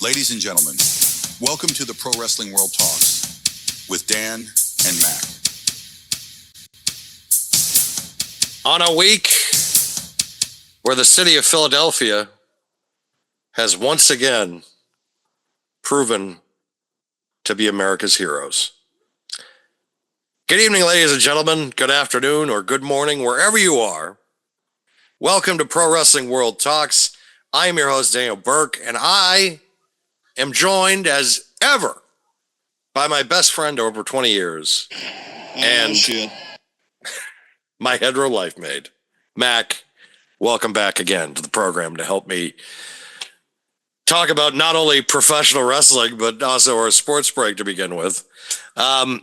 Ladies and gentlemen, welcome to the Pro Wrestling World Talks with Dan and Mac. On a week where the city of Philadelphia has once again proven to be America's heroes. Good evening, ladies and gentlemen. Good afternoon or good morning, wherever you are. Welcome to Pro Wrestling World Talks. I am your host, Daniel Burke, and I am joined as ever by my best friend over 20 years and my hetero life mate, Mac. Welcome back again to the program to help me talk about not only professional wrestling, but also our sports break to begin with. How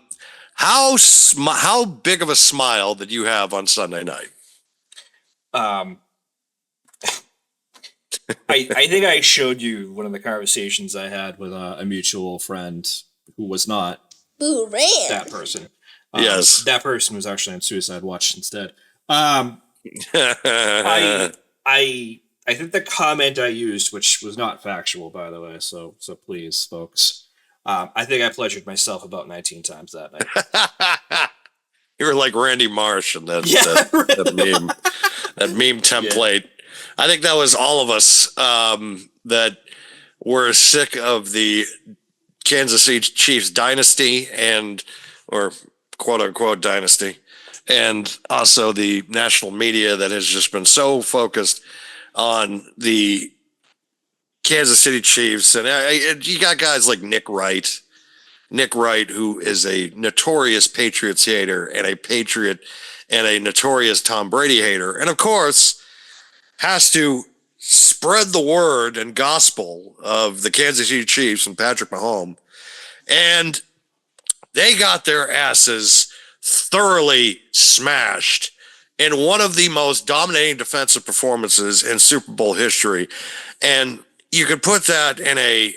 big of a smile did you have on Sunday night? I think I showed you one of the conversations I had with a mutual friend who was not that person. Yes. That person was actually on Suicide Watch instead. I think the comment I used, which was not factual, by the way, so please, folks, I think I pleasured myself about 19 times that night. You were like Randy Marsh in that meme template. Yeah. I think that was all of us that were sick of the Kansas City Chiefs dynasty or quote unquote dynasty, and also the national media that has just been so focused on the Kansas City Chiefs. And you got guys like Nick Wright, who is a notorious Patriots hater and a Patriot and a notorious Tom Brady hater. And of course, has to spread the word and gospel of the Kansas City Chiefs and Patrick Mahomes. And they got their asses thoroughly smashed in one of the most dominating defensive performances in Super Bowl history. And you could put that in a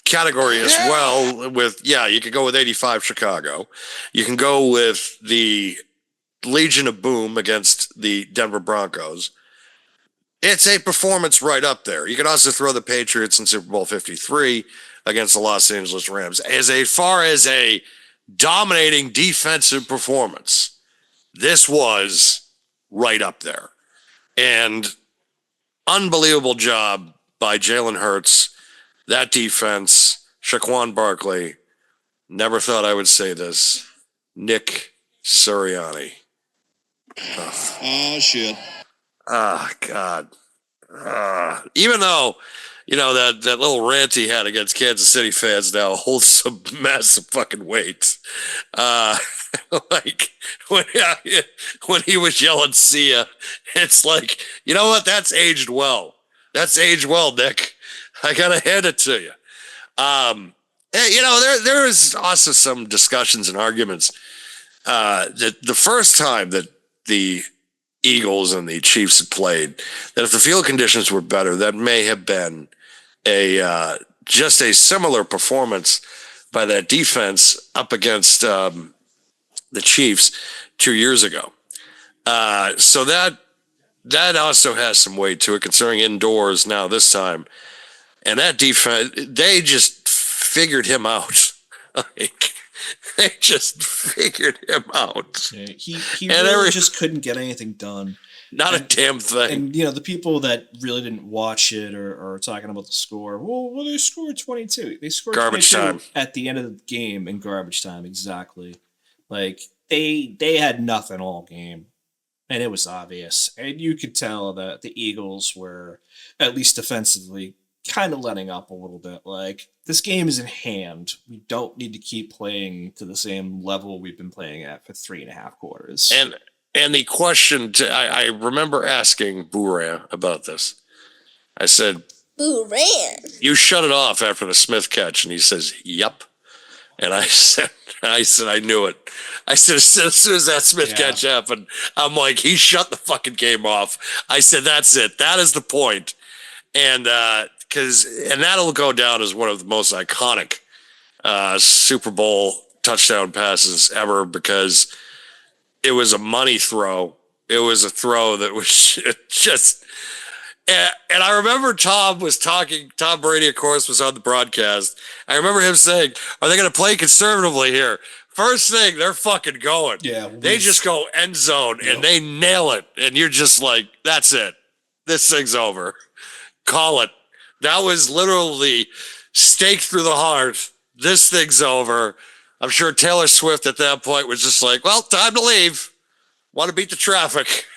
category as well with, you could go with 85 Chicago. You can go with the Legion of Boom against the Denver Broncos. It's a performance right up there. You can also throw the Patriots in Super Bowl 53 against the Los Angeles Rams. As far as a dominating defensive performance, this was right up there. And unbelievable job by Jalen Hurts, that defense, Shaquan Barkley, never thought I would say this, Nick Sirianni. Oh, shit. Oh, God. Even though, that little rant he had against Kansas City fans now holds some massive fucking weight. Like, when he was yelling, "See ya," it's like, you know what? That's aged well. That's aged well, Nick. I got to hand it to you. There is also some discussions and arguments that the first time that the Eagles and the Chiefs had played, that if the field conditions were better, that may have been just a similar performance by that defense up against the Chiefs 2 years ago. So that also has some weight to it, considering indoors now this time. And that defense, they just figured him out. They just figured him out. Yeah, he really just couldn't get anything done. A damn thing. And, the people that really didn't watch it or are talking about the score, well, they scored 22. They scored garbage 22 time at the end of the game in garbage time, exactly. Like, they had nothing all game, and it was obvious. And you could tell that the Eagles were, at least defensively, kind of letting up a little bit. Like, this game is in hand. We don't need to keep playing to the same level we've been playing at for 3.5 quarters. And the question, I remember asking Booran about this. I said, "Booran, you shut it off after the Smith catch," and he says, "Yep." And I said, I knew it. I said, as soon as that Smith catch happened, I'm like, he shut the fucking game off. I said, that's it. That is the point. And that'll go down as one of the most iconic Super Bowl touchdown passes ever, because it was a money throw. It was a throw that was just And I remember Tom Brady, of course, was on the broadcast. I remember him saying, are they going to play conservatively here? First thing, they're fucking going. Yeah, they just go end zone and they nail it. And you're just like, that's it. This thing's over. Call it. That was literally stake through the heart. This thing's over. I'm sure Taylor Swift at that point was just like, well, time to leave. Want to beat the traffic.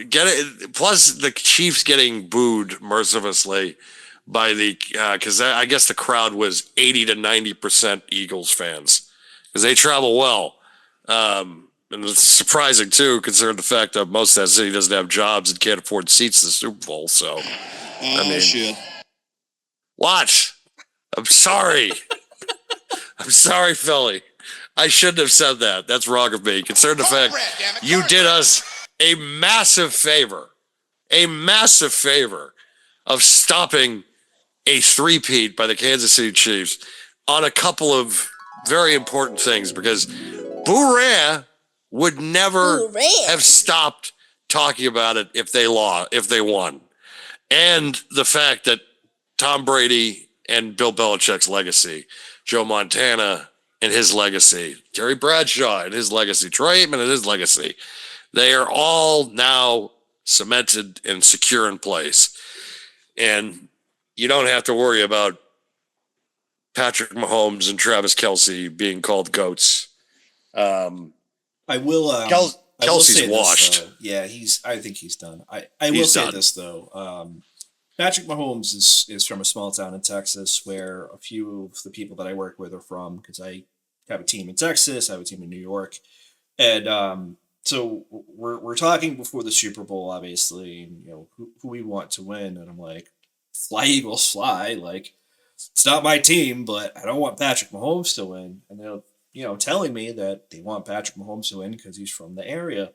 Get it. Plus, the Chiefs getting booed mercilessly by the because I guess the crowd was 80 to 90% Eagles fans because they travel well. And it's surprising too, considering the fact that most of that city doesn't have jobs and can't afford seats to the Super Bowl. So, I mean, shit. What? I'm sorry. I'm sorry, Philly. I shouldn't have said that. That's wrong of me. Considering the fact you did us a massive favor of stopping a three-peat by the Kansas City Chiefs on a couple of very important things because Boo Rah would never have stopped talking about it if they won. And the fact that Tom Brady and Bill Belichick's legacy, Joe Montana and his legacy, Terry Bradshaw and his legacy, Troy Aikman and his legacy, they are all now cemented and secure in place. And you don't have to worry about Patrick Mahomes and Travis Kelce being called goats. I will. Kelsey's washed. Yeah, I think he's done. I will say this though. Patrick Mahomes is from a small town in Texas where a few of the people that I work with are from because I have a team in Texas, I have a team in New York, and so we're talking before the Super Bowl, obviously, and who we want to win, and I'm like, fly Eagles, fly! Like it's not my team, but I don't want Patrick Mahomes to win, and they're telling me that they want Patrick Mahomes to win because he's from the area.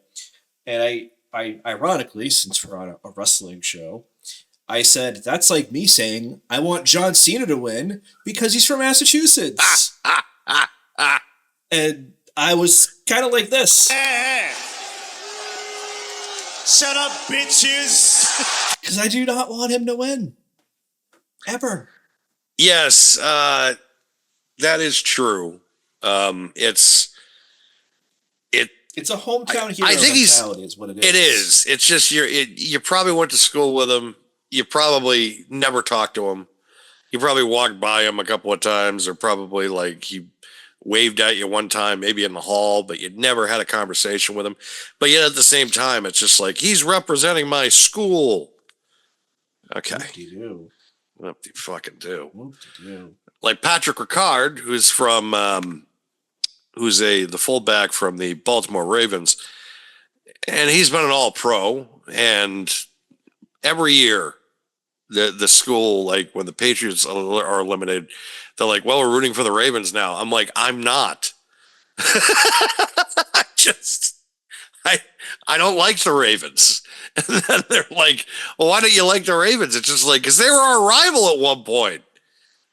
And I ironically, since we're on a wrestling show, I said, that's like me saying, I want John Cena to win because he's from Massachusetts. And I was kind of like this. Hey. Shut up, bitches. Because I do not want him to win. Ever. Yes, that is true. It's a hometown hero I think mentality is what it is. It is. It's just you probably went to school with him. You probably never talked to him. You probably walked by him a couple of times, or probably like he waved at you one time, maybe in the hall, but you never had a conversation with him. But yet at the same time, it's just like he's representing my school. Okay. Whoop-de-doo. What do you fucking do? Whoop-de-doo. Like Patrick Ricard, who's from the fullback from the Baltimore Ravens, and he's been an All-Pro. And every year, the school, like when the Patriots are eliminated, they're like, "Well, we're rooting for the Ravens now." I'm like, I'm not. I don't like the Ravens. And then they're like, "Well, why don't you like the Ravens?" It's just like because they were our rival at one point.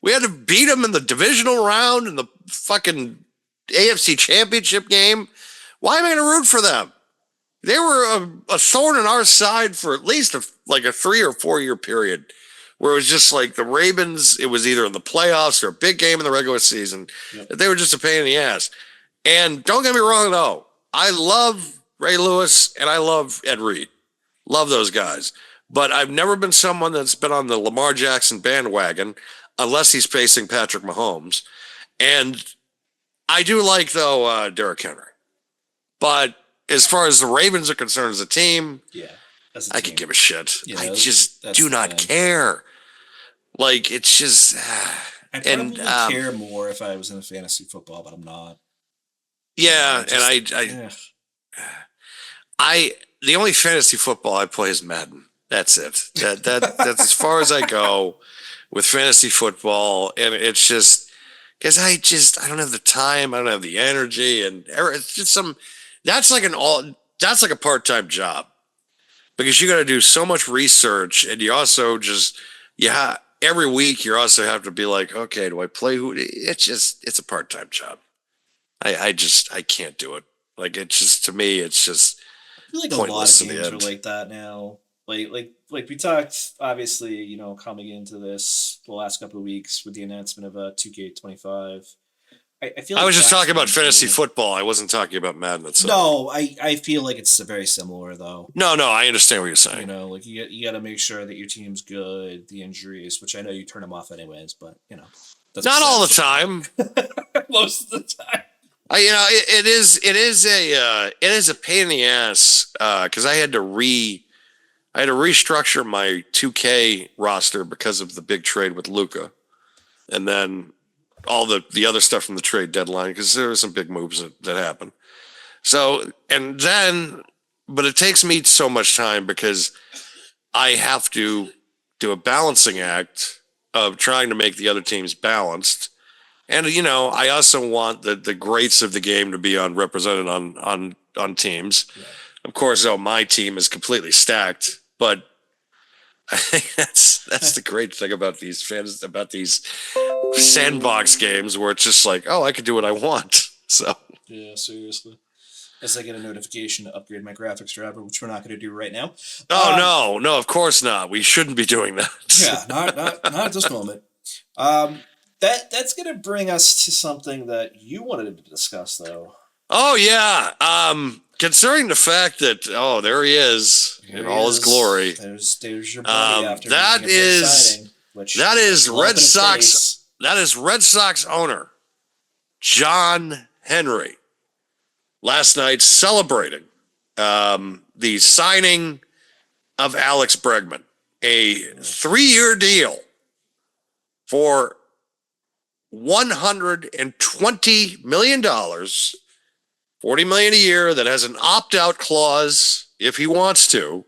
We had to beat them in the divisional round in the fucking AFC Championship game. Why am I going to root for them? They were a thorn in our side for at least a 3 or 4 year period where it was just like the Ravens, it was either in the playoffs or a big game in the regular season. Yep. They were just a pain in the ass. And don't get me wrong, though. I love Ray Lewis and I love Ed Reed. Love those guys. But I've never been someone that's been on the Lamar Jackson bandwagon unless he's facing Patrick Mahomes. And I do like, though, Derrick Henry. But as far as the Ravens are concerned as a team, I could give a shit. Yeah, I just do not care. Like, it's just... I'd probably care more if I was in a fantasy football, but I'm not. Yeah, the only fantasy football I play is Madden. That's it. That's as far as I go with fantasy football, and it's just because I don't have the time, I don't have the energy, and it's just that's like a part-time job because you got to do so much research, and you also every week you also have to be like, okay, do I play who? It's a part-time job. I can't do it. Like it's just to me, it's just I feel like a pointless lot in of the games are end. like that now. Like we talked, obviously, coming into this the last couple of weeks with the announcement of 2K25. I feel I like was just that's talking about one fantasy too. football. I wasn't talking about Madden itself. No, I feel like it's very similar though. No, I understand what you're saying. Like you got to make sure that your team's good. The injuries, which I know you turn them off anyways, but that's Not all the besides time. most of the time. It is a pain in the ass because I had to restructure my 2K roster because of the big trade with Luca, and then all the other stuff from the trade deadline because there were some big moves that happened. So but it takes me so much time because I have to do a balancing act of trying to make the other teams balanced. And I also want the greats of the game to be represented on teams. Yeah. Of course, my team is completely stacked, but I think that's the great thing about these sandbox games where it's just like, oh, I can do what I want. So Yeah, seriously. As I get a notification to upgrade my graphics driver, which we're not going to do right now. no, of course not. We shouldn't be doing that. Yeah, not at this moment. That's going to bring us to something that you wanted to discuss, though. Oh yeah. Considering the fact that there he is Here in he all his is. glory. There's your buddy after that making a big is- signing, which that is blew up in Red his Sox. face. That is Red Sox owner John Henry last night celebrating the signing of Alex Bregman, a 3-year deal for $120 million, $40 million a year that has an opt-out clause if he wants to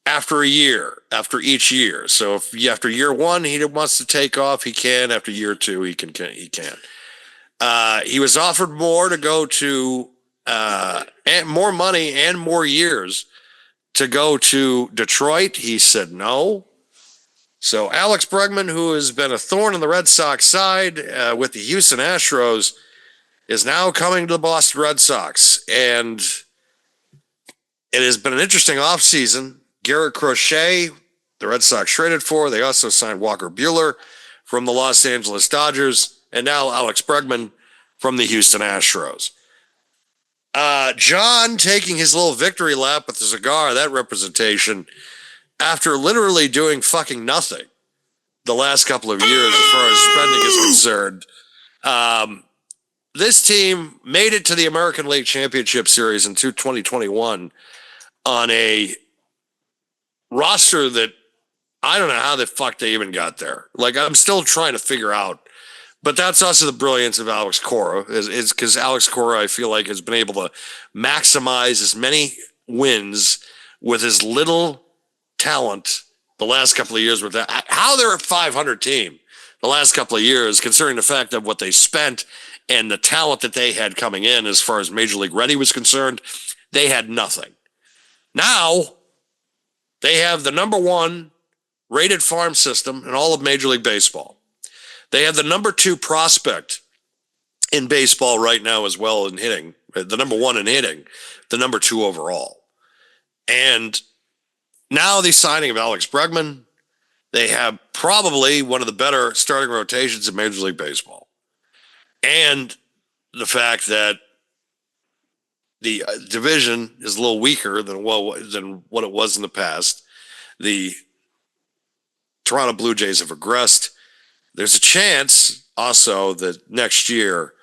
after each year. So if after year 1 he wants to take off, he can. After year 2, he can. He was offered more to go to and more money and more years to go to Detroit. He said no. So Alex Bregman, who has been a thorn in the Red Sox side with the Houston Astros, is now coming to the Boston Red Sox. And it has been an interesting offseason. Garrett Crochet, the Red Sox traded for. They also signed Walker Buehler from the Los Angeles Dodgers. And now Alex Bregman from the Houston Astros. John taking his little victory lap with the cigar, that representation, after literally doing fucking nothing the last couple of years as far as spending is concerned. This team made it to the American League Championship Series in 2021 on a roster that I don't know how the fuck they even got there. Like, I'm still trying to figure out. But that's also the brilliance of Alex Cora, is because Alex Cora, I feel like, has been able to maximize as many wins with as little talent the last couple of years. With that, how they're a 500 team the last couple of years, considering the fact of what they spent and the talent that they had coming in as far as Major League Ready was concerned, they had nothing. Now they have the number 1 rated farm system in all of Major League Baseball. They have the number 2 prospect in baseball right now as well in hitting, the number 1 in hitting, the number 2 overall. And now the signing of Alex Bregman, they have probably one of the better starting rotations in Major League Baseball. And the fact that the division is a little weaker than what it was in the past. The Toronto Blue Jays have regressed. There's a chance also that next year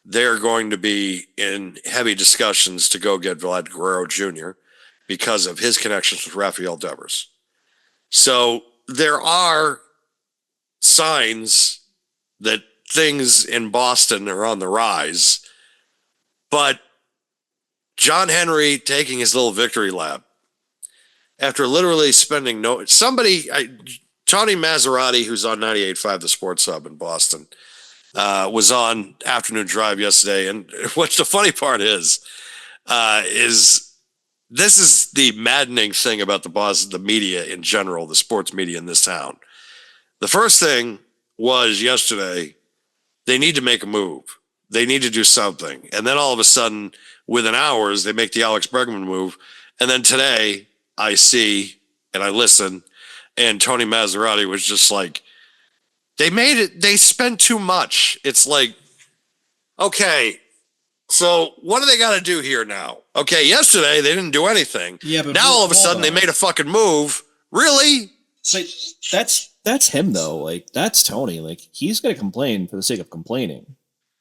they're going to be in heavy discussions to go get Vlad Guerrero Jr. because of his connections with Rafael Devers. So there are signs that things in Boston are on the rise, but John Henry taking his little victory lap after literally spending Tony Maserati, who's on 98.5 The Sports Hub in Boston, was on Afternoon Drive yesterday. And what the funny part is this is the maddening thing about the media in general, the sports media in this town. The first thing was yesterday, they need to make a move. They need to do something. And then all of a sudden, within hours, they make the Alex Bregman move. And then today, I see and I listen, and Tony Maserati was just like, they made it, they spent too much. It's like, okay, so what do they got to do here now? Okay, yesterday they didn't do anything. Yeah, but now all of a sudden they made a fucking move. Really? But that's him though. Like that's Tony. Like he's gonna complain for the sake of complaining.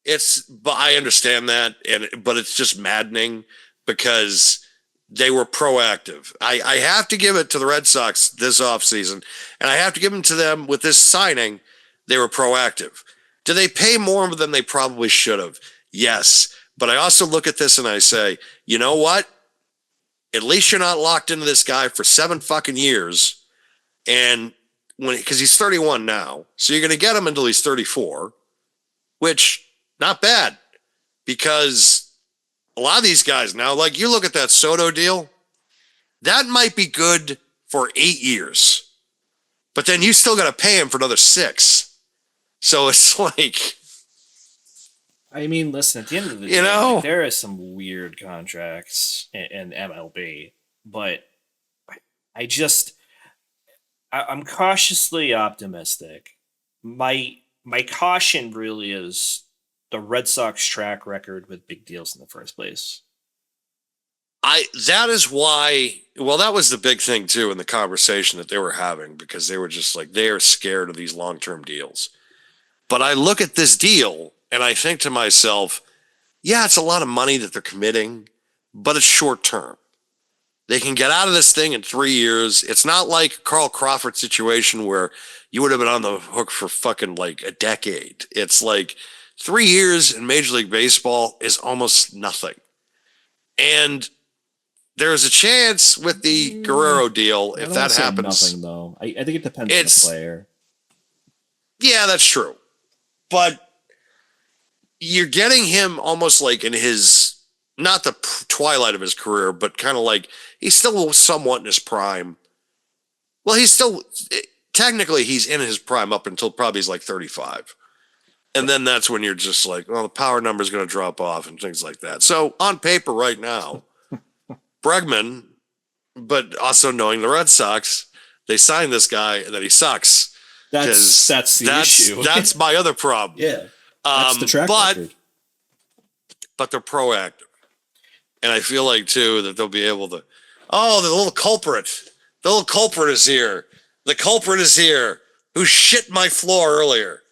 But I understand that, but it's just maddening because they were proactive. I have to give it to the Red Sox this offseason, and I have to give them to them with this signing. They were proactive. Do they pay more than they probably should have? Yes. But I also look at this and I say, you know what? At least you're not locked into this guy for 7 fucking years. And because he's 31 now, so you're going to get him until he's 34, which not bad because a lot of these guys now, like you look at that Soto deal, that might be good for 8 years, but then you still got to pay him for another 6. So it's like, I mean, listen, at the end of the day, like, there are some weird contracts in MLB, but I'm cautiously optimistic. My caution really is the Red Sox track record with big deals in the first place. that is why, well, that was the big thing too in the conversation that they were having, because they were just like, they are scared of these long-term deals. But I look at this deal and I think to myself, yeah, it's a lot of money that they're committing, but it's short term. They can get out of this thing in 3 years. It's not like a Carl Crawford situation where you would have been on the hook for fucking like a decade. It's like 3 years in Major League Baseball is almost nothing. And there's a chance with the Guerrero deal, if that happens. Nothing though. I think it depends on the player. Yeah, that's true. But you're getting him almost like in his, not the twilight of his career, but kind of like he's still somewhat in his prime. Well, he's still, technically he's in his prime up until probably he's like 35. And then that's when you're just like, well, the power number is going to drop off and things like that. So on paper right now, Bregman, but also knowing the Red Sox, they signed this guy and then he sucks. That's the issue. That's my other problem. Yeah. That's the track record. But they're proactive. And I feel like, too, that they'll be able to, oh, the little culprit. The little culprit is here. The culprit is here who shit my floor earlier.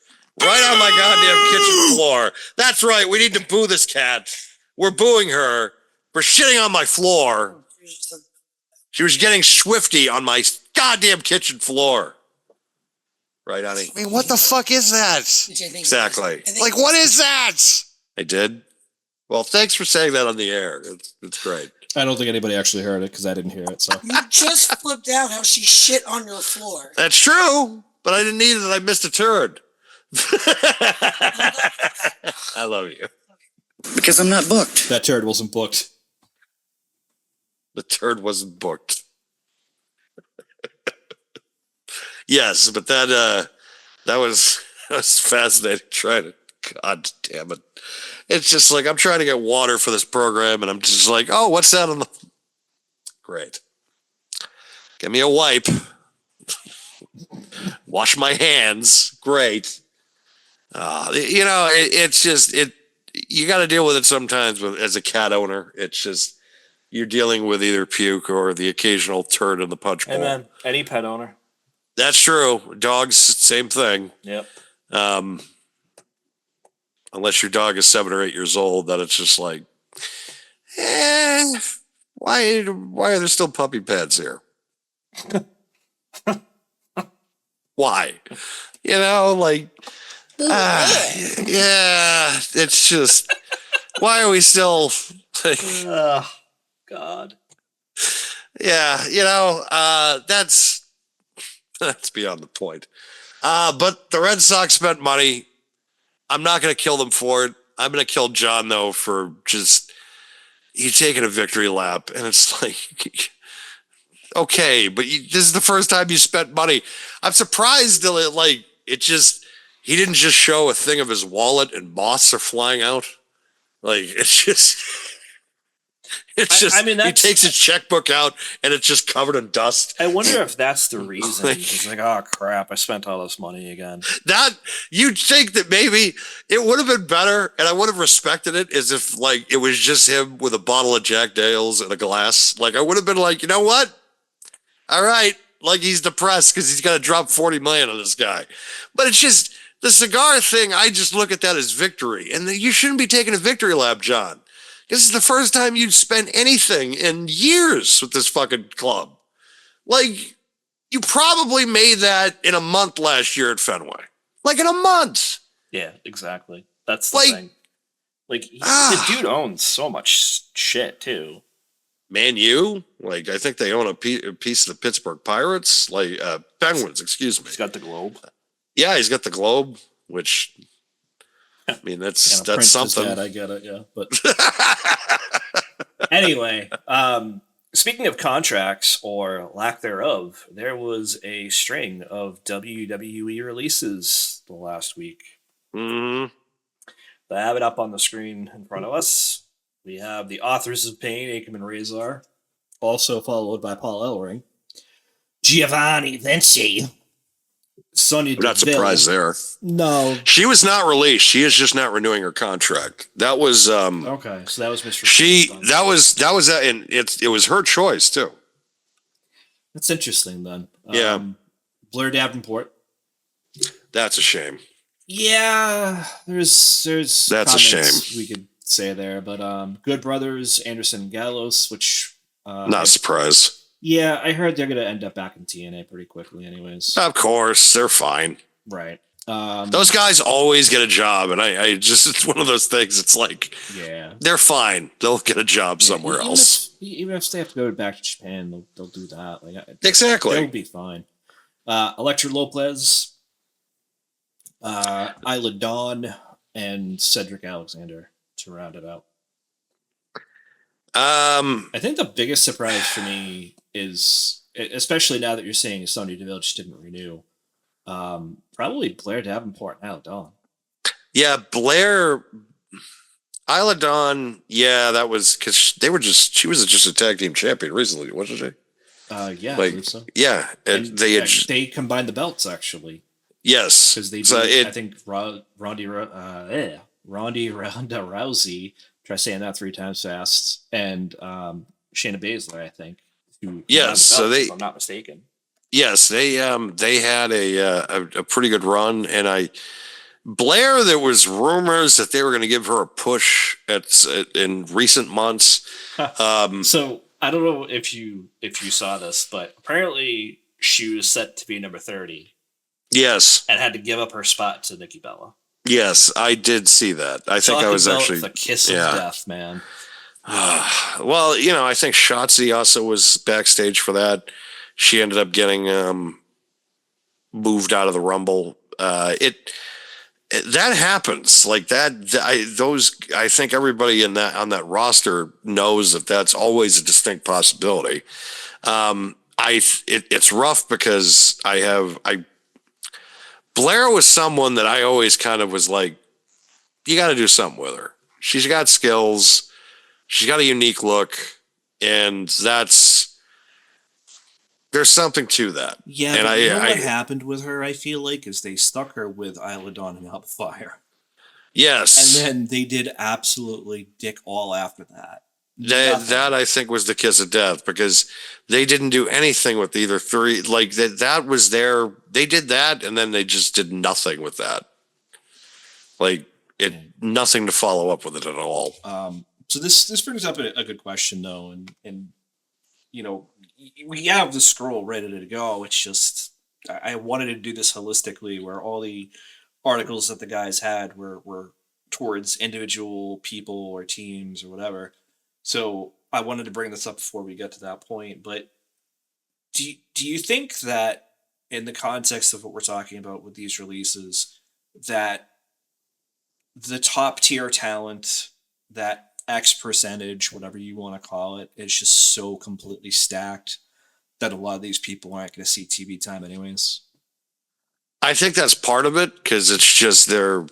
Right on my goddamn kitchen floor. That's right. We need to boo this cat. We're booing her for shitting on my floor. She was getting swifty on my goddamn kitchen floor. Right, honey? I mean, what the fuck is that? Exactly. Like, what is that? I did? Well, thanks for saying that on the air. It's great. I don't think anybody actually heard it because I didn't hear it. So you just flipped out how she shit on your floor. That's true, but I didn't need it. I missed a turd. I love you. Because I'm not booked. that turd wasn't booked. The turd wasn't booked. Yes, but that was fascinating. Trying to, God damn it! It's just like I'm trying to get water for this program, and I'm just like, oh, what's that on the? Great. Give me a wipe. Wash my hands. Great. It's just it. You got to deal with it sometimes. As a cat owner, it's just you're dealing with either puke or the occasional turd in the punch bowl. And then any pet owner. That's true. Dogs, same thing. Yep. Unless your dog is 7 or 8 years old, then it's just like, why are there still puppy pads here? Why? Yeah, it's just, why are we still like, oh, God. Yeah, that's beyond the point. But the Red Sox spent money. I'm not going to kill them for it. I'm going to kill John, though, for just he's taking a victory lap. And it's like, okay, but this is the first time you spent money. I'm surprised that he didn't just show a thing of his wallet and moths are flying out. Like it's just. It's just, I mean, he takes his checkbook out and it's just covered in dust. I wonder if that's the reason. He's like, oh crap, I spent all this money again. That you'd think that maybe it would have been better, and I would have respected it as if like it was just him with a bottle of Jack Daniels and a glass. Like I would have been like, you know what? All right, like he's depressed because he's got to drop 40 million on this guy. But it's just the cigar thing. I just look at that as victory, and you shouldn't be taking a victory lap, John. This is the first time you'd spent anything in years with this fucking club. Like, you probably made that in a month last year at Fenway. Like, in a month. Yeah, exactly. That's the Like, thing. Like, the dude owns so much shit, too. Man U, like, I think they own a piece of the Pittsburgh Pirates. Like, Penguins, excuse me. He's got the Globe. Yeah, he's got the Globe, which... I mean, that's something. I get it, yeah. But anyway, speaking of contracts or lack thereof, there was a string of WWE releases the last week. Mm-hmm. I have it up on the screen in front of us. We have the Authors of Pain, Akam and Razor, also followed by Paul Ellering, Giovanni Vinci, Sonya I'm not Deville. surprised there. No. She was not released. She is just not renewing her contract. That was Okay, so that was Mr. that was and it was her choice too. That's interesting then. Yeah. Blair Davenport. That's a shame. Yeah, there's That's a comments shame. we could say there, but Good Brothers, Anderson and Gallows, which Not a surprise. yeah, I heard they're gonna end up back in TNA pretty quickly, anyways. Of course, they're fine. Right. Those guys always get a job, and I just it's one of those things. It's like Yeah. they're fine. They'll get a job somewhere even else. Even if they have to go back to Japan, they'll do that. Like Exactly. they'll be fine. Electra Lopez, Isla Dawn, and Cedric Alexander to round it out. I think the biggest surprise for me is, especially now that you're saying Sonya Deville just didn't renew, probably Blair Davenport and Isla Dawn. Yeah, Blair, Isla Dawn. Yeah, that was because she was just a tag team champion recently, wasn't she? Yeah, I Like, believe so. yeah, and they combined the belts actually. Yes, Because they so beat, I think Ronda Rousey, try saying that 3 times fast, and Shayna Baszler, I think. Yes, so if I'm not mistaken. yes, they had a pretty good run, and Blair, there was rumors that they were going to give her a push in recent months. So I don't know if you saw this, but apparently she was set to be number 30. Yes, And had to give up her spot to Nikki Bella. yes, I did see that. I think I was actually the kiss of death, man. well, I think Shotzi also was backstage for that. She ended up getting moved out of the Rumble. That happens like that. I think everybody on that roster knows that that's always a distinct possibility. It's rough because Blair was someone that I always kind of was like, you got to do something with her. She's got skills. She's got a unique look, and there's something to that. Yeah, and but what happened with her, I feel like, is they stuck her with Isla Dawn and Hellfire. Yes. And then they did absolutely dick all after that. That I think was the kiss of death because they didn't do anything with either three. Like that was they did that and then they just did nothing with that. Like nothing to follow up with it at all. So this brings up a good question though, and we have the scroll ready to go. It's just I wanted to do this holistically, where all the articles that the guys had were towards individual people or teams or whatever. So I wanted to bring this up before we get to that point. But do you think that in the context of what we're talking about with these releases, that the top tier talent, that X percentage, whatever you want to call it, is just so completely stacked that a lot of these people aren't going to see TV time anyways? I think that's part of it because it's just they've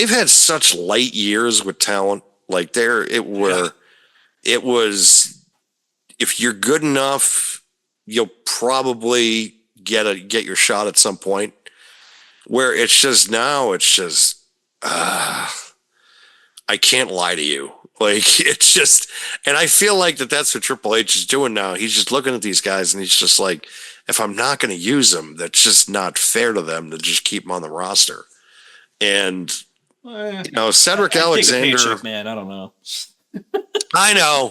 had such light years with talent. Like it was if you're good enough, you'll probably get your shot at some point. Where it's just now, it's just I can't lie to you. Like it's just, and I feel like that's what Triple H is doing now. He's just looking at these guys and he's just like, if I'm not going to use them, that's just not fair to them to just keep them on the roster. And Cedric Alexander, paycheck, man, I don't know. I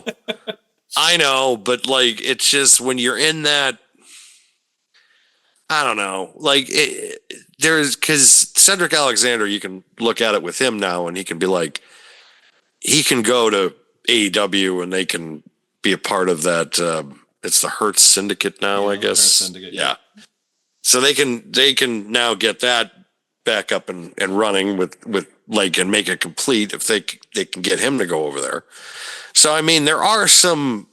know, but like it's just when you're in that, I don't know, like there's because Cedric Alexander, you can look at it with him now, and he can be like, he can go to AEW and they can be a part of that. It's the Hertz Syndicate now, I guess. Syndicate, yeah. So they can now get that back up and running with like and make it complete if they can get him to go over there. So I mean, there are some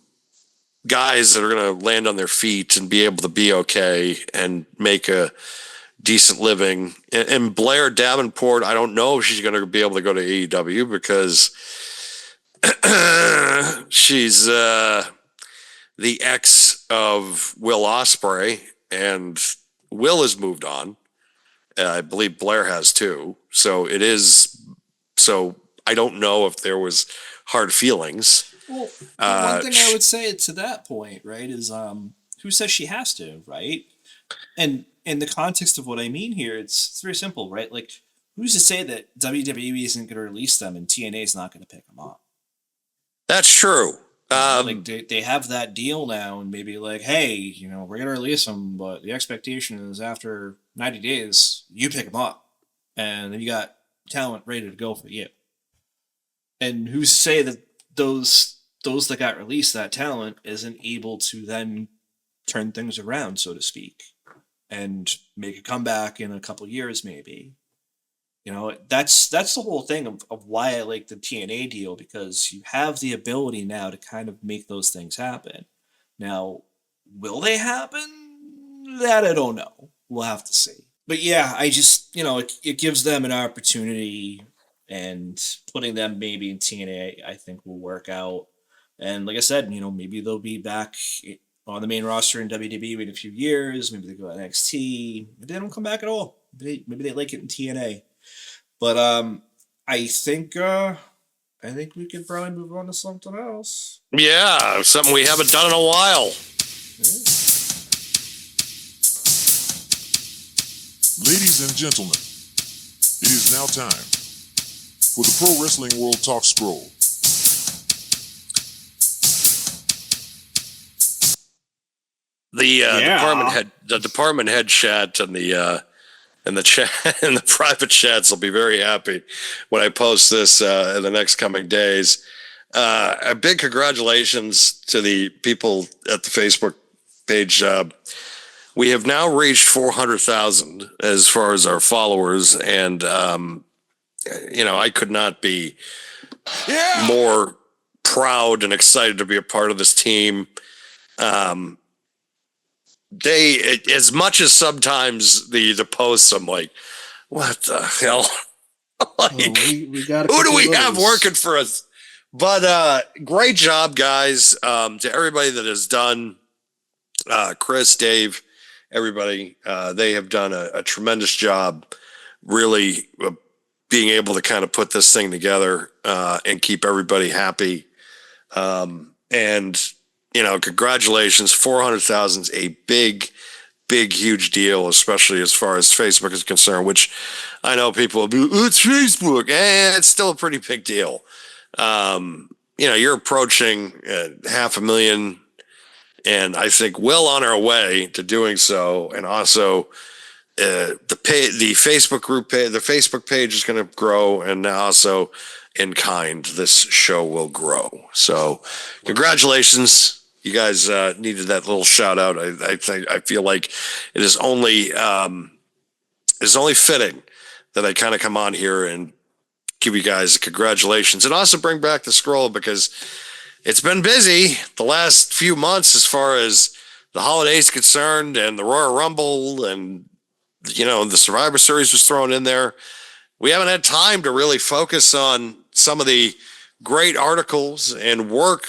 guys that are going to land on their feet and be able to be okay and make a decent living. And Blair Davenport, I don't know if she's going to be able to go to AEW because she's the ex of Will Ospreay, and Will has moved on. I believe Blair has too. So I don't know if there was hard feelings. Well, one thing I would say to that point, right, is who says she has to, right? And in the context of what I mean here, it's very simple, right? Like, who's to say that WWE isn't going to release them and TNA is not going to pick them up? That's true. Like they have that deal now, and maybe like, hey, we're going to release them, but the expectation is after 90 days, you pick them up, and then you got talent ready to go for you. And who's to say that those that got released, that talent isn't able to then turn things around, so to speak, and make a comeback in a couple of years, maybe. That's the whole thing of why I like the TNA deal, because you have the ability now to kind of make those things happen. Now, will they happen? That I don't know. We'll have to see. But yeah, I just, it gives them an opportunity, and putting them maybe in TNA, I think will work out. And like I said, maybe they'll be back on the main roster in WWE in a few years. Maybe they go to NXT. Maybe they don't come back at all. Maybe they like it in TNA. But I think we could probably move on to something else. Yeah, something we haven't done in a while. Yeah. Ladies and gentlemen, it is now time for the Pro Wrestling World Talk Scroll. The department head chat and the chat and the private chats will be very happy when I post this in the next coming days. A big congratulations to the people at the Facebook page. We have now reached 400,000 as far as our followers, and I could not be more proud and excited to be a part of this team. As much as sometimes the posts, I'm like, what the hell? Like, we got who do we have working for us? But great job, guys. To everybody that has done, Chris, Dave, everybody, they have done a tremendous job, really being able to kind of put this thing together and keep everybody happy. And congratulations. 400,000 is a big, huge deal, especially as far as Facebook is concerned, which I know people will be, it's Facebook. It's still a pretty big deal. You're approaching 500,000, and I think well on our way to doing so. And also the Facebook group page, the Facebook page is going to grow, and also in kind, this show will grow. So congratulations. You guys needed that little shout out. I feel like it is only fitting that I kind of come on here and give you guys congratulations, and also bring back the scroll, because it's been busy the last few months as far as the holidays concerned and the Royal Rumble and, the Survivor Series was thrown in there, we haven't had time to really focus on some of the great articles and work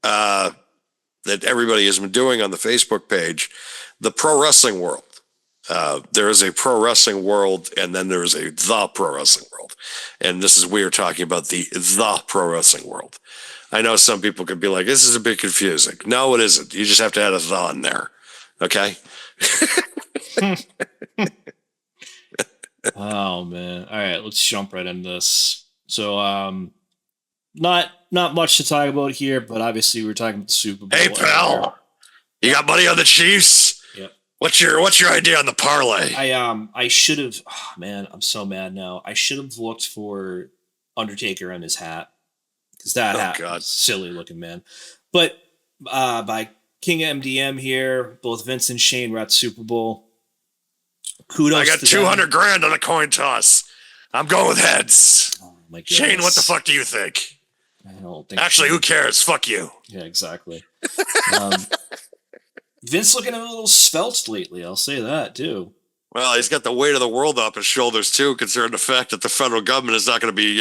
that everybody has been doing on the Facebook page, the pro wrestling world. There is a pro wrestling world, and then there's the pro wrestling world. And we are talking about the pro wrestling world. I know some people could be like, this is a bit confusing. No, it isn't. You just have to add a the in there. Okay. Oh man. All right, let's jump right into this. So not much to talk about here, but obviously we're talking about the Super Bowl. Hey pal, you got money on the Chiefs? Yep. What's your idea on the parlay? I should have, man, I'm so mad now. I should have looked for Undertaker and his hat, because that hat was silly looking, man. But by King MDM here, both Vince and Shane were at Super Bowl. Kudos. I got to $200,000 on a coin toss. I'm going with heads. Oh my goodness. Shane, what the fuck do you think? I don't think. Actually, who cares? Fuck you. Yeah, exactly. Vince looking a little svelte lately. I'll say that too. Well, he's got the weight of the world off his shoulders too, considering the fact that the federal government is not going to be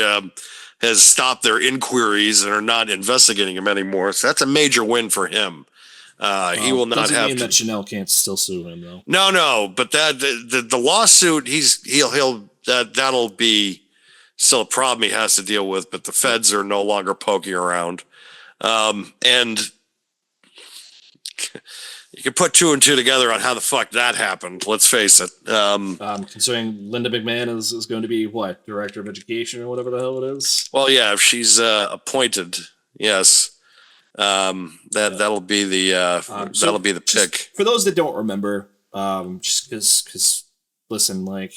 has stopped their inquiries and are not investigating him anymore. So that's a major win for him. He will not doesn't have mean to. that Chanel can't still sue him though. No, but that the lawsuit that'll be still a problem he has to deal with. But the feds are no longer poking around, and you can put two and two together on how the fuck that happened. Let's face it. Considering Linda McMahon is going to be what, director of education or whatever the hell it is. Well, yeah, if she's appointed, yes. That'll be the pick. For those that don't remember, just because listen, like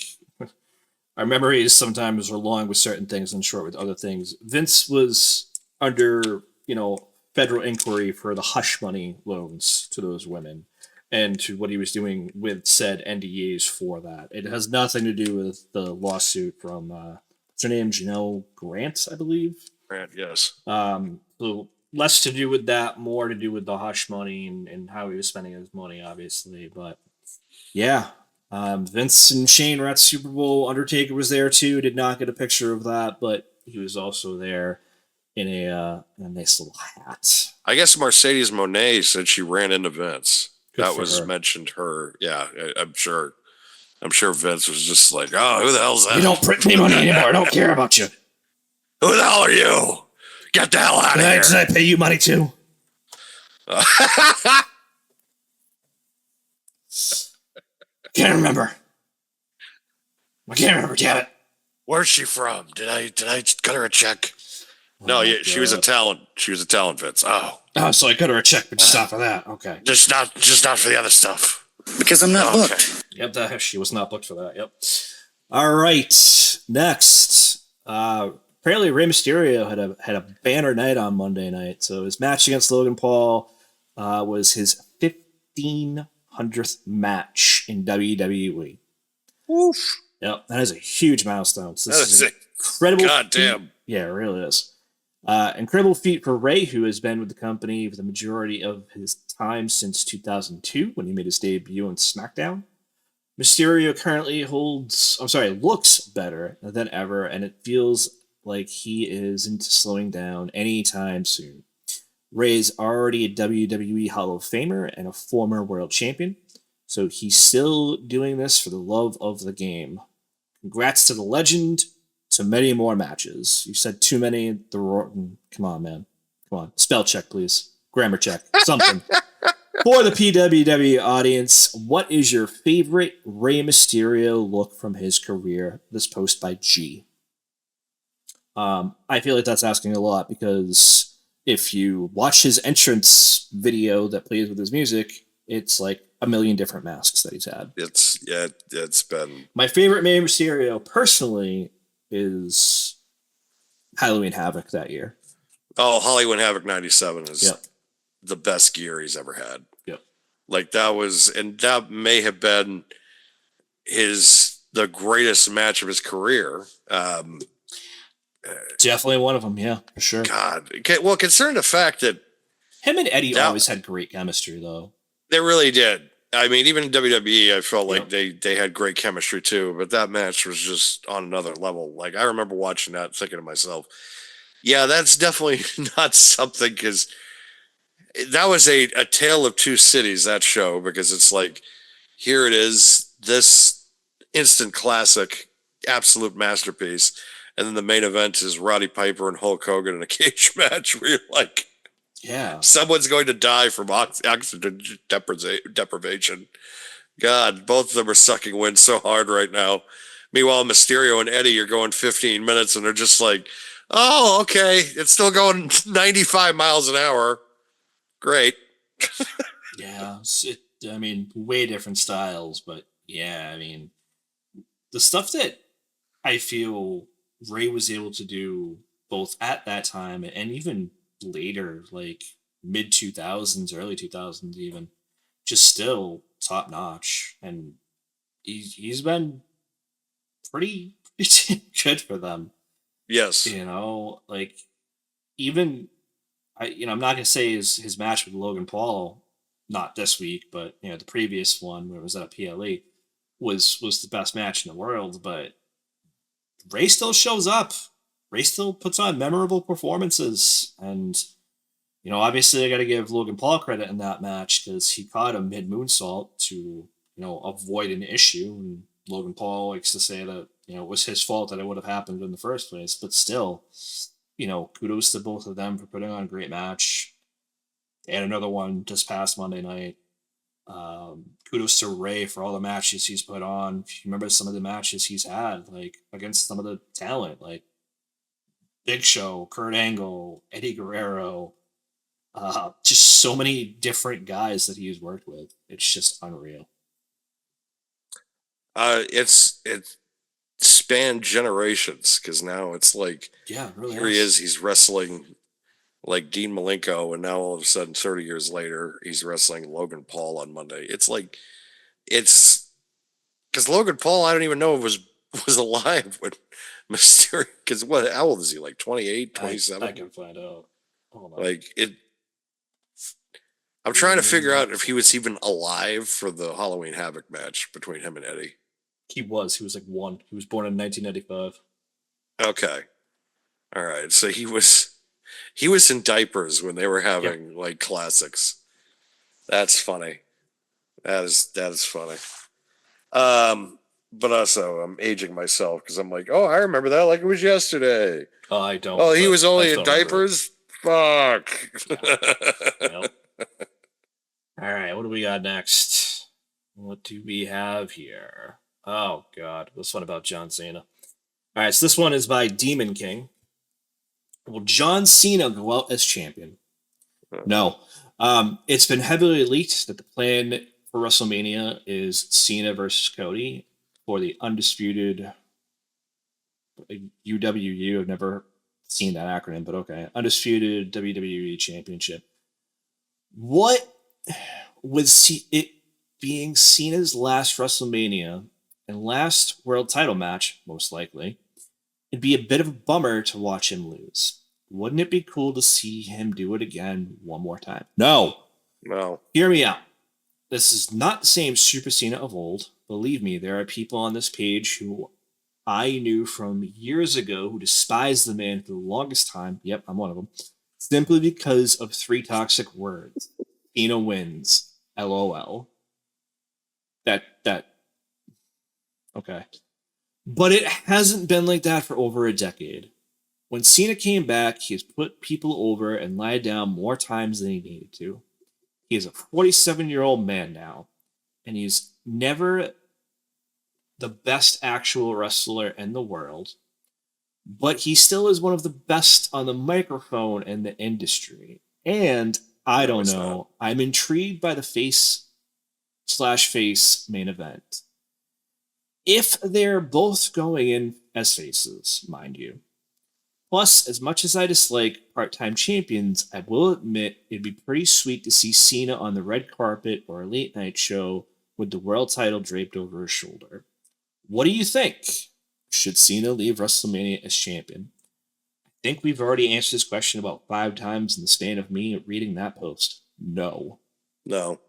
our memories sometimes are long with certain things and short with other things. Vince was under, federal inquiry for the hush money loans to those women and to what he was doing with said NDAs for that. It has nothing to do with the lawsuit from what's her name, Janelle Grant, I believe. Grant, yes. So less to do with that, more to do with the hush money and how he was spending his money, obviously. But yeah, Vince and Shane were at Super Bowl. Undertaker was there too. Did not get a picture of that, but he was also there in a nice little hat. I guess Mercedes Moné said she ran into Vince. Good that for was her. mentioned. Her, yeah, I'm sure Vince was just like, oh, who the hell's that? You don't print me money anymore. I don't care about you. Who the hell are you? Get the hell out of here! Did I pay you money too? Can't remember. I can't remember, damn it. Where's she from? Did I cut her a check? No, yeah, she was a talent. She was a talent, Vince. Oh, So I cut her a check, but just not for that. Okay. just not for the other stuff. Because I'm not Okay. booked. Yep, she was not booked for that. Yep. All right. Next. Apparently Rey Mysterio had a banner night on Monday night. So his match against Logan Paul was his 1500th match in WWE. Oof. Yep, that is a huge milestone. So That this is is incredible. goddamn. feat. Yeah, it really is. Incredible feat for Ray, who has been with the company for the majority of his time since 2002 when he made his debut on SmackDown. Mysterio currently looks better than ever, and it feels like he isn't slowing down anytime soon. Ray's already a WWE Hall of Famer and a former world champion, so he's still doing this for the love of the game. Congrats to the legend, to many more matches. You said too many. Come on, man. Come on. Spell check, please. Grammar check. Something. For the PWW audience, what is your favorite Rey Mysterio look from his career? This post by G. I feel like that's asking a lot because if you watch his entrance video that plays with his music, it's like a million different masks that he's had. It's been My favorite Rey Mysterio, personally, is Halloween Havoc that year. Hollywood Havoc 97 is Yep. the best gear he's ever had. Yep. Like that may have been the greatest match of his career. Definitely one of them, yeah, for sure. God, well, considering the fact that Him and Eddie Yeah. always had great chemistry, though. They really did. I mean, even in WWE, I felt like Yep. they had great chemistry too. But that match was just on another level. Like I remember watching that, thinking to myself, "Yeah, that's definitely not something." Because that was a tale of two cities. That show, because it's like here it is, this instant classic, absolute masterpiece, and then the main event is Roddy Piper and Hulk Hogan in a cage match where you're like, Yeah. someone's going to die from oxygen deprivation. God, both of them are sucking wind so hard right now. Meanwhile, Mysterio and Eddie are going 15 minutes and they're just like, oh, okay, it's still going 95 miles an hour. Great. Yeah. I mean, way different styles, but yeah, I mean, the stuff that I feel Ray was able to do both at that time and even later, like mid 2000s, early 2000s, even, just still top notch. And he's been pretty good for them. Yes. You know, like even I'm not gonna say his match with Logan Paul, not this week, but the previous one where it was at a PLE was the best match in the world. But Ray still shows up. Ray still puts on memorable performances, and obviously I got to give Logan Paul credit in that match because he caught a mid moonsault to avoid an issue, and Logan Paul likes to say that it was his fault that it would have happened in the first place. But still, kudos to both of them for putting on a great match. They had another one just past Monday night. Kudos to Ray for all the matches he's put on. If you remember some of the matches he's had, like against some of the talent, like Big Show, Kurt Angle, Eddie Guerrero, just so many different guys that he's worked with. It's just unreal. It spanned generations because now it's like, Yeah, it really here he is, he's wrestling like Dean Malenko, and now all of a sudden, 30 years later, he's wrestling Logan Paul on Monday. It's like, it's because Logan Paul, I don't even know if was alive when Mysterio, because how old is he? Like 28, 27? I can find out. Hold on. Like I'm trying to figure out if he was even alive for the Halloween Havoc match between him and Eddie. He was like one. He was born in 1995. Okay. All right. So he was in diapers when they were having like classics. That's funny. That is funny. But also I'm aging myself because I'm like, oh, I remember that like it was yesterday. I don't. Oh, he was only I in still remember it. diapers? Fuck. Yep. All right, what do we got next? What do we have here? Oh God, this one about John Cena. All right, so this one is by Demon King. Will John Cena go out as champion? No. It's been heavily leaked that the plan for WrestleMania is Cena versus Cody for the undisputed UWU. I've never seen that acronym, but okay. Undisputed WWE Championship. What was it being Cena's last WrestleMania and last world title match, most likely? It'd be a bit of a bummer to watch him lose. Wouldn't it be cool to see him do it again one more time? No. No. Hear me out. This is not the same Super Cena of old. Believe me, there are people on this page who I knew from years ago who despised the man for the longest time. Yep, I'm one of them. Simply because of 3 toxic words. Cena wins. LOL. That. Okay. But it hasn't been like that for over a decade. When Cena came back, he has put people over and lied down more times than he needed to. He is a 47-year-old man now, and he's never the best actual wrestler in the world, but he still is one of the best on the microphone in the industry. And I don't know, I'm intrigued by the face/face main event. If they're both going in as faces, mind you. Plus, as much as I dislike part-time champions, I will admit it'd be pretty sweet to see Cena on the red carpet or a late-night show with the world title draped over his shoulder. What do you think? Should Cena leave WrestleMania as champion? I think we've already answered this question about 5 times in the span of me reading that post. No. No.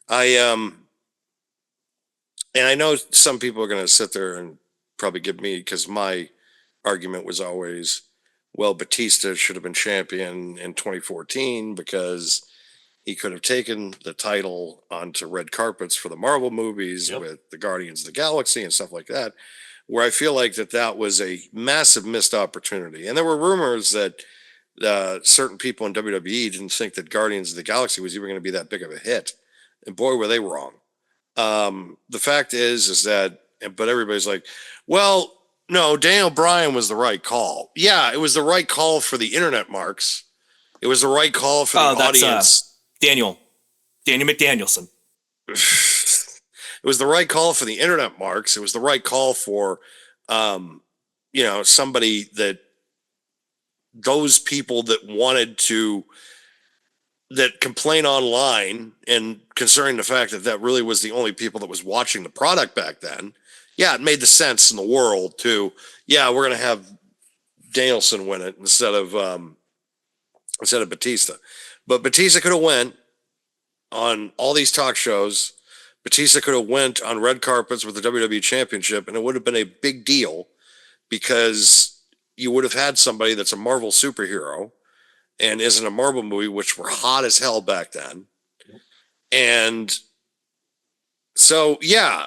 And I know some people are going to sit there and probably give me, because my argument was always, well, Batista should have been champion in 2014 because he could have taken the title onto red carpets for the Marvel movies with the Guardians of the Galaxy and stuff like that, where I feel like that was a massive missed opportunity. And there were rumors that certain people in WWE didn't think that Guardians of the Galaxy was even going to be that big of a hit. And boy, were they wrong. The fact is that, but everybody's like, well, no, Daniel Bryan was the right call. Yeah, it was the right call for the internet marks. It was the right call for the audience. Daniel McDanielson. It was the right call for the internet marks. It was the right call for, somebody that those people that complain online, and concerning the fact that really was the only people that was watching the product back then. Yeah, it made the sense in the world to, we're going to have Danielson win it instead of Batista. But Batista could have went on all these talk shows. Batista could have went on red carpets with the WWE Championship, and it would have been a big deal because you would have had somebody that's a Marvel superhero and is in a Marvel movie, which were hot as hell back then. And so,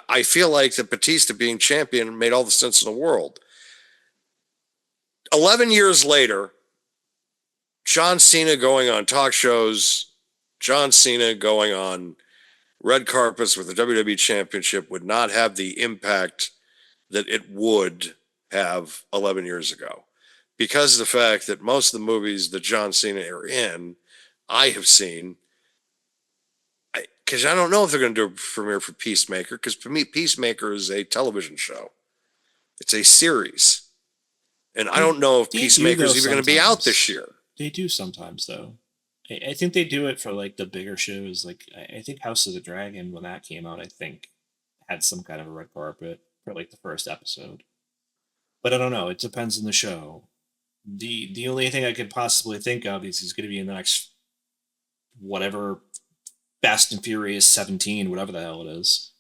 I feel like that Batista being champion made all the sense in the world. 11 years later, John Cena going on talk shows, John Cena going on red carpets with the WWE Championship would not have the impact that it would have 11 years ago. Because of the fact that most of the movies that John Cena are in, I have seen, because I don't know if they're going to do a premiere for Peacemaker, because for me, Peacemaker is a television show. It's a series. And I don't know if Peacemaker is even going to be out this year. They do sometimes, though. I think they do it for, like, the bigger shows. Like, I think House of the Dragon, when that came out, I think had some kind of a red carpet for, like, the first episode. But I don't know. It depends on the show. The only thing I could possibly think of is he's going to be in the next whatever Fast and Furious 17, whatever the hell it is.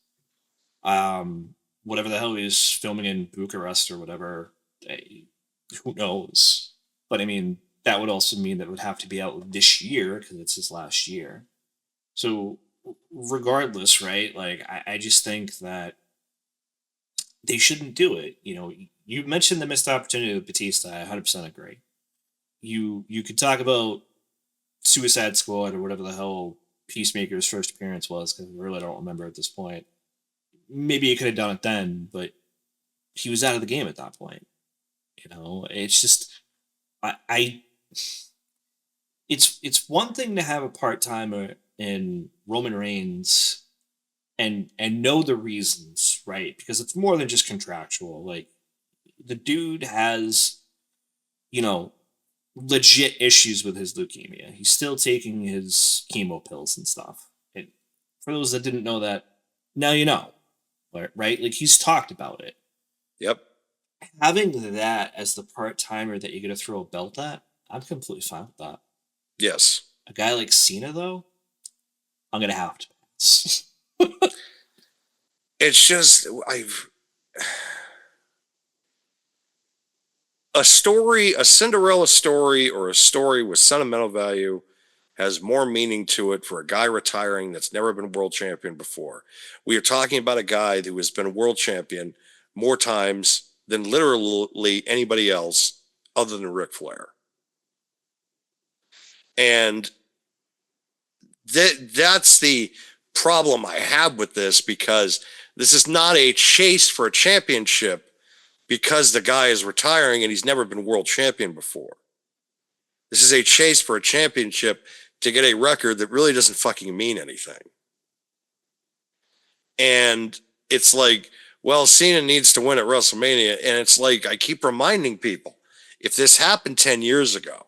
Whatever the hell he's filming in Bucharest or whatever. Who knows? But I mean, that would also mean that it would have to be out this year because it's his last year. So regardless, right? Like, I just think that they shouldn't do it. You mentioned the missed opportunity with Batista. I 100% agree. You could talk about Suicide Squad or whatever the hell Peacemaker's first appearance was, because I really don't remember at this point. Maybe he could have done it then, but he was out of the game at that point. It's just, it's one thing to have a part-timer in Roman Reigns and know the reasons, right? Because it's more than just contractual. Like, the dude has, legit issues with his leukemia. He's still taking his chemo pills and stuff. And for those that didn't know that, now you know, right? Like, he's talked about it. Yep. Having that as the part-timer that you're going to throw a belt at, I'm completely fine with that. Yes. A guy like Cena, though, I'm going to have to pass. It's just, a Cinderella story or a story with sentimental value has more meaning to it for a guy retiring that's never been world champion before. We are talking about a guy who has been world champion more times than literally anybody else other than Ric Flair. And that's the problem I have with this, because this is not a chase for a championship because the guy is retiring and he's never been world champion before. This is a chase for a championship to get a record that really doesn't fucking mean anything. And it's like, well, Cena needs to win at WrestleMania. And it's like, I keep reminding people, if this happened 10 years ago,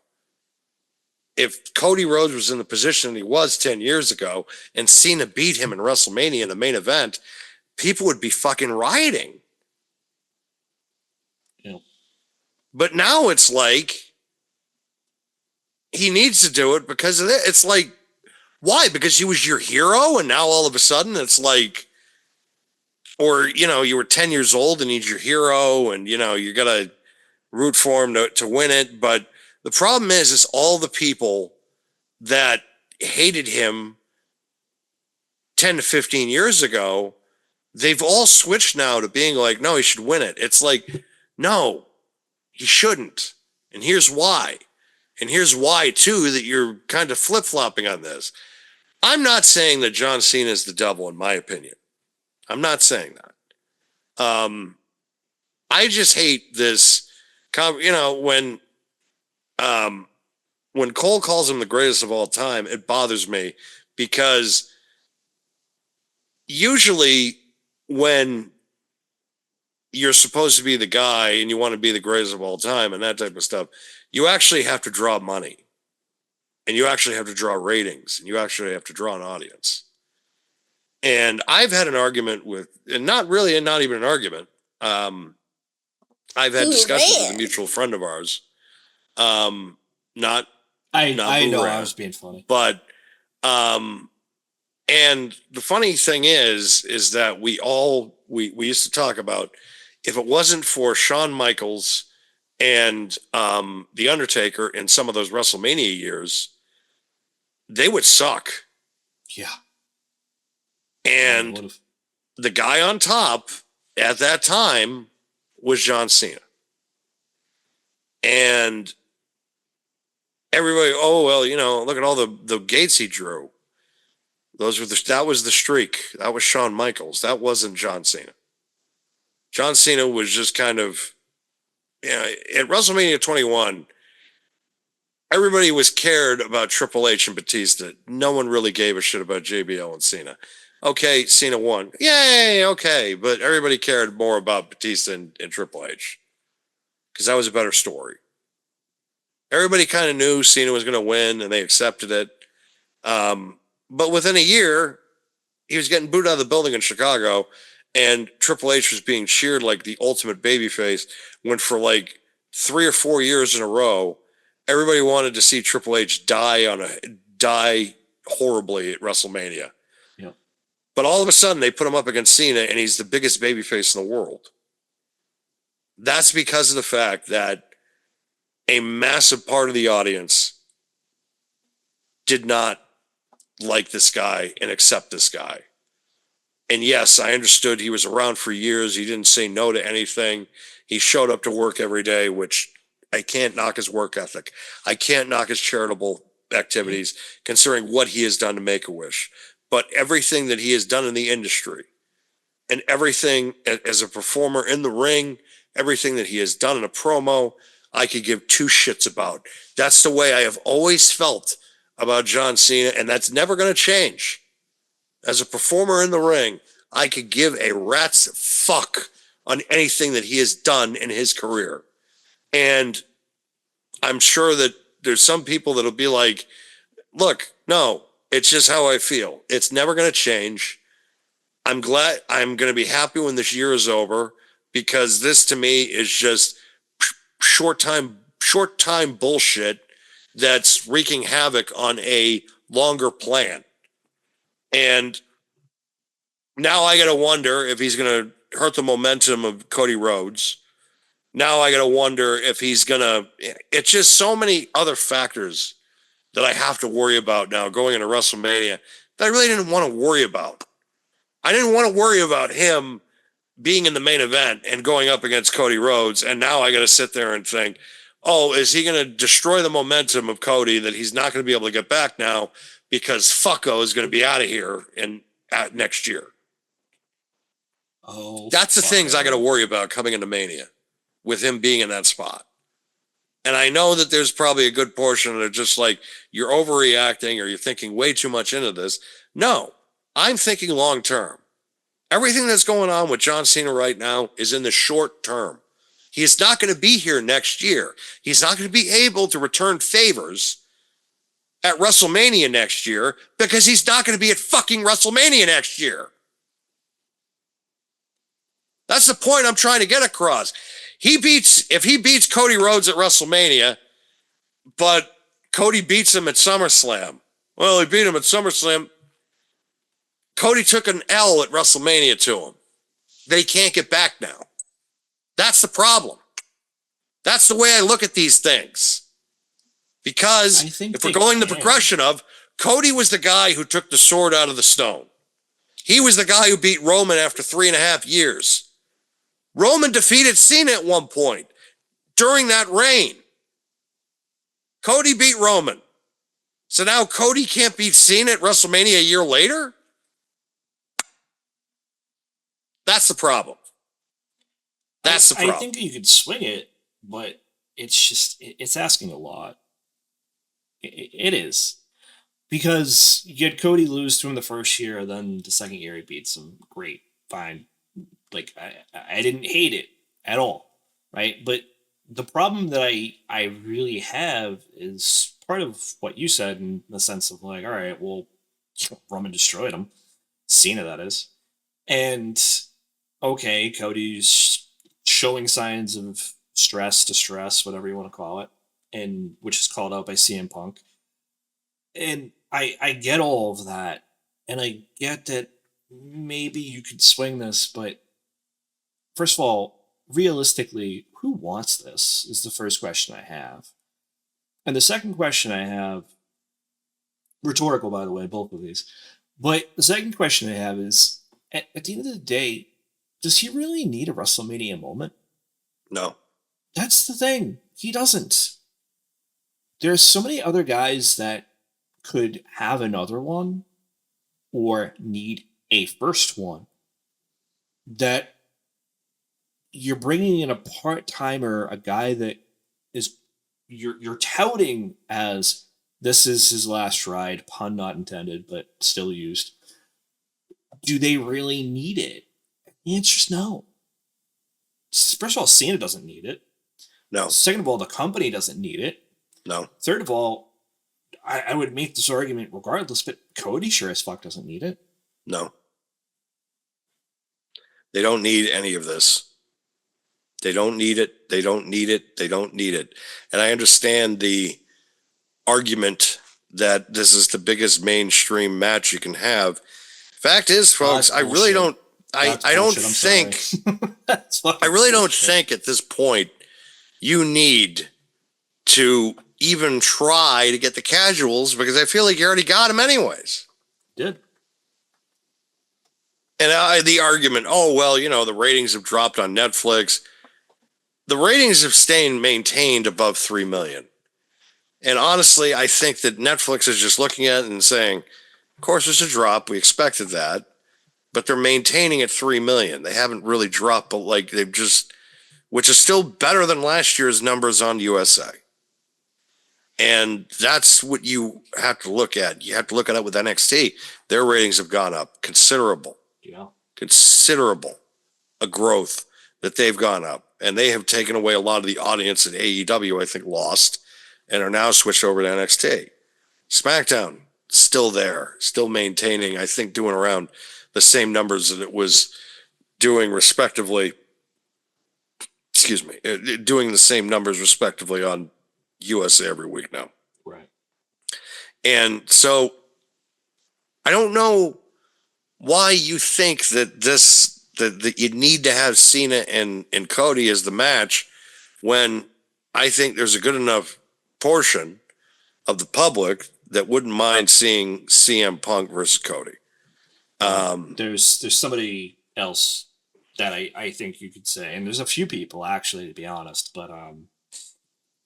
if Cody Rhodes was in the position he was 10 years ago and Cena beat him in WrestleMania in the main event, people would be fucking rioting. Yeah. But now it's like, he needs to do it because of it. It's like, Why? Because he was your hero, and now all of a sudden it's like, or you were 10 years old and he's your hero, and you gotta root for him to win it. But the problem is all the people that hated him 10 to 15 years ago, they've all switched now to being like, no, he should win it. It's like, no, he shouldn't. And here's why. And here's why, too, that you're kind of flip-flopping on this. I'm not saying that John Cena is the devil, in my opinion. I'm not saying that. I just hate this, when Cole calls him the greatest of all time, it bothers me because usually when you're supposed to be the guy and you want to be the greatest of all time and that type of stuff, you actually have to draw money and you actually have to draw ratings and you actually have to draw an audience. And I've had an argument not even an argument. I've had discussions with a mutual friend of ours. I know I was being funny. But and the funny thing is that we used to talk about, if it wasn't for Shawn Michaels and The Undertaker in some of those WrestleMania years, they would suck. Yeah. And the guy on top at that time was John Cena. And everybody, look at all the gates he drew. That was the streak. That was Shawn Michaels. That wasn't John Cena. John Cena was just kind of, at WrestleMania 21, everybody was cared about Triple H and Batista. No one really gave a shit about JBL and Cena. Okay, Cena won. Yay, okay. But everybody cared more about Batista and Triple H because that was a better story. Everybody kind of knew Cena was going to win and they accepted it. But within a year, he was getting booted out of the building in Chicago, and Triple H was being cheered like the ultimate babyface, when for like 3 or 4 years in a row, everybody wanted to see Triple H die horribly at WrestleMania. Yeah. But all of a sudden, they put him up against Cena, and he's the biggest babyface in the world. That's because of the fact that a massive part of the audience did not like this guy and accept this guy. And yes, I understood he was around for years. He didn't say no to anything. He showed up to work every day, which I can't knock his work ethic. I can't knock his charitable activities, considering what he has done to Make-A-Wish. But everything that he has done in the industry and everything as a performer in the ring, everything that he has done in a promo, I could give two shits about. That's the way I have always felt about John Cena, and that's never going to change. As a performer in the ring, I could give a rat's fuck on anything that he has done in his career. And I'm sure that there's some people that'll be like, look, no, it's just how I feel. It's never going to change. I'm glad, I'm going to be happy when this year is over, because this to me is just short time bullshit that's wreaking havoc on a longer plan. And now I got to wonder if he's going to hurt the momentum of Cody Rhodes. Now I got to wonder if he's going to, it's just so many other factors that I have to worry about now going into WrestleMania that I really didn't want to worry about. I didn't want to worry about him being in the main event and going up against Cody Rhodes. And now I got to sit there and think, oh, is he going to destroy the momentum of Cody that he's not going to be able to get back now because Fucko is going to be out of here next year? Oh, that's the things I got to worry about coming into Mania with him being in that spot. And I know that there's probably a good portion that are just like, you're overreacting or you're thinking way too much into this. No, I'm thinking long term. Everything that's going on with John Cena right now is in the short term. He's not going to be here next year. He's not going to be able to return favors at WrestleMania next year because he's not going to be at fucking WrestleMania next year. That's the point I'm trying to get across. If he beats Cody Rhodes at WrestleMania, but Cody beats him at SummerSlam, Well, he beat him at SummerSlam. Cody took an L at WrestleMania to him that he can't get back now. That's the problem. That's the way I look at these things. Because I think if we're they going the can. progression of, Cody was the guy who took the sword out of the stone. He was the guy who beat Roman after 3.5 years. Roman defeated Cena at one point during that reign. Cody beat Roman. So now Cody can't beat Cena at WrestleMania a year later? That's the problem. That's the problem. I think you could swing it, but it's asking a lot. It is. Because you had Cody lose to him the first year, then the second year he beats him. Great, fine. Like, I didn't hate it at all, right? But the problem that I really have is part of what you said, in the sense of like, all right, well, Roman destroyed him. Cena, that is. And, okay, Cody's showing signs of distress, whatever you want to call it, and which is called out by CM Punk. And I get all of that, and I get that maybe you could swing this, but first of all, realistically, who wants this is the first question I have. And the second question I have, rhetorical, by the way, both of these, but the second question I have is, at the end of the day, does he really need a WrestleMania moment? No. That's the thing. He doesn't. There's so many other guys that could have another one or need a first one that you're bringing in a part-timer, a guy that is you're touting as this is his last ride, pun not intended, but still used. Do they really need it? The answer's no. First of all, Cena doesn't need it. No. Second of all, the company doesn't need it. No. Third of all, I would make this argument regardless, but Cody sure as fuck doesn't need it. No. They don't need any of this. They don't need it. They don't need it. They don't need it. And I understand the argument that this is the biggest mainstream match you can have. Fact is, folks, I really don't. I don't think. I really don't think at this point you need to even try to get the casuals, because I feel like you already got them anyways. Did. And the argument, oh, well, you know, the ratings have dropped on Netflix. The ratings have stayed maintained above 3 million. And honestly, I think that Netflix is just looking at it and saying, of course, there's a drop. We expected that. But they're maintaining at 3 million. They haven't really dropped, but like they've just, which is still better than last year's numbers on USA. And that's what you have to look at. You have to look at it with NXT. Their ratings have gone up considerable. Yeah. Considerable a growth that they've gone up. And they have taken away a lot of the audience that AEW, I think, lost and are now switched over to NXT. SmackDown, still there, still maintaining, I think, doing around the same numbers that it was doing respectively. Excuse me, doing the same numbers respectively on USA every week now. Right. And so I don't know why you think that that you need to have Cena and Cody as the match, when I think there's a good enough portion of the public that wouldn't mind seeing CM Punk versus Cody. There's somebody else that I think you could say, and there's a few people actually, to be honest, but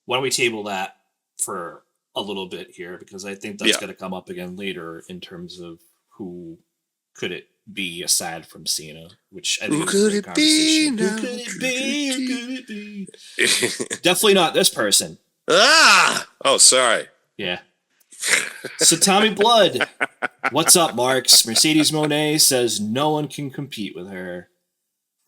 why don't we table that for a little bit here, because I think that's going to come up again later in terms of who could it be aside from Cena, which I think Who could it be now? Who could it be? Who could it be? Definitely not this person. Oh, sorry. Yeah. So Tommy Blood, what's up, Marks? Mercedes Moné says no one can compete with her.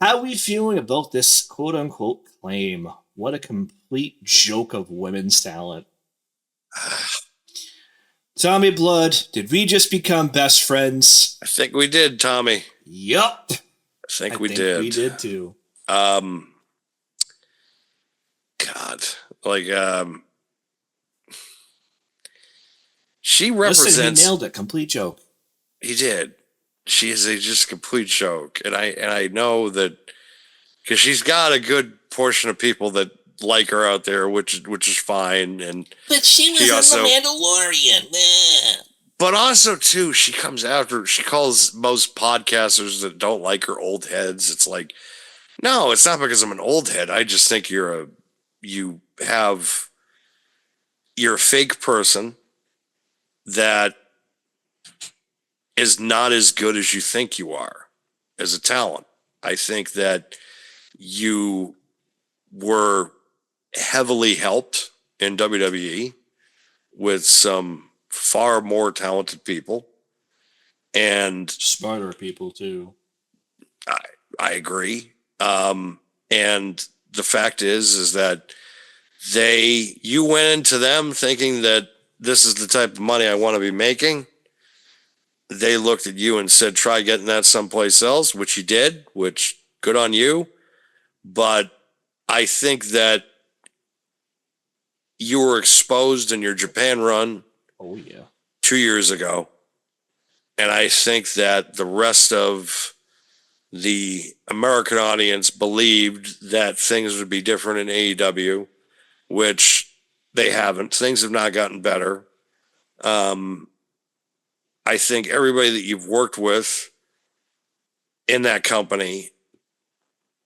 How are we feeling about this quote-unquote claim? What a complete joke of women's talent. Tommy Blood, did we just become best friends? I think we did, Tommy. Yup. I think we did. We did too. God, like, She Listen, represents. he nailed it. Complete joke. He did. She is a just complete joke, and I know that because she's got a good portion of people that like her out there, which is fine. And But she was also, in The Mandalorian. but also too, she comes after. She calls most podcasters that don't like her old heads. It's like, no, it's not because I'm an old head. I just think you're a fake person that is not as good as you think you are as a talent. I think that you were heavily helped in WWE with some far more talented people. And Smarter people too. I agree. And the fact is that you went into them thinking that this is the type of money I want to be making. They looked at you and said, try getting that someplace else, which you did, which good on you. But I think that you were exposed in your Japan run. Oh yeah. 2 years ago. And I think that the rest of the American audience believed that things would be different in AEW, which they haven't. Things have not gotten better. I think everybody that you've worked with in that company,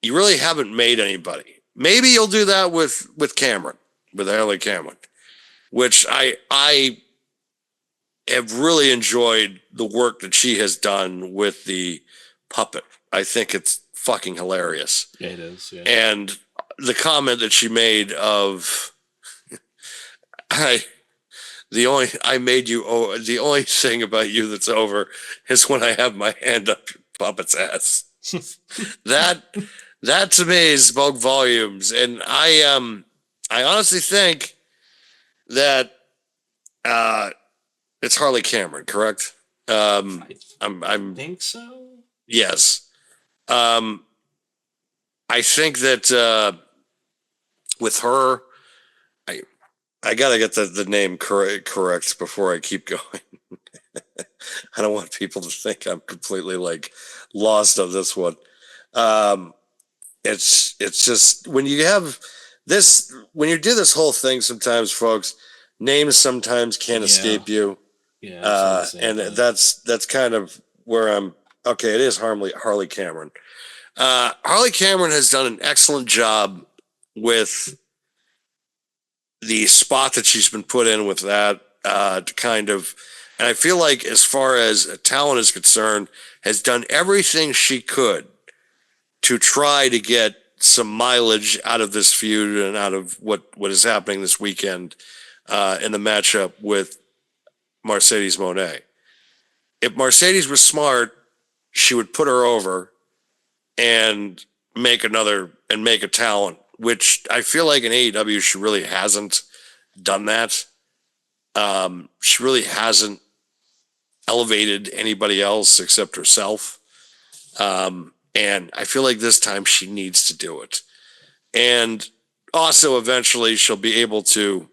you really haven't made anybody. Maybe you'll do that with Cameron, with Harley Cameron, which I have really enjoyed the work that she has done with the puppet. I think it's fucking hilarious. Yeah, it is. Yeah. And the comment that she made of the only thing about you that's over is when I have my hand up your puppet's ass. that to me spoke volumes. And I honestly think that it's Harley Cameron, correct? I'm think so. Yes. I think that with her, I gotta get the name correct before I keep going. I don't want people to think I'm completely like lost on this one. It's just when you have this, when you do this whole thing, sometimes folks, names sometimes can't escape you. Yeah. And that's kind of where I'm. Okay, it is Harley Cameron. Harley Cameron has done an excellent job with the spot that she's been put in with that to kind of, and I feel like as far as talent is concerned, has done everything she could to try to get some mileage out of this feud and out of what is happening this weekend in the matchup with Mercedes Moné. If Mercedes was smart, she would put her over and make a talent, which I feel like in AEW she really hasn't done that. She really hasn't elevated anybody else except herself. And I feel like this time she needs to do it. And also eventually she'll be able to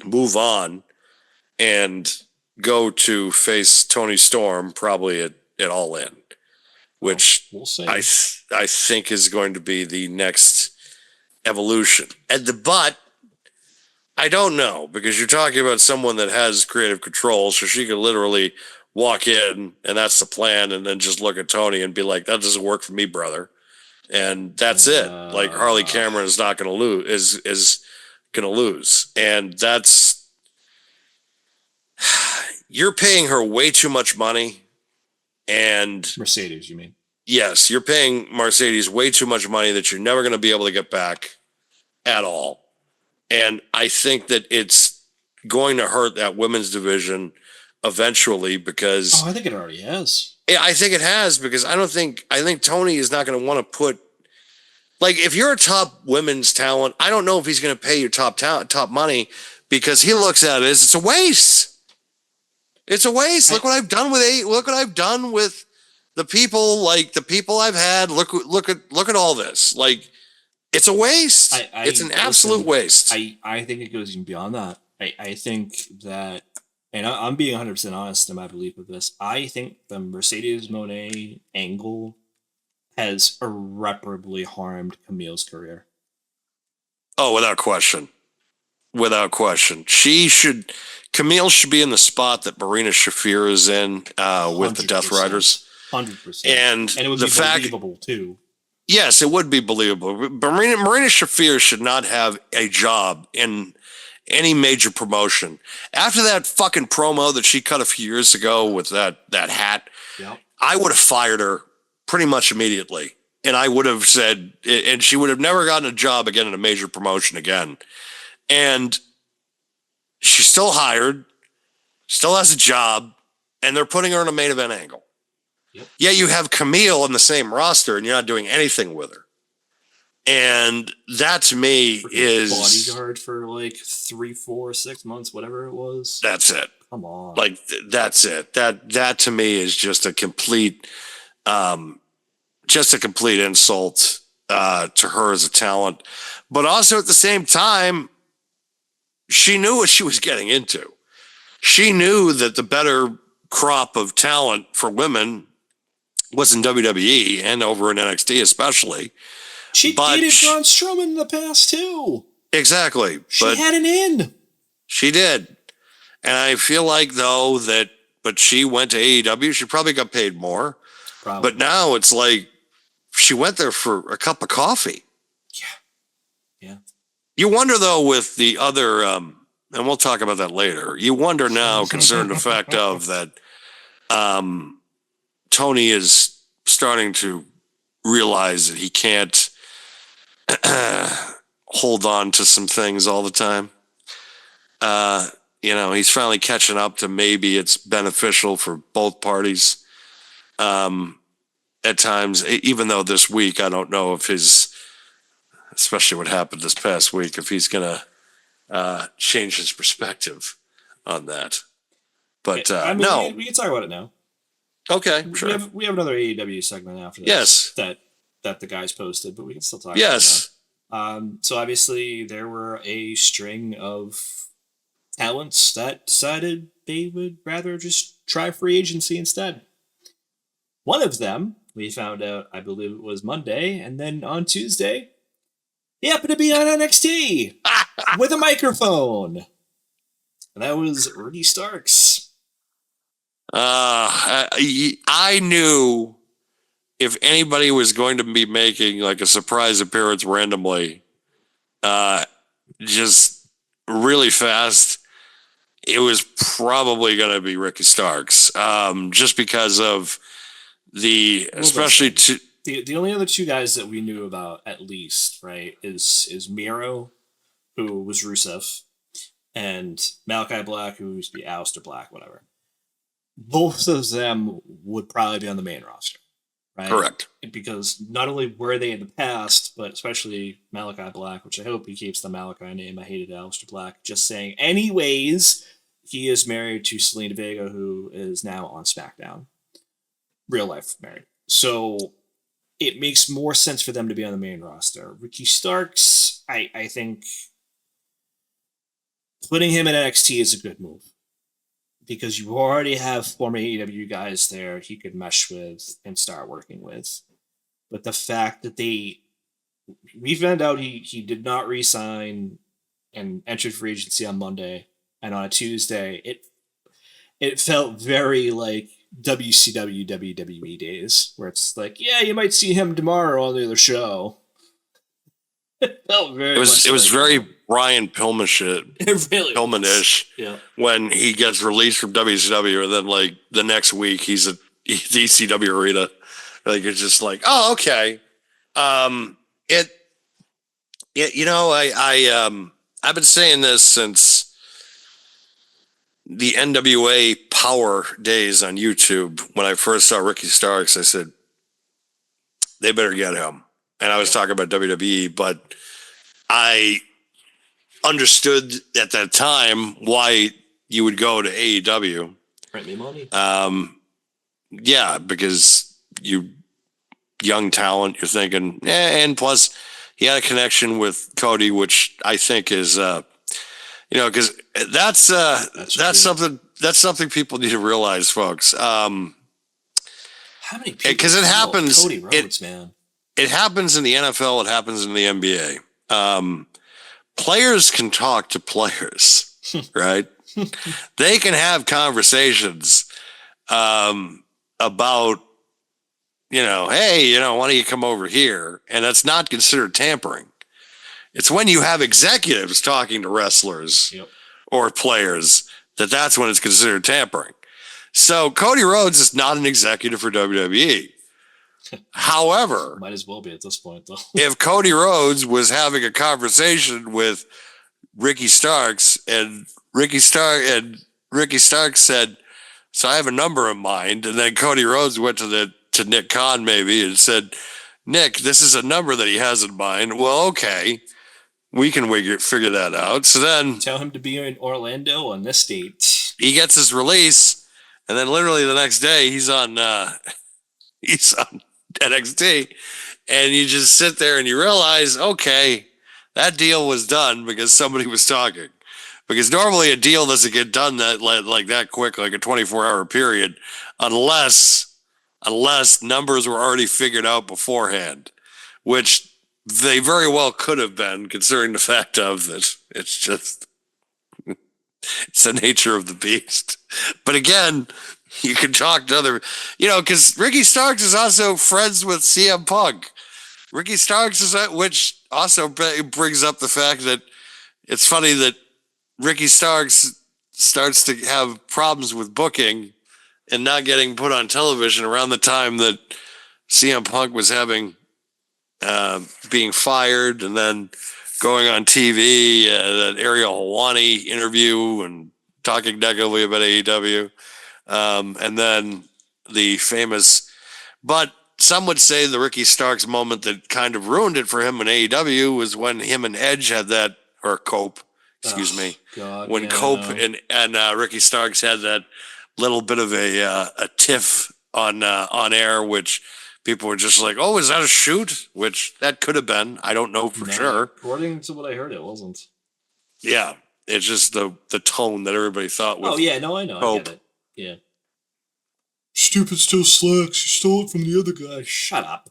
move on and go to face Tony Storm probably at All In, which we'll see. I think is going to be the next evolution. But I don't know, because you're talking about someone that has creative control, so she could literally walk in and that's the plan, and then just look at Tony and be like, that doesn't work for me, brother. And that's it. Like Harley Cameron is not going to lose, is going to lose. And that's, you're paying her way too much money. And Mercedes, you mean? Yes, you're paying Mercedes way too much money that you're never going to be able to get back at all. And I think that it's going to hurt that women's division eventually, because I think it already has. I think it has, because I think Tony is not going to want to put, like, if you're a top women's talent, I don't know if he's going to pay you top money, because he looks at it as it's a waste. It's a waste. Look what I've done with the people, like the people I've had. Look at all this. Like, it's a waste. It's an absolute waste. I think it goes even beyond that. I think that and I'm being 100% honest in my belief of this. I think the Mercedes Moné angle has irreparably harmed Camille's career. Oh, without question. Without question. Camille should be in the spot that Marina Shafir is in with the Death 100%. Riders. 100%. And it would the be fact, believable too. yes, it would be believable. But Marina Shafir should not have a job in any major promotion. After that fucking promo that she cut a few years ago with that hat, Yep. I would have fired her pretty much immediately. And I would have said, and she would have never gotten a job again in a major promotion again. And she's still hired, still has a job, and they're putting her in a main event angle. Yep. Yet you have Camille in the same roster and you're not doing anything with her. And that to me is bodyguard for like 3, 4, 6 months, whatever it was. That's it. Come on. Like that's it. That to me is just a complete insult to her as a talent. But also at the same time, she knew what she was getting into. She knew that the better crop of talent for women was in WWE and over in NXT especially. She but dated Braun Strowman in the past too. Exactly. She but had an in. She did. And I feel like though but she went to AEW, she probably got paid more. Probably. But now it's like she went there for a cup of coffee. Yeah. You wonder though with the other and we'll talk about that later. You wonder now concerning the fact of that Tony is starting to realize that he can't hold on to some things all the time. He's finally catching up to maybe it's beneficial for both parties. At times, even though this week, I don't know if especially what happened this past week, if he's going to change his perspective on that. But no. We can talk about it now. Okay, sure. We have another AEW segment after this. Yes. That the guys posted, but we can still talk yes. about it. So obviously there were a string of talents that decided they would rather just try free agency instead. One of them, we found out, I believe it was Monday, and then on Tuesday, he happened to be on NXT with a microphone. And that was Ricky Starks. I knew if anybody was going to be making like a surprise appearance randomly, just really fast, it was probably going to be Ricky Starks. Just because of especially the only other two guys that we knew about at least, right, is Miro, who was Rusev, and Malachi Black, who used to be Aleister Black, whatever. Both of them would probably be on the main roster, right? Correct. Because not only were they in the past, but especially Malachi Black, which I hope he keeps the Malachi name. I hated Aleister Black. Just saying. Anyways, he is married to Selena Vega, who is now on SmackDown. Real life married. So it makes more sense for them to be on the main roster. Ricky Starks, I think putting him in NXT is a good move. Because you already have former AEW guys there he could mesh with and start working with. But the fact that we found out he did not re-sign and entered free agency on Monday, and on a Tuesday, it felt very like WCW, WWE days, where it's like, yeah, you might see him tomorrow on the other show. It felt very. It was very Brian Pillman-ish. It really Pillman-ish. Yeah. When he gets released from WCW, and then like the next week he's at the ECW arena. Like it's just like, oh, okay. I've been saying this since the NWA Power days on YouTube. When I first saw Ricky Starks, I said they better get him. And I was talking about WWE, but I understood at that time why you would go to AEW. Print me money. Yeah, because you young talent, you're thinking, and plus he had a connection with Cody, which I think is, because that's something that's something people need to realize, folks. How many people? 'cause it follow happens- Cody Rhodes, man. It happens in the NFL. It happens in the NBA. Players can talk to players, right? They can have conversations about, hey, why don't you come over here? And that's not considered tampering. It's when you have executives talking to wrestlers Yep. or players that's when it's considered tampering. So Cody Rhodes is not an executive for WWE. However, Might as well be at this point, though. if Cody Rhodes was having a conversation with Ricky Starks and Ricky Starks said, "So I have a number in mind," and then Cody Rhodes went to Nick Khan maybe and said, "Nick, this is a number that he has in mind." Well, okay, we can figure that out. So then Tell him to be in Orlando on this date. he gets his release, and then literally the next day he's on NXT, and you just sit there and you realize, okay, that deal was done because somebody was talking. Because normally a deal doesn't get done like that quick, like a 24-hour period, unless numbers were already figured out beforehand, which they very well could have been, considering the fact of that it's just it's the nature of the beast. But again, you can talk to other, because Ricky Starks is also friends with CM Punk. Ricky Starks which also brings up the fact that it's funny that Ricky Starks starts to have problems with booking and not getting put on television around the time that CM Punk was being fired and then going on TV, that Ariel Helwani interview and talking negatively about AEW. And then the famous, but some would say the Ricky Starks moment that kind of ruined it for him in AEW was when him and Edge had that, or Cope, excuse me. God, When yeah. Cope and Ricky Starks had that little bit of a tiff on air, which people were just like, "Oh, is that a shoot?" Which that could have been. I don't know for No, sure. According to what I heard, it wasn't. Yeah, it's just the tone that everybody thought was. Oh yeah, no, I know. Hope. I get it. Yeah. Stupid still slacks. You stole it from the other guy. Shut up.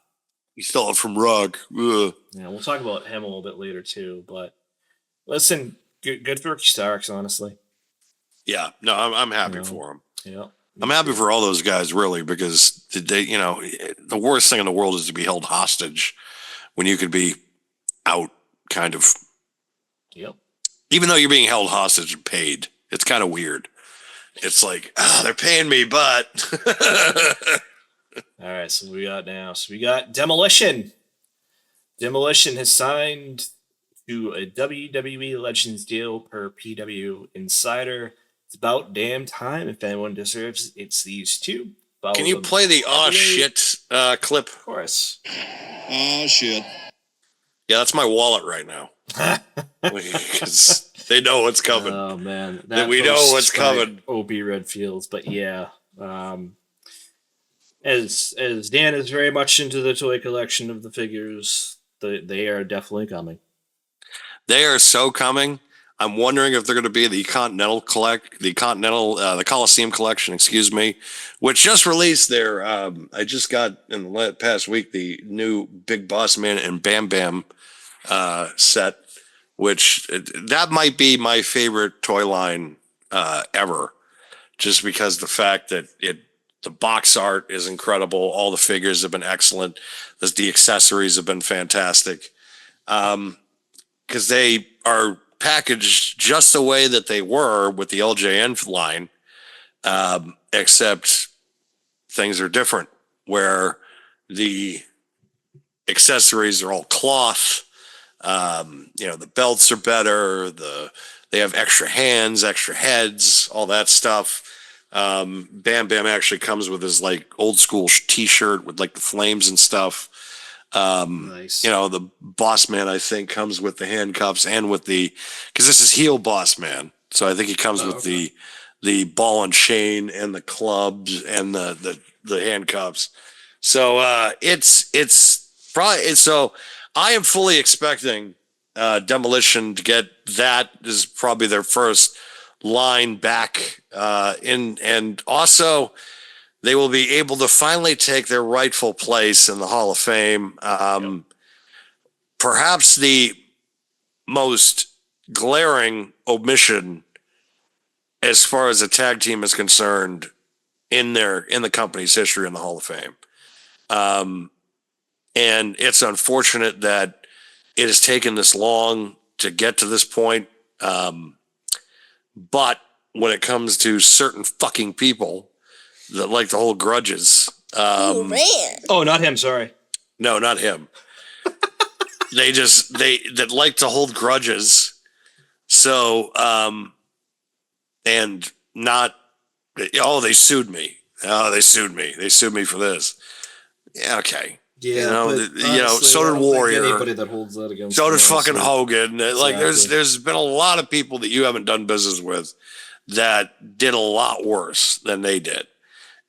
He stole it from Rug. Ugh. Yeah, we'll talk about him a little bit later too. But listen, good for Ricky Starks, honestly. Yeah, no, I'm happy Yeah. for him. Yeah. I'm happy for all those guys, really, because they, the worst thing in the world is to be held hostage when you could be out, kind of. Yep. Even though you're being held hostage and paid, it's kind of weird. It's like, they're paying me, but All right, so we got now. So we got Demolition. Demolition has signed to a WWE Legends deal per PW Insider. It's about damn time. If anyone deserves, it's these two. Follow can you them play the all aw the way- shit clip? Of course. Oh, shit. Yeah, that's my wallet right now. Because they know what's coming. Oh man, That we know post what's by coming. OB Redfields, but yeah, as Dan is very much into the toy collection of the figures, they are definitely coming. They are so coming. I'm wondering if they're going to be the Coliseum collection, excuse me, which just released their. I just got in the past week the new Big Boss Man and Bam Bam set, which that might be my favorite toy line ever, just because the fact that the box art is incredible, all the figures have been excellent, the accessories have been fantastic, because they are packaged just the way that they were with the LJN line, except things are different, where the accessories are all cloth. The belts are better. They have extra hands, extra heads, all that stuff. Bam Bam actually comes with his like old school T-shirt with like the flames and stuff. Nice. The Boss Man I think comes with the handcuffs and with because this is heel Boss Man, so I think he comes with the ball and chain and the clubs and the handcuffs. So it's probably so. I am fully expecting Demolition to get that. This is probably their first line back in, and also they will be able to finally take their rightful place in the Hall of Fame. Perhaps the most glaring omission as far as a tag team is concerned in the company's history in the Hall of Fame. And it's unfortunate that it has taken this long to get to this point. But when it comes to certain fucking people that like to hold grudges, Oh, man. Oh, not him. Sorry. no, not him. they that like to hold grudges. So, and not, oh, they sued me. Oh, they sued me. They sued me for this. Yeah, okay. Yeah, So did Warrior. Anybody that holds that against So them, did fucking honestly. Hogan. Like, Exactly. there's been a lot of people that you haven't done business with that did a lot worse than they did.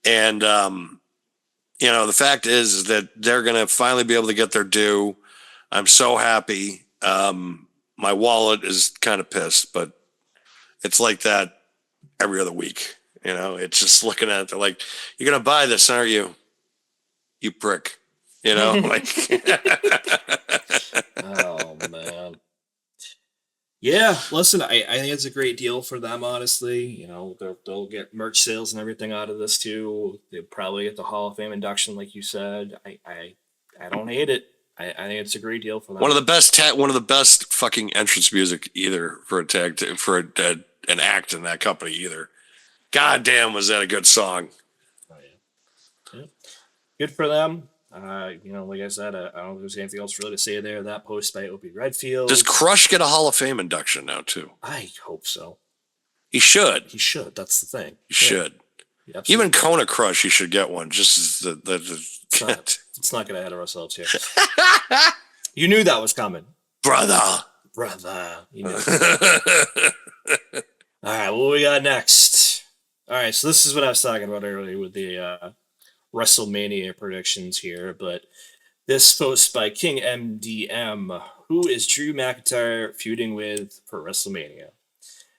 And, the fact is that they're going to finally be able to get their due. I'm so happy. My wallet is kind of pissed, but it's like that every other week. It's just looking at it. They're like, you're going to buy this, aren't you? You prick. Like. Oh man. Yeah, listen, I think it's a great deal for them, honestly. They'll get merch sales and everything out of this too. They'll probably get the Hall of Fame induction, like you said. I don't hate it. I think it's a great deal for them. One of the best fucking entrance music either for a tag for an act in that company either. God damn, was that a good song? Oh, yeah. Good for them. Like I said, I don't know if there's anything else really to say there. That post by Opie Redfield. Does Crush get a Hall of Fame induction now too? I hope so. He should. He should. That's the thing. He should. Yeah, Even Kona Crush, he should get one. Just as the Let's not get ahead of ourselves here. You knew that was coming, brother. You knew. All right, what we got next? All right, so this is what I was talking about earlier with the WrestleMania predictions here, but this post by King MDM, who is Drew McIntyre feuding with for WrestleMania?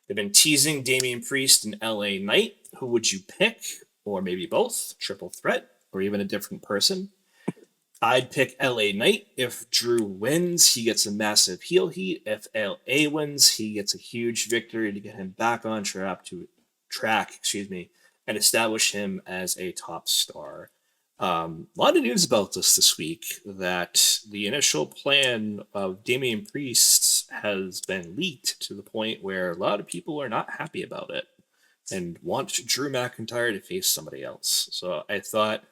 They've been teasing Damian Priest and LA Knight. Who would you pick? Or maybe both, triple threat, or even a different person. I'd pick LA Knight. If Drew wins, he gets a massive heel heat. If LA wins, he gets a huge victory to get him back on track, and establish him as a top star. A lot of news about this week, that the initial plan of Damian Priest has been leaked to the point where a lot of people are not happy about it and want Drew McIntyre to face somebody else. So I thought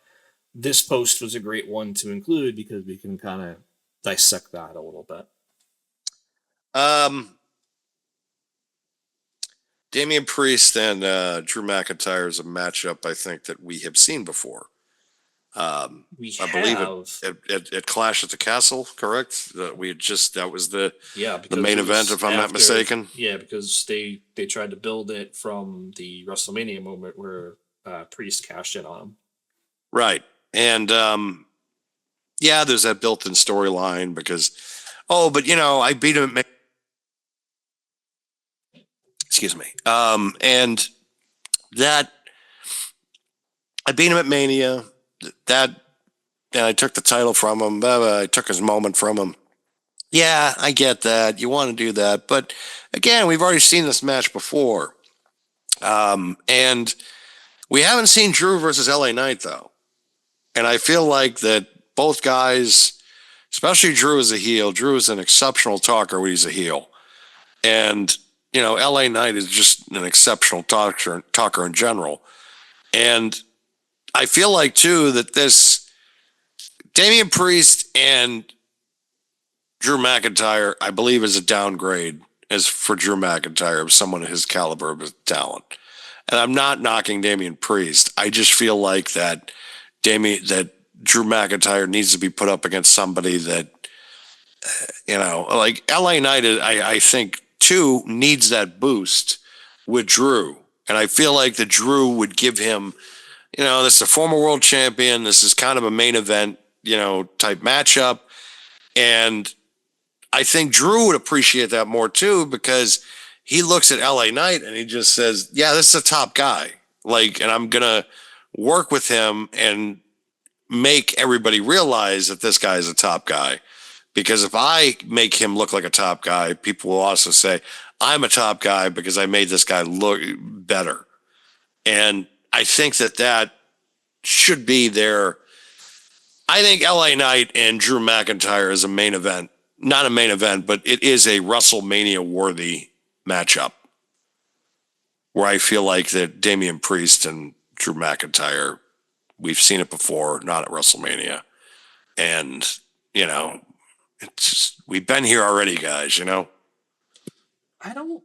this post was a great one to include because we can kind of dissect that a little bit. Damian Priest and Drew McIntyre is a matchup I think that we have seen before. I believe at Clash at the Castle, correct? That was the main event, if I'm not mistaken. Yeah, because they tried to build it from the WrestleMania moment where Priest cashed in on him. Right. And there's that built-in storyline because, I beat him at excuse me. And that I beat him at Mania. And I took the title from him. I took his moment from him. Yeah, I get that. You want to do that. But again, we've already seen this match before. And we haven't seen Drew versus LA Knight, though. And I feel like that both guys, especially Drew as a heel, Drew is an exceptional talker when he's a heel. And, LA Knight is just an exceptional talker in general. And I feel like, too, that this Damian Priest and Drew McIntyre, I believe, is a downgrade as for Drew McIntyre of someone of his caliber of talent. And I'm not knocking Damian Priest. I just feel like that Drew McIntyre needs to be put up against somebody that, like LA Knight, I think, too, needs that boost with Drew. And I feel like that Drew would give him, this is a former world champion. This is kind of a main event, type matchup. And I think Drew would appreciate that more too, because he looks at LA Knight and he just says, yeah, this is a top guy. Like, and I'm going to work with him and make everybody realize that this guy is a top guy. Because if I make him look like a top guy, people will also say, I'm a top guy because I made this guy look better. And I think that should be their. I think LA Knight and Drew McIntyre is a main event. Not a main event, but it is a WrestleMania worthy matchup. Where I feel like that Damian Priest and Drew McIntyre, we've seen it before, not at WrestleMania. And, you know, it's just, we've been here already, guys, you know? I don't.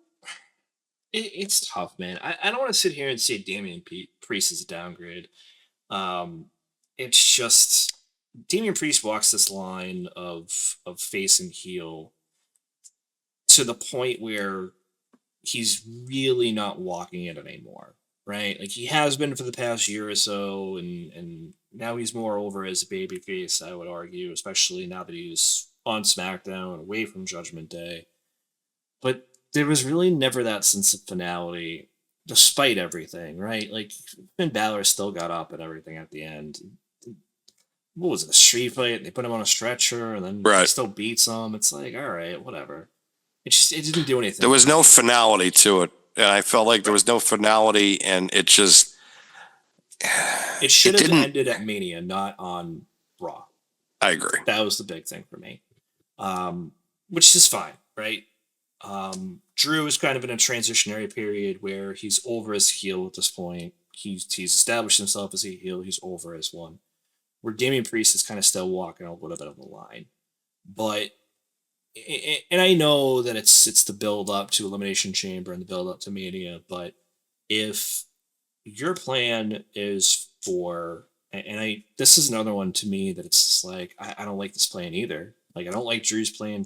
It's tough, man. I don't want to sit here and say Damian Priest is a downgrade. It's just Damian Priest walks this line of face and heel to the point where he's really not walking it anymore, right? Like he has been for the past year or so, and now he's more over as a babyface, I would argue, especially now that he's on SmackDown, away from Judgment Day. But there was really never that sense of finality, despite everything, right? Like Finn Balor still got up and everything at the end. What was it, a street fight? They put him on a stretcher, and then he still beats him. It's like, all right, whatever. It didn't do anything. There was no finality to it, and I felt like there was no finality, and it just. It should have ended at Mania, not on Raw. I agree. That was the big thing for me, which is fine, right? Drew is kind of in a transitionary period where he's over as heel at this point. He's established himself as a heel. He's over as one. Where Damian Priest is kind of still walking a little bit of the line, but and I know that it's the build up to Elimination Chamber and the build up to Mania, but if your plan is for this is another one to me that it's just like I don't like this plan either. Like I don't like Drew's plan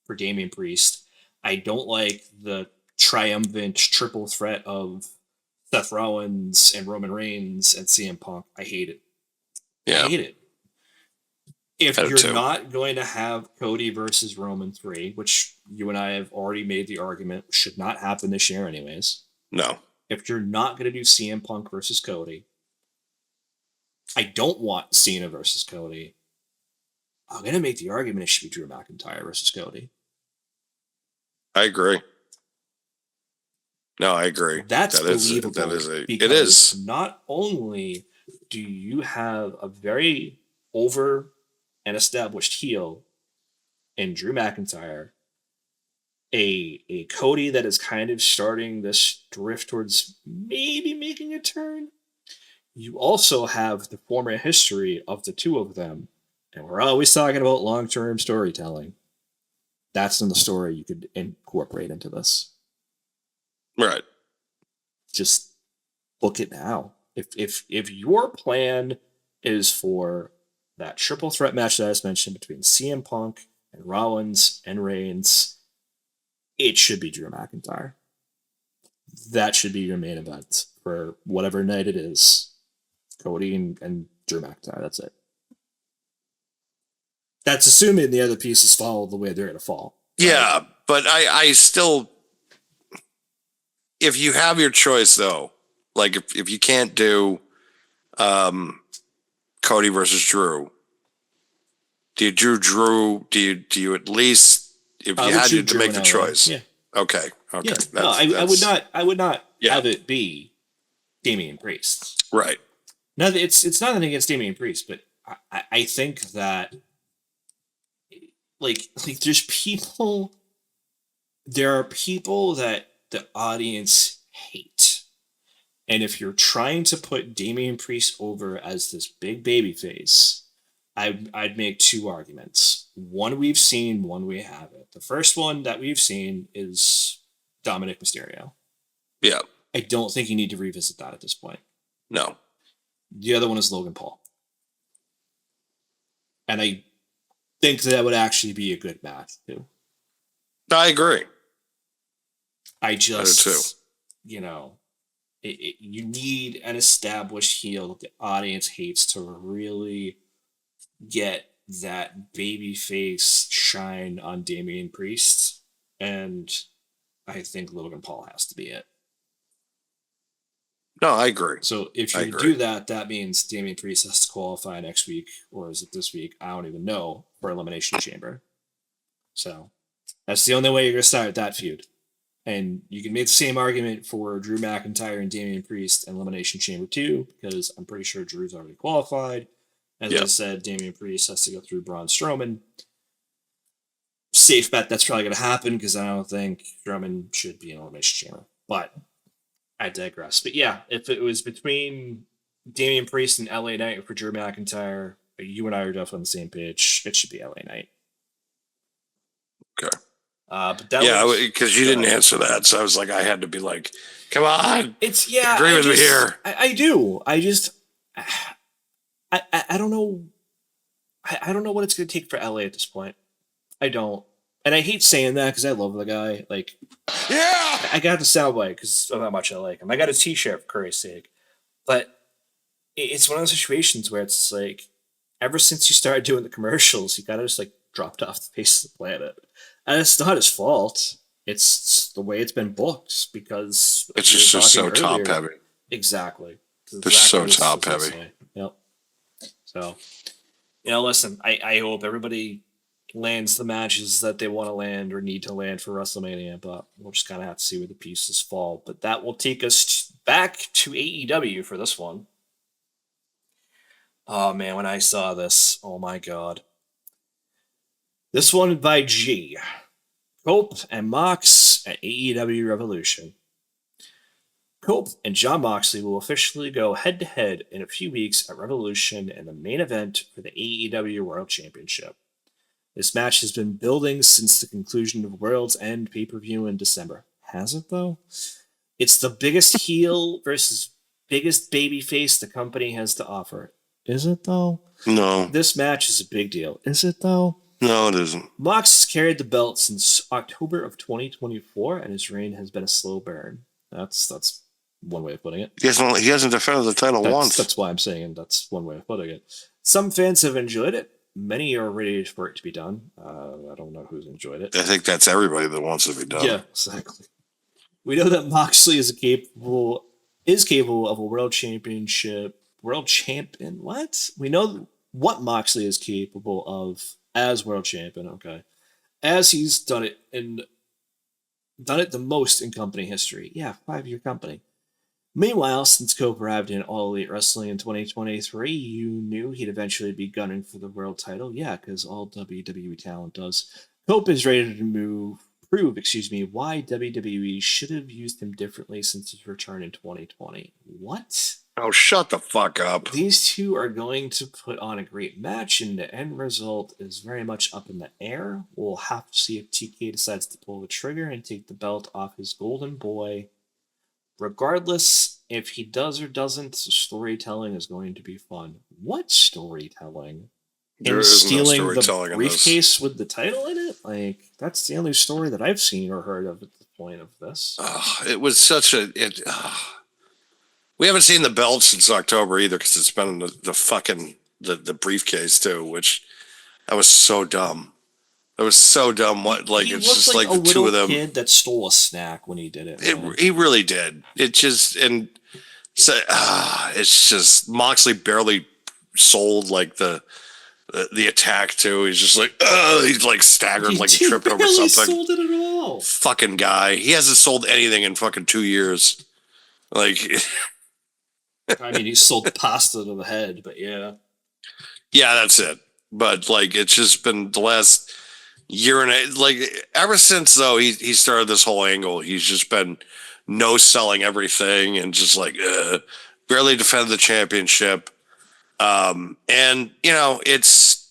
for Damian Priest. I don't like the triumphant triple threat of Seth Rollins and Roman Reigns and CM Punk. I hate it. Yeah. I hate it. If you're not going to have Cody versus Roman 3, which you and I have already made the argument should not happen this year anyways. No. If you're not going to do CM Punk versus Cody, I don't want Cena versus Cody. I'm going to make the argument it should be Drew McIntyre versus Cody. I agree. No, I agree. That's believable. It is. Not only do you have a very over and established heel in Drew McIntyre, a Cody that is kind of starting this drift towards maybe making a turn. You also have the former history of the two of them, and we're always talking about long-term storytelling. That's in the story you could incorporate into this. Right. Just book it now. If your plan is for that triple threat match that I just mentioned between CM Punk and Rollins and Reigns, it should be Drew McIntyre. That should be your main event for whatever night it is. Cody and Drew McIntyre. That's it. That's assuming the other pieces fall the way they're going to fall. Yeah, right? But I still, if you have your choice though, like if you can't do Cody versus Drew, do you do Drew? Do you at least, if you had to make the choice? Yeah. Okay. Yeah. No, I would not have it be Damian Priest. Right. No, it's nothing against Damian Priest, but I think that like there are people that the audience hate. And if you're trying to put Damian Priest over as this big baby face, I'd make two arguments. One we've seen, one we haven't. The first one that we've seen is Dominic Mysterio. Yeah. I don't think you need to revisit that at this point. No. The other one is Logan Paul. And I think that would actually be a good match, too. I agree. I just, do too. You need an established heel that the audience hates to really get that baby face shine on Damian Priest. And I think Logan Paul has to be it. No, I agree. So if I you agree. do that, that means Damian Priest has to qualify next week, or is it this week? I don't even know, for Elimination Chamber. So that's the only way you're gonna start that feud. And you can make the same argument for Drew McIntyre and Damian Priest and Elimination Chamber 2, because I'm pretty sure Drew's already qualified. As I Yep. said, Damian Priest has to go through Braun Strowman. Safe bet that's probably going to happen, because I don't think Strowman should be in Elimination Chamber. But I digress. But yeah, if it was between Damian Priest and LA Knight for Drew McIntyre, you and I are definitely on the same page. It should be LA Knight. Okay. But that Yeah, was, because you didn't answer that, so I was like, I had to be like, come on, it's yeah. agree I with me just- here. I do. I just I don't know. I don't know what it's going to take for LA at this point. I don't. And I hate saying that because I love the guy. Like, Yeah. I got the soundbite because of how much I like him. I got a T-shirt for Christ's sake. But it's one of those situations where it's like, ever since you started doing the commercials, he kind of just like dropped off the face of the planet. And it's not his fault. It's the way it's been booked, because It's we were just so talking top earlier. heavy. Exactly. It's so what I was top gonna heavy. say. Yep. So, listen, I hope everybody lands the matches that they want to land or need to land for WrestleMania, but we'll just kind of have to see where the pieces fall. But that will take us back to AEW for this one. Oh man, when I saw this, oh my god. This one by G. Cope and Mox at AEW Revolution. Cope and John Moxley will officially go head-to-head in a few weeks at Revolution in the main event for the AEW World Championship. This match has been building since the conclusion of World's End pay-per-view in December. Has it, though? It's the biggest heel versus biggest babyface the company has to offer. Is it, though? No, This match is a big deal. Is it, though? no, it isn't. Mox has carried the belt since October of 2024, and his reign has been a slow burn. That's one way of putting it. He hasn't defended the title once. That's why I'm saying that's one way of putting it. Some fans have enjoyed it. Many are ready for it to be done. I don't know who's enjoyed it. I think that's everybody that wants it to be done. Yeah, exactly. We know that Moxley is capable of a world champion. What? We know what Moxley is capable of as world champion. Okay, as he's done it the most in company history. Yeah, 5-year company. Meanwhile, since Cope arrived in All Elite Wrestling in 2023, you knew he'd eventually be gunning for the world title. Yeah, because all WWE talent does. Cope is ready to prove why WWE should have used him differently since his return in 2020. What? Oh, shut the fuck up. These two are going to put on a great match, and the end result is very much up in the air. We'll have to see if TK decides to pull the trigger and take the belt off his golden boy. Regardless, if he does or doesn't, the storytelling is going to be fun. What storytelling? There Him is no stealing storytelling the in this. briefcase with the title in it? Like, that's the only story that I've seen or heard of at the point of this. It was such a. We haven't seen the belt since October either, because it's been in the fucking the briefcase too, which that was so dumb. That was so dumb. What like He it's looked just like a the two of little them. kid that stole a snack when he did it. man. He really did. It just and so it's just Moxley barely sold like the attack too. He's just like he's like staggered like he tripped over barely something. sold it at all. Fucking guy. He hasn't sold anything in fucking 2 years. Like I mean, he sold pasta to the head, but yeah. yeah, that's it. But like it's just been the last year and like ever since though he started this whole angle, he's just been no selling everything and just like barely defended the championship. And it's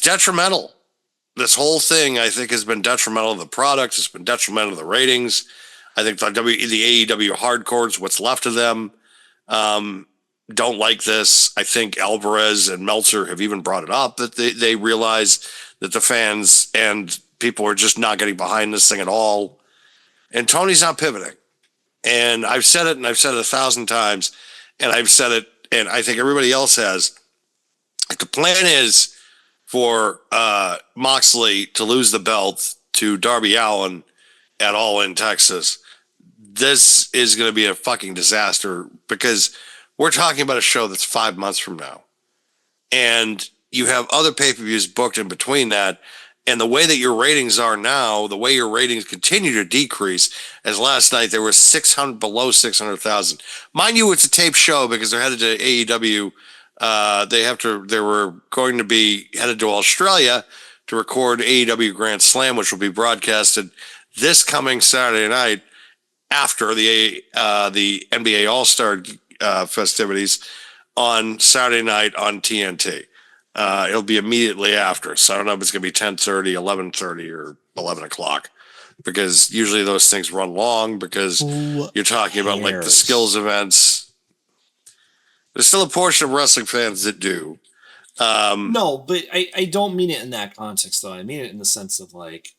detrimental. This whole thing I think has been detrimental to the product. It's been detrimental to the ratings. I think the AEW hardcores, what's left of them, don't like this. I think Alvarez and Meltzer have even brought it up that they realize that the fans and people are just not getting behind this thing at all. And Tony's not pivoting. And I've said it, and I've said it 1,000 times, and I've said it, and I think everybody else has. Like the plan is for Moxley to lose the belt to Darby Allin at All In Texas, this is going to be a fucking disaster because we're talking about a show that's 5 months from now. And you have other pay-per-views booked in between that. And the way that your ratings are now, the way your ratings continue to decrease, as last night there were 600 below 600,000. Mind you, it's a tape show because they're headed to AEW. They were going to be headed to Australia to record AEW Grand Slam, which will be broadcasted this coming Saturday night after the NBA All-Star festivities on Saturday night on TNT. It'll be immediately after. So I don't know if it's going to be 10:30, 11:30, or 11 o'clock because usually those things run long because you're talking about like the skills events. There's still a portion of wrestling fans that do. No, but I don't mean it in that context though. I mean it in the sense of like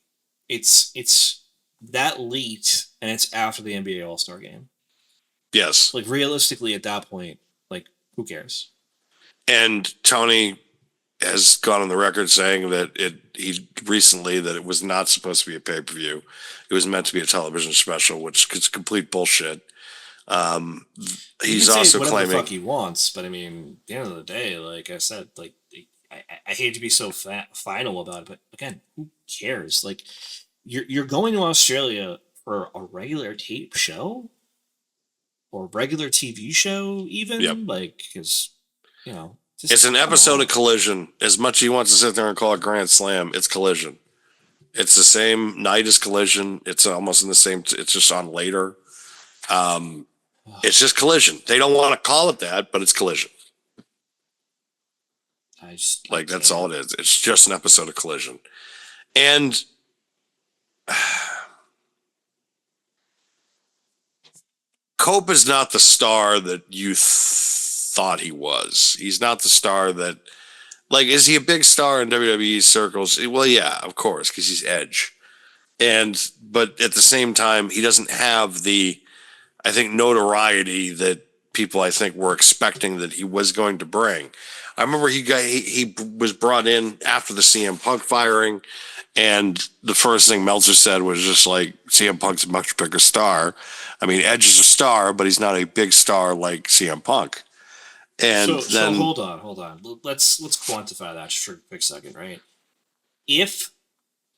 it's that late and it's after the NBA All-Star game. Yes. Like realistically at that point, like who cares? And Tony has gone on the record saying that it was not supposed to be a pay-per-view. It was meant to be a television special, which is complete bullshit. He's also whatever claiming the fuck he wants, but I mean, at the end of the day, like I said, like I hate to be so final about it, but again, who cares? Like you're going to Australia for a regular tape show or regular TV show, even like because it's an episode of Collision. As much as he wants to sit there and call it Grand Slam, it's Collision. It's the same night as Collision. It's almost in the same. It's just on later. It's just Collision. They don't want to call it that, but it's Collision. That's all it is. It's just an episode of Collision. And Cope is not the star that you thought he was. He's not the star that, like, is he a big star in WWE circles? Well, yeah, of course, because he's Edge. But at the same time, he doesn't have the, I think, notoriety that people, I think, were expecting that he was going to bring. I remember he was brought in after the CM Punk firing, and the first thing Meltzer said was just like, CM Punk's a much bigger star. I mean, Edge is a star, but he's not a big star like CM Punk. And so hold on. Let's quantify that just for a quick second, right? If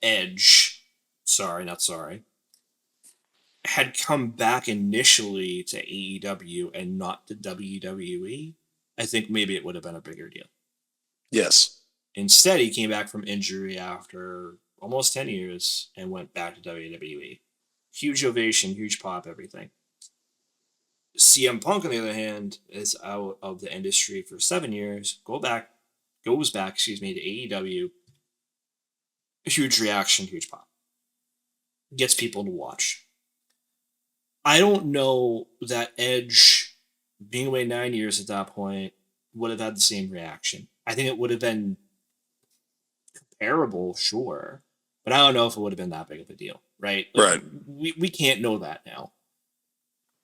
Edge, had come back initially to AEW and not to WWE, I think maybe it would have been a bigger deal. Yes. Instead, he came back from injury after almost 10 years and went back to WWE. Huge ovation, huge pop, everything. CM Punk, on the other hand, is out of the industry for 7 years, goes back, to AEW. Huge reaction, huge pop. Gets people to watch. I don't know that Edge, being away 9 years at that point, would have had the same reaction. I think it would have been comparable, sure, but I don't know if it would have been that big of a deal, right? Right. We can't know that now.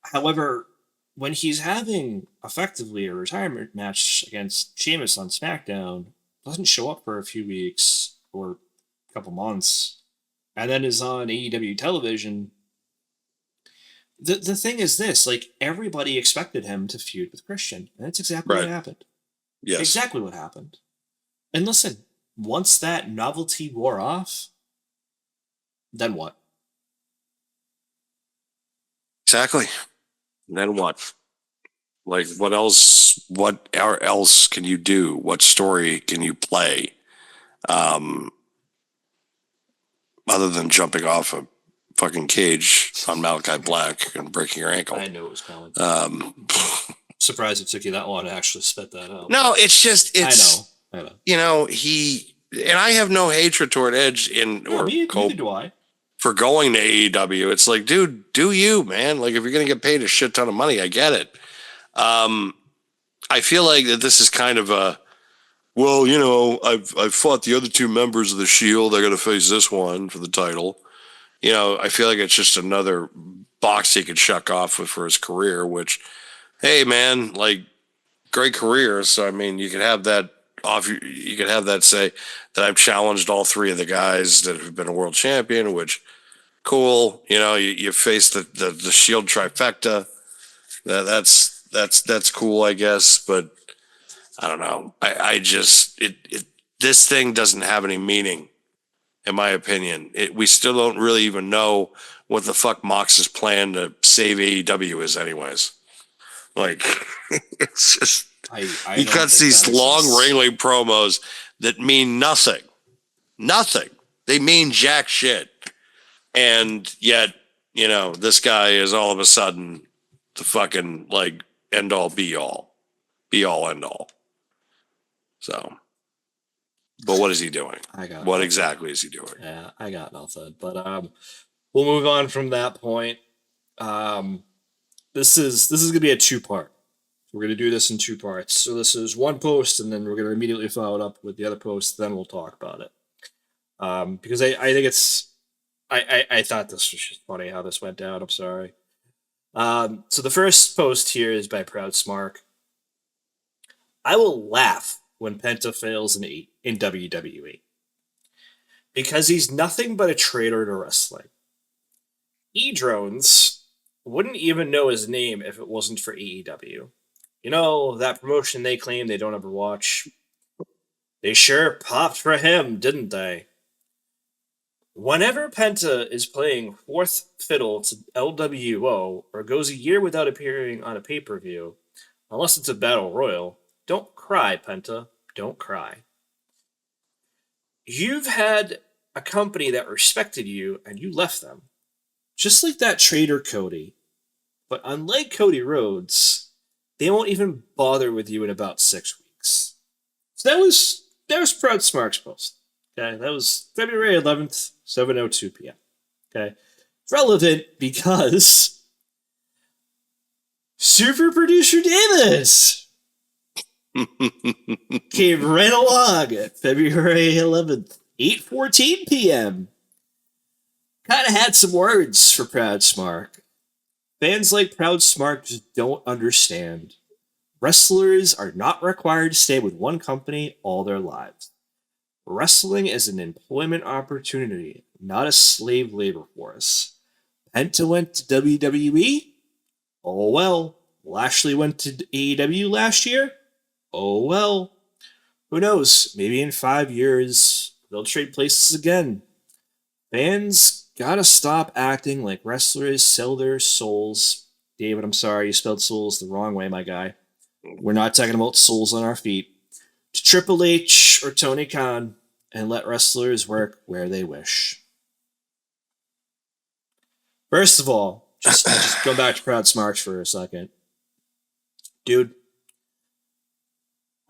However, when he's having effectively a retirement match against Sheamus on SmackDown, doesn't show up for a few weeks or a couple months, and then is on AEW television. The thing is this, like, everybody expected him to feud with Christian, and that's exactly what happened. Yes. Exactly what happened. And listen, once that novelty wore off, then what? Exactly. Then what? Like, what else can you do? What story can you play? Other than jumping off a fucking cage on Malachi Black and breaking your ankle. I knew it was coming. Surprised it took you that long to actually spit that out. No, it's I know. You know, and I have no hatred toward Edge Neither do I. for going to AEW. It's like, dude, do you, man? Like, if you're gonna get paid a shit ton of money, I get it. I feel like that this is kind of I've fought the other two members of the Shield. I got to face this one for the title. You know, I feel like it's just another box he could check off for his career, which, hey, man, like, great career. So, I mean, you could have that you could have that say that I've challenged all three of the guys that have been a world champion, which cool. You face the Shield trifecta. That's cool, I guess. But I don't know. I just this thing doesn't have any meaning, in my opinion. We still don't really even know what the fuck Mox's plan to save AEW is, anyways. Like, it's just he cuts these long, wrangling promos that mean nothing. Nothing. They mean jack shit. And yet, this guy is all of a sudden the fucking like end all be all end all. So, but what is he doing? What exactly is he doing? Yeah, I got nothing. But we'll move on from that point. This is gonna be a 2-part. We're gonna do this in 2 parts. So this is one post, and then we're gonna immediately follow it up with the other post. Then we'll talk about it. Because I think it's I thought this was just funny how this went down. I'm sorry. So the first post here is by Proud Smart. I will laugh when Penta fails in WWE because he's nothing but a traitor to wrestling. E-Drones wouldn't even know his name if it wasn't for AEW. That promotion they claim they don't ever watch. They sure popped for him, didn't they? Whenever Penta is playing fourth fiddle to LWO or goes a year without appearing on a pay-per-view, unless it's a battle royal, don't cry, Penta. Don't cry. You've had a company that respected you and you left them. Just like that traitor Cody. But unlike Cody Rhodes, they won't even bother with you in about 6 weeks. So that was Proud Smart's post. Okay, that was February 11th, 7:02 p.m. Okay, it's relevant because super producer Davis came right along at February 11th, 8:14 p.m. Kind of had some words for Proud Smart. Fans like Proud Smart just don't understand. Wrestlers are not required to stay with one company all their lives. Wrestling is an employment opportunity, not a slave labor force. Penta went to WWE? Oh well. Lashley went to AEW last year? Oh well. Who knows? Maybe in 5 years, they'll trade places again. Fans gotta stop acting like wrestlers sell their souls. David, I'm sorry, you spelled souls the wrong way, my guy. We're not talking about souls on our feet. To Triple H or Tony Khan, and let wrestlers work where they wish. First of all, just go back to Proud Smarts for a second. Dude,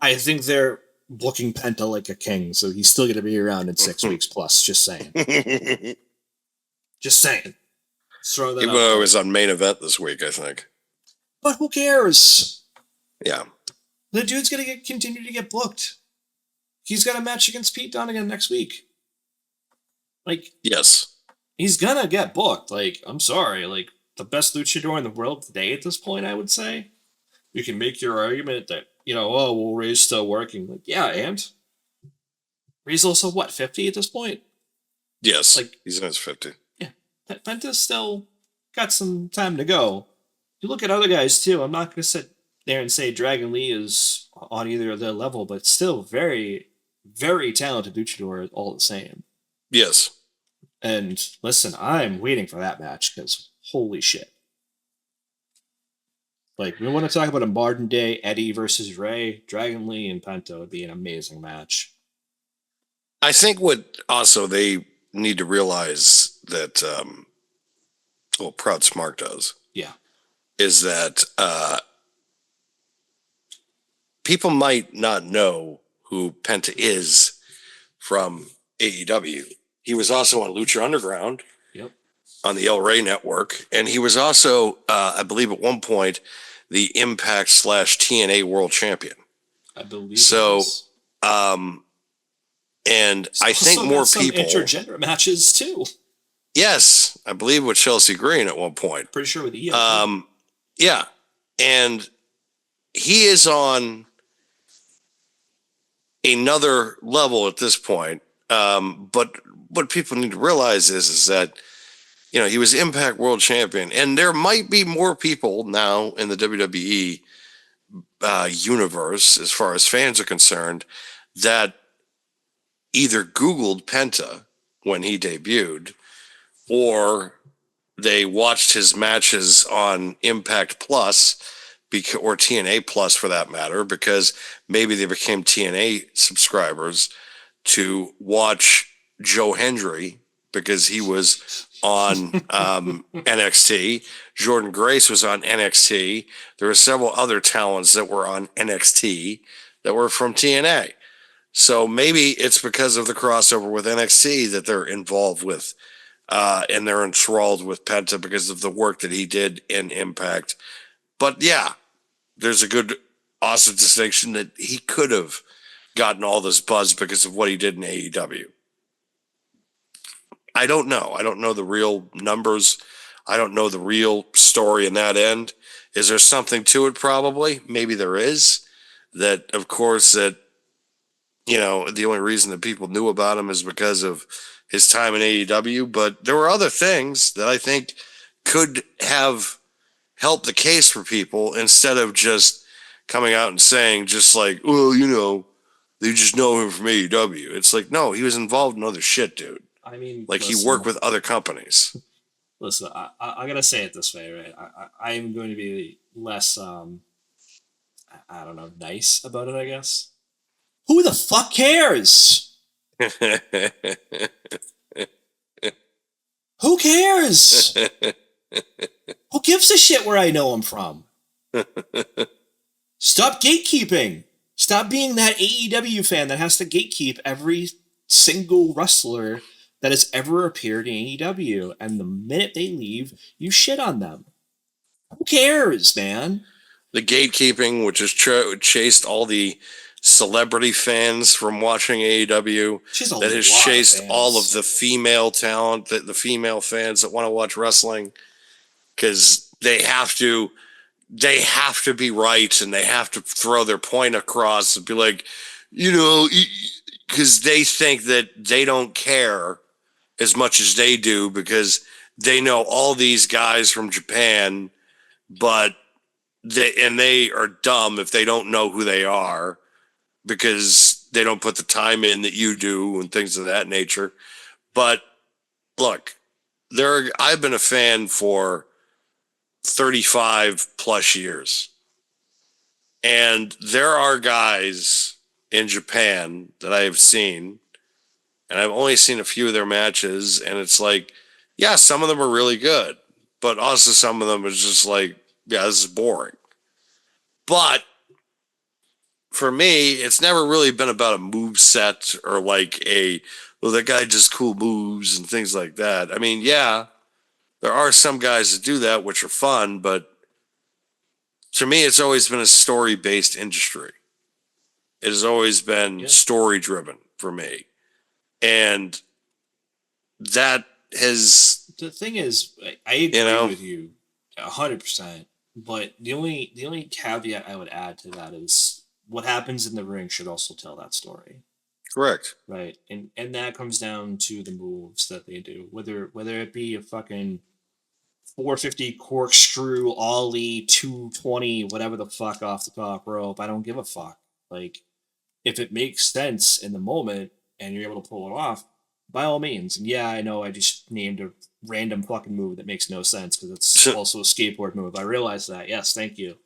I think they're booking Penta like a king, so he's still going to be around in 6 weeks plus. Just saying. Just saying. Let's throw that Even though it was on Main Event this week, I think. But who cares? Yeah. The dude's going to continue to get booked. He's got a match against Pete Dunne again next week. Like, yes. He's going to get booked. Like, I'm sorry. Like, the best luchador in the world today at this point, I would say. You can make your argument that, well, Ray's still working. Like, yeah, and? Ray's also, 50 at this point? Yes. Like, he's in his 50. Yeah. Penta's still got some time to go. You look at other guys, too. I'm not going to sit there and say Dragon Lee is on either of their level, but still very, very talented luchador all the same. Yes. And listen, I'm waiting for that match because holy shit. Like, we want to talk about a modern day Eddie versus Ray, Dragon Lee and Penta would be an amazing match. I think what also they need to realize that, Proud Smart does. Yeah. Is that people might not know who Penta is from AEW. He was also on Lucha Underground. Yep. On the El Rey network. And he was also, I believe at one point, the Impact / TNA World Champion. I believe so. And I think more people. Intergender matches too. Yes, I believe with Chelsea Green at one point. Pretty sure with Io. Yeah, and he is on another level at this point. But what people need to realize is that, you know, he was Impact World Champion, and there might be more people now in the WWE universe, as far as fans are concerned, that either Googled Penta when he debuted, or they watched his matches on Impact Plus, or TNA Plus for that matter, because maybe they became TNA subscribers to watch Joe Hendry because he was on NXT. Jordan Grace was on NXT. There were several other talents that were on NXT that were from TNA. So maybe it's because of the crossover with NXT that they're involved with, and they're enthralled with Penta because of the work that he did in Impact. But yeah, there's a good, awesome distinction that he could have gotten all this buzz because of what he did in AEW. I don't know. I don't know the real numbers. I don't know the real story in that end. Is there something to it? Probably. Maybe there is. That, of course, that, you know, the only reason that people knew about him is because of his time in AEW. But there were other things that I think could have helped the case for people, instead of just coming out and saying just like, well, you know, they just know him from AEW. It's like, no, he was involved in other shit, dude. I mean, Like, listen, he worked with other companies. Listen, I gotta say it this way, right? I am going to be less, I don't know, nice about it, I guess. Who the fuck cares? Who cares? Who gives a shit where I know him from? Stop gatekeeping. Stop being that AEW fan that has to gatekeep every single wrestler that has ever appeared in AEW. And the minute they leave, you shit on them. Who cares, man? The gatekeeping, which has chased all the celebrity fans from watching AEW, She's a that has lot of chased fans. all of the female talent, the female fans that want to watch wrestling, because they have to be right, and they have to throw their point across and be like, you know, because they think that they don't care as much as they do, because they know all these guys from Japan, but they are dumb if they don't know who they are, because they don't put the time in that you do and things of that nature. But look, I've been a fan for 35 plus years, and there are guys in Japan that I have seen, and I've only seen a few of their matches, and it's like, yeah, some of them are really good, but also some of them is just like, yeah, this is boring. But for me, it's never really been about a move set or like well, that guy just cool moves and things like that. I mean, yeah, there are some guys that do that, which are fun, but to me, it's always been a story-based industry. It has always been story-driven for me. And that has... The thing is, I agree with you 100%, but the only caveat I would add to that is what happens in the ring should also tell that story. Correct. Right. And that comes down to the moves that they do. Whether it be a fucking 450 corkscrew, ollie, 220, whatever the fuck off the top rope, I don't give a fuck. Like, if it makes sense in the moment and you're able to pull it off, by all means. And yeah, I know I just named a random fucking move that makes no sense because it's also a skateboard move. I realize that. Yes, thank you.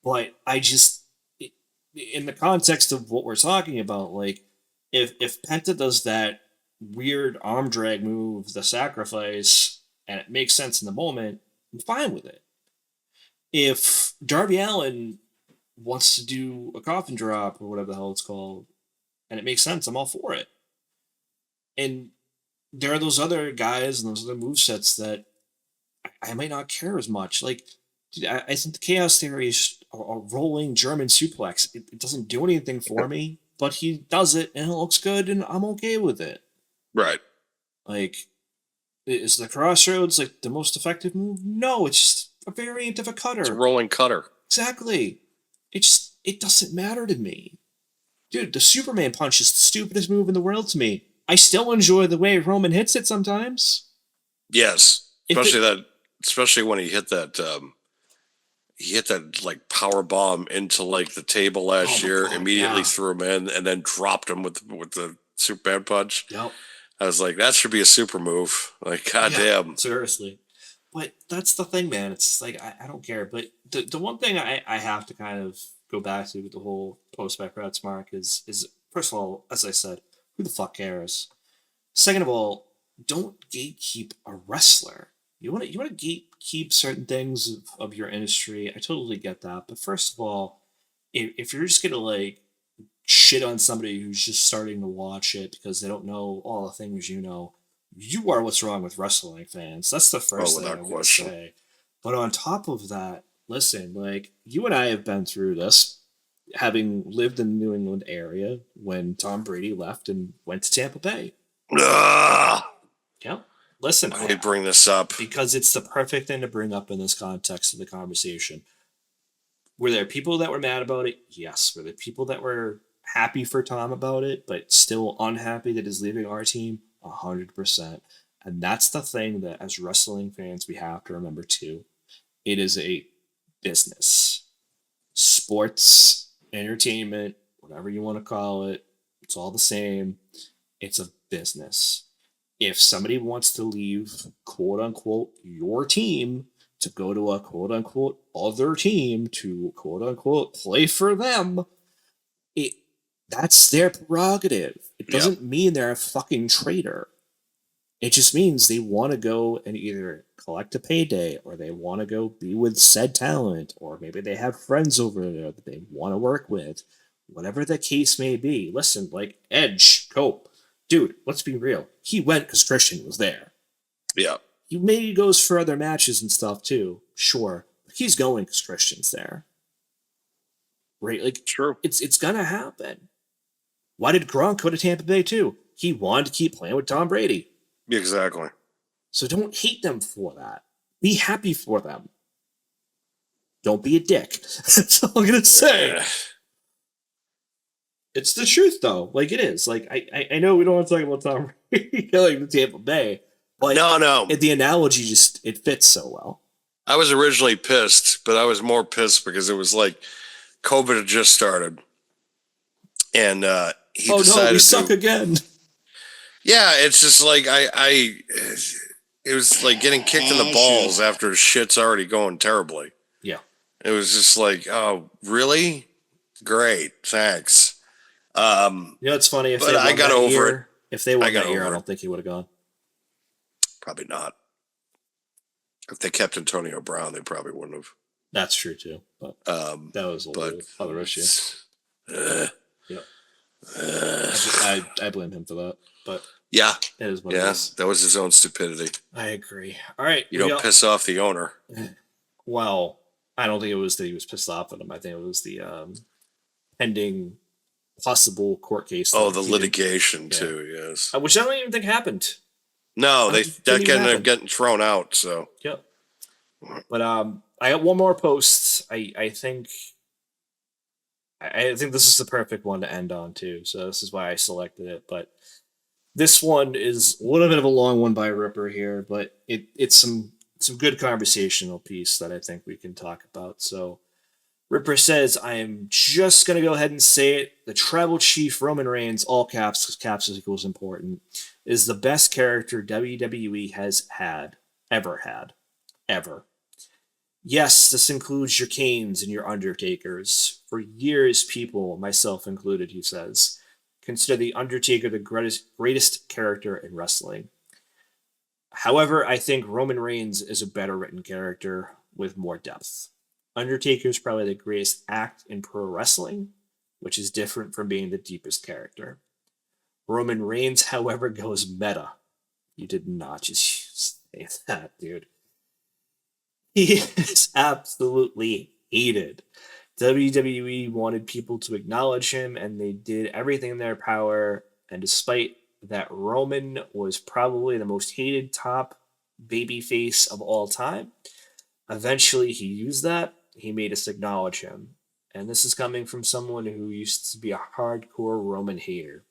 But I just, in the context of what we're talking about, like, if Penta does that weird arm drag move, the sacrifice, and it makes sense in the moment, I'm fine with it. If Darby Allin wants to do a coffin drop or whatever the hell it's called, and it makes sense, I'm all for it. And there are those other guys and those other movesets that I might not care as much. Like, I think the Chaos Theory is a rolling German suplex. It doesn't do anything for me, but he does it and it looks good and I'm okay with it. Right. Like, is the Crossroads like the most effective move? No, it's just a variant of a cutter. It's a rolling cutter. Exactly. It doesn't matter to me. Dude, the Superman punch is the stupidest move in the world to me. I still enjoy the way Roman hits it sometimes. Yes, If especially when he hit that like power bomb into like the table last Oh my year. God, Immediately yeah. threw him in, and then dropped him with the Superman punch. Yep. I was like, that should be a super move. Like, goddamn. Seriously. But that's the thing, man. It's like I don't care. But the one thing I have to kind of go back to with the whole post by Mark is first of all, as I said, who the fuck cares? Second of all, don't gatekeep a wrestler. You want to gatekeep certain things of your industry. I totally get that. But first of all, if you're just gonna like shit on somebody who's just starting to watch it because they don't know all the things you know, you are what's wrong with wrestling fans. That's the first thing without I'm gonna question. say. But on top of that, listen, like you and I have been through this, having lived in the New England area when Tom Brady left and went to Tampa Bay. Ugh. Yeah. Listen, I bring this up. because it's the perfect thing to bring up in this context of the conversation. Were there people that were mad about it? Yes. Were there people that were happy for Tom about it, but still unhappy that he's leaving our team? 100%. And that's the thing that as wrestling fans we have to remember too. It is a business. Sports, entertainment, whatever you want to call it, it's all the same. It's a business. If somebody wants to leave, quote unquote, your team to go to a quote unquote other team to quote unquote play for them, that's their prerogative. It doesn't mean they're a fucking traitor. It just means they want to go and either collect a payday or they want to go be with said talent, or maybe they have friends over there that they want to work with. Whatever the case may be. Listen, like Edge, Cope, dude, let's be real. He went because Christian was there. Yeah. He maybe goes for other matches and stuff too, sure. But he's going because Christian's there. Right? Like, True. it's gonna happen. Why did Gronk go to Tampa Bay too? He wanted to keep playing with Tom Brady. Exactly. So don't hate them for that. Be happy for them. Don't be a dick. That's all I'm gonna say. It's the truth though. Like it is. Like I know we don't want to talk about Tom Brady going to Tampa Bay, but No. the analogy just it fits so well. I was originally pissed, but I was more pissed because it was like COVID had just started. And he decided no, we to suck again. Yeah, it's just like it was like getting kicked in the balls after shit's already going terribly. Yeah. It was just like, oh, really? Great, thanks. You know, it's funny if But they I won got that over year, it. If they won got that year, I over don't it. think he would have gone. Probably not. If they kept Antonio Brown, they probably wouldn't have. That's true too. But that was a But little other issue. Yeah. uh, I blame him for that. But yeah, it is what it yeah, is. that was his own stupidity. I agree. All right. You don't piss off the owner. Well, I don't think it was that he was pissed off at him. I think it was the pending possible court case. Oh, that the he did- litigation yeah. too. Yes. Which I don't even think happened. No, Didn't that even ended happen. up getting thrown out. So Yep. But I got one more post. I think this is the perfect one to end on too. So this is why I selected it. But this one is a little bit of a long one by Ripper here, but it's some good conversational piece that I think we can talk about. So Ripper says, I am just gonna go ahead and say it. The Tribal Chief Roman Reigns, all caps, because caps equals important, is the best character WWE has ever. Yes, this includes your Kanes and your Undertakers. For years, people, myself included, he says, consider the Undertaker the greatest character in wrestling. However, I think Roman Reigns is a better written character with more depth. Undertaker is probably the greatest act in pro wrestling, which is different from being the deepest character. Roman Reigns, however, goes meta. You did not just say that, dude. He is absolutely hated. WWE wanted people to acknowledge him, and they did everything in their power. And despite that, Roman was probably the most hated top babyface of all time. Eventually, he used that. He made us acknowledge him. And this is coming from someone who used to be a hardcore Roman hater.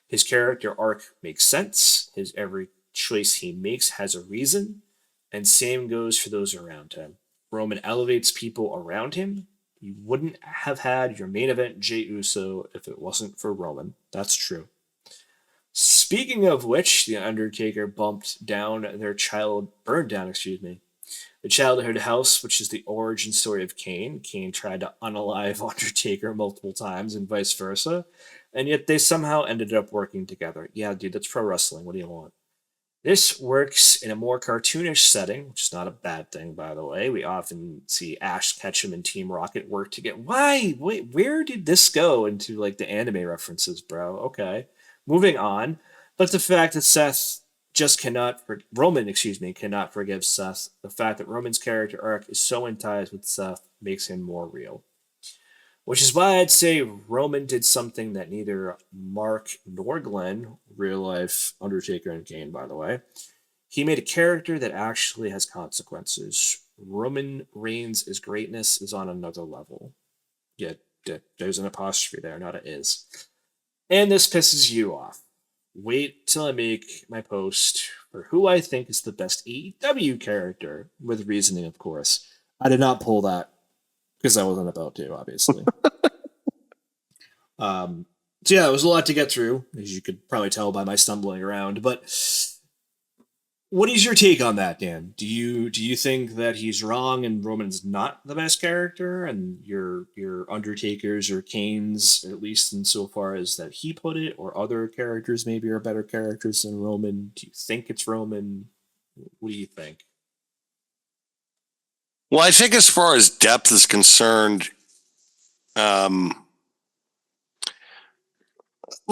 His character arc makes sense. His every choice he makes has a reason. And same goes for those around him. Roman elevates people around him. You wouldn't have had your main event Jey Uso if it wasn't for Roman. That's true. Speaking of which, The Undertaker burned down the childhood house, which is the origin story of Kane. Kane tried to unalive Undertaker multiple times and vice versa, and yet they somehow ended up working together. Yeah, dude, that's pro wrestling. What do you want? This works in a more cartoonish setting, which is not a bad thing, by the way. We often see Ash Ketchum and Team Rocket work together. Why? Wait, where did this go into like the anime references, bro? Okay. Moving on. But the fact that Roman cannot forgive Seth. The fact that Roman's character arc is so in ties with Seth makes him more real. Which is why I'd say Roman did something that neither Mark nor Glenn, real life Undertaker and Kane, by the way, he made a character that actually has consequences. Roman Reigns' greatness is on another level. Yeah, there's an apostrophe there, not a is. And this pisses you off. Wait till I make my post for who I think is the best AEW character, with reasoning, of course. I did not pull that because I wasn't about to, obviously. So yeah, it was a lot to get through, as you could probably tell by my stumbling around. But what is your take on that, Dan? Do you think that he's wrong and Roman's not the best character, and your Undertakers or Kane's, at least insofar as that he put it, or other characters maybe are better characters than Roman? Do you think it's Roman? What do you think? Well, I think as far as depth is concerned, let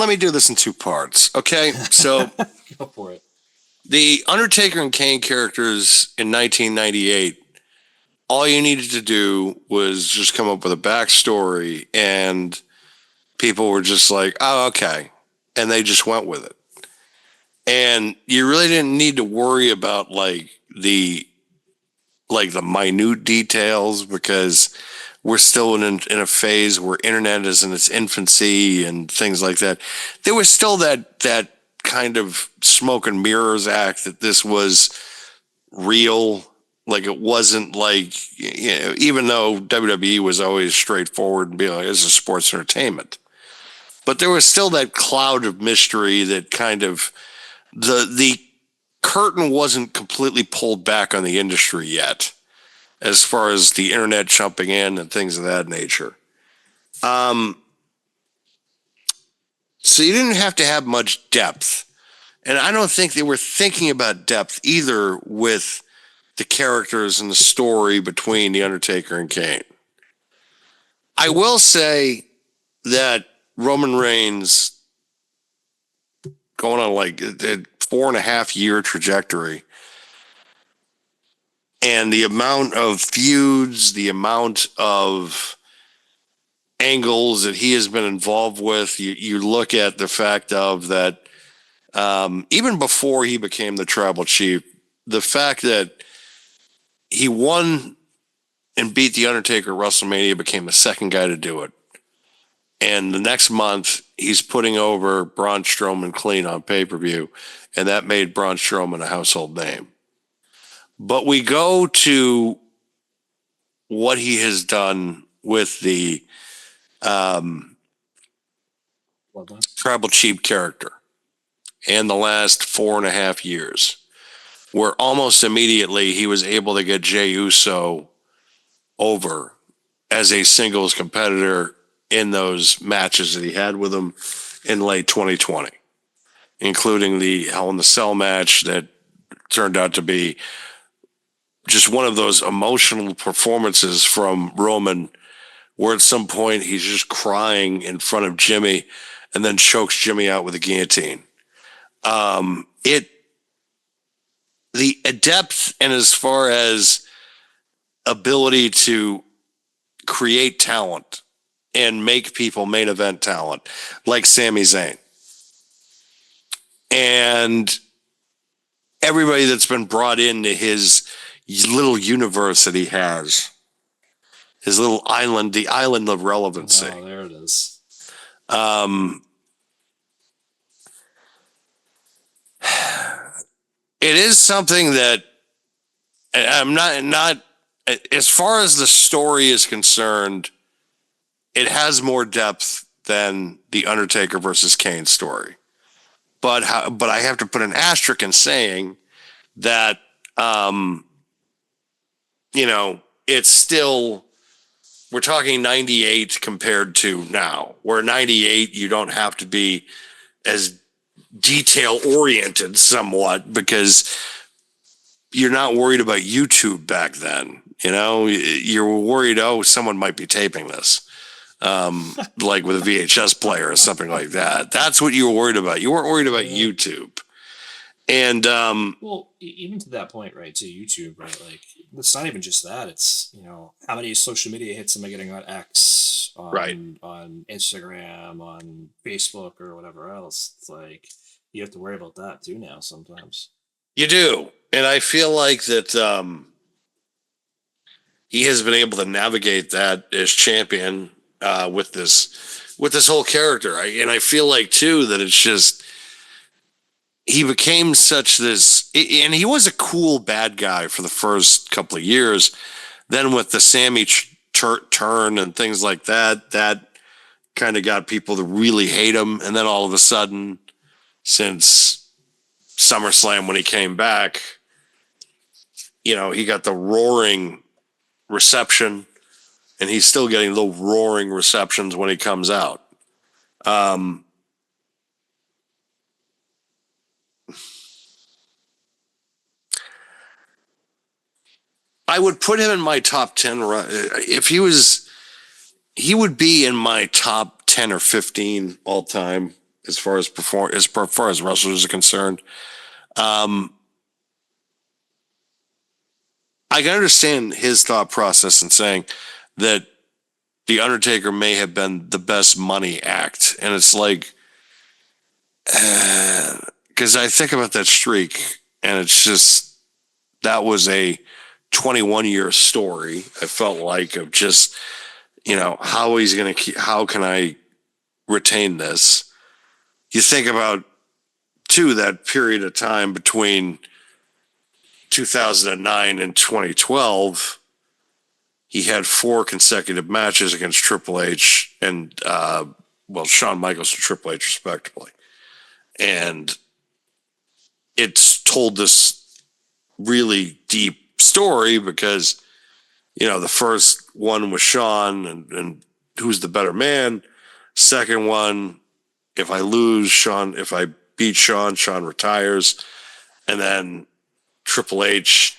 me do this in two parts. Okay, so Go for it. the Undertaker and Kane characters in 1998, all you needed to do was just come up with a backstory, and people were just like, oh, okay. And they just went with it. And you really didn't need to worry about the minute details, because we're still in a phase where internet is in its infancy and things like that. There was still that kind of smoke and mirrors act that this was real. Like, it wasn't like, even though WWE was always straightforward and be like, it's a sports entertainment, but there was still that cloud of mystery that kind of, the curtain wasn't completely pulled back on the industry yet, as far as the internet jumping in and things of that nature. So you didn't have to have much depth. And I don't think they were thinking about depth either with the characters and the story between The Undertaker and Kane. I will say that Roman Reigns, going on like a 4.5 year trajectory, and the amount of feuds, the amount of angles that he has been involved with, you look at the fact of that, even before he became the tribal chief, the fact that he won and beat The Undertaker at WrestleMania, became the second guy to do it. And the next month, he's putting over Braun Strowman clean on pay-per-view, and that made Braun Strowman a household name. But we go to what he has done with the tribal chief character in the last 4.5 years, where almost immediately he was able to get Jey Uso over as a singles competitor in those matches that he had with him in late 2020, including the Hell in the Cell match that turned out to be just one of those emotional performances from Roman, where at some point he's just crying in front of Jimmy and then chokes Jimmy out with a guillotine. The depth, and as far as ability to create talent and make people main event talent, like Sami Zayn, and everybody that's been brought into his little universe that he has, his little island, the island of relevancy. Oh, there it is. It is something that I'm not as far as the story is concerned, it has more depth than the Undertaker versus Kane story. But I have to put an asterisk in saying that it's still, we're talking 98 compared to now. Where 98 you don't have to be as detail oriented somewhat because you're not worried about YouTube back then. You were worried, someone might be taping this, like with a VHS player or something like that. That's what you were worried about. You weren't worried about YouTube. And Well, even to that point, right? To YouTube, right? Like, it's not even just that. It's how many social media hits am I getting on X, on Instagram, on Facebook, or whatever else? It's like you have to worry about that too now. Sometimes you do, and I feel like that he has been able to navigate that as champion with this whole character. I feel like too that it's just. He became such this, and he was a cool bad guy for the first couple of years. Then with the Sammy turn and things like that, that kind of got people to really hate him. And then all of a sudden, since SummerSlam when he came back, he got the roaring reception, and he's still getting the roaring receptions when he comes out. I would put him in my top 10. If he would be in my top 10 or 15 all time as far as wrestlers are concerned. I can understand his thought process in saying that The Undertaker may have been the best money act. And it's like, because I think about that streak and it's just, that was a 21-year story. I felt like of just, how he's going to how can I retain this? You think about too, that period of time between 2009 and 2012, he had 4 consecutive matches against Triple H and, Shawn Michaels and Triple H respectively. And it's told this really deep story because the first one was Shawn and who's the better man. Second one, if I beat Shawn retires, and then Triple H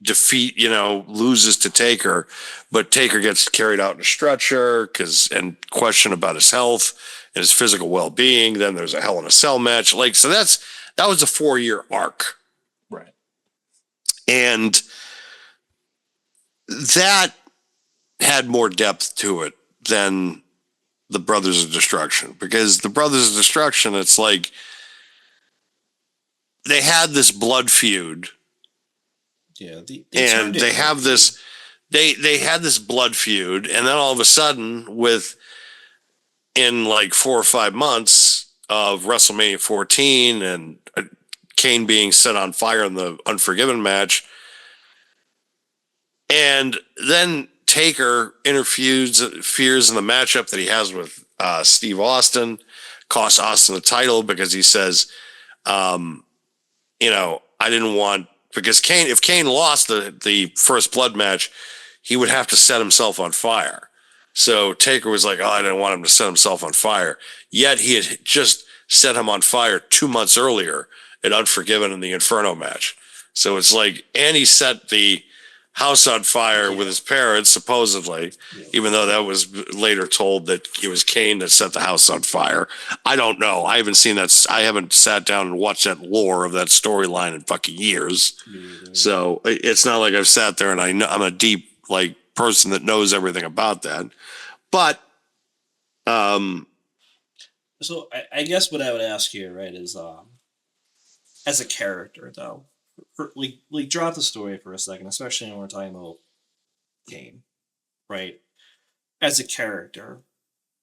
loses to Taker, but Taker gets carried out in a stretcher and question about his health and his physical well-being. Then there's a Hell in a Cell match. So that was a 4-year arc. Right. And that had more depth to it than the Brothers of Destruction, because the Brothers of Destruction, it's like they had this blood feud. Yeah. They had this blood feud. And then all of a sudden in like 4 or 5 months of WrestleMania 14 and Kane being set on fire in the Unforgiven match, and then Taker interferes in the matchup that he has with Steve Austin, costs Austin the title because he says, I didn't want, because if Kane lost the first blood match, he would have to set himself on fire. So Taker was like, I didn't want him to set himself on fire. Yet he had just set him on fire 2 months earlier at Unforgiven in the Inferno match. So it's like, and he set the house on fire with his parents, supposedly, even though that was later told that it was Kane that set the house on fire. I don't know. I haven't seen that. I haven't sat down and watched that lore of that storyline in fucking years. So it's not like I've sat there and I'm a deep person that knows everything about that. But so I guess what I would ask you, right, is as a character though, drop the story for a second, especially when we're talking about Kane. right? As a character,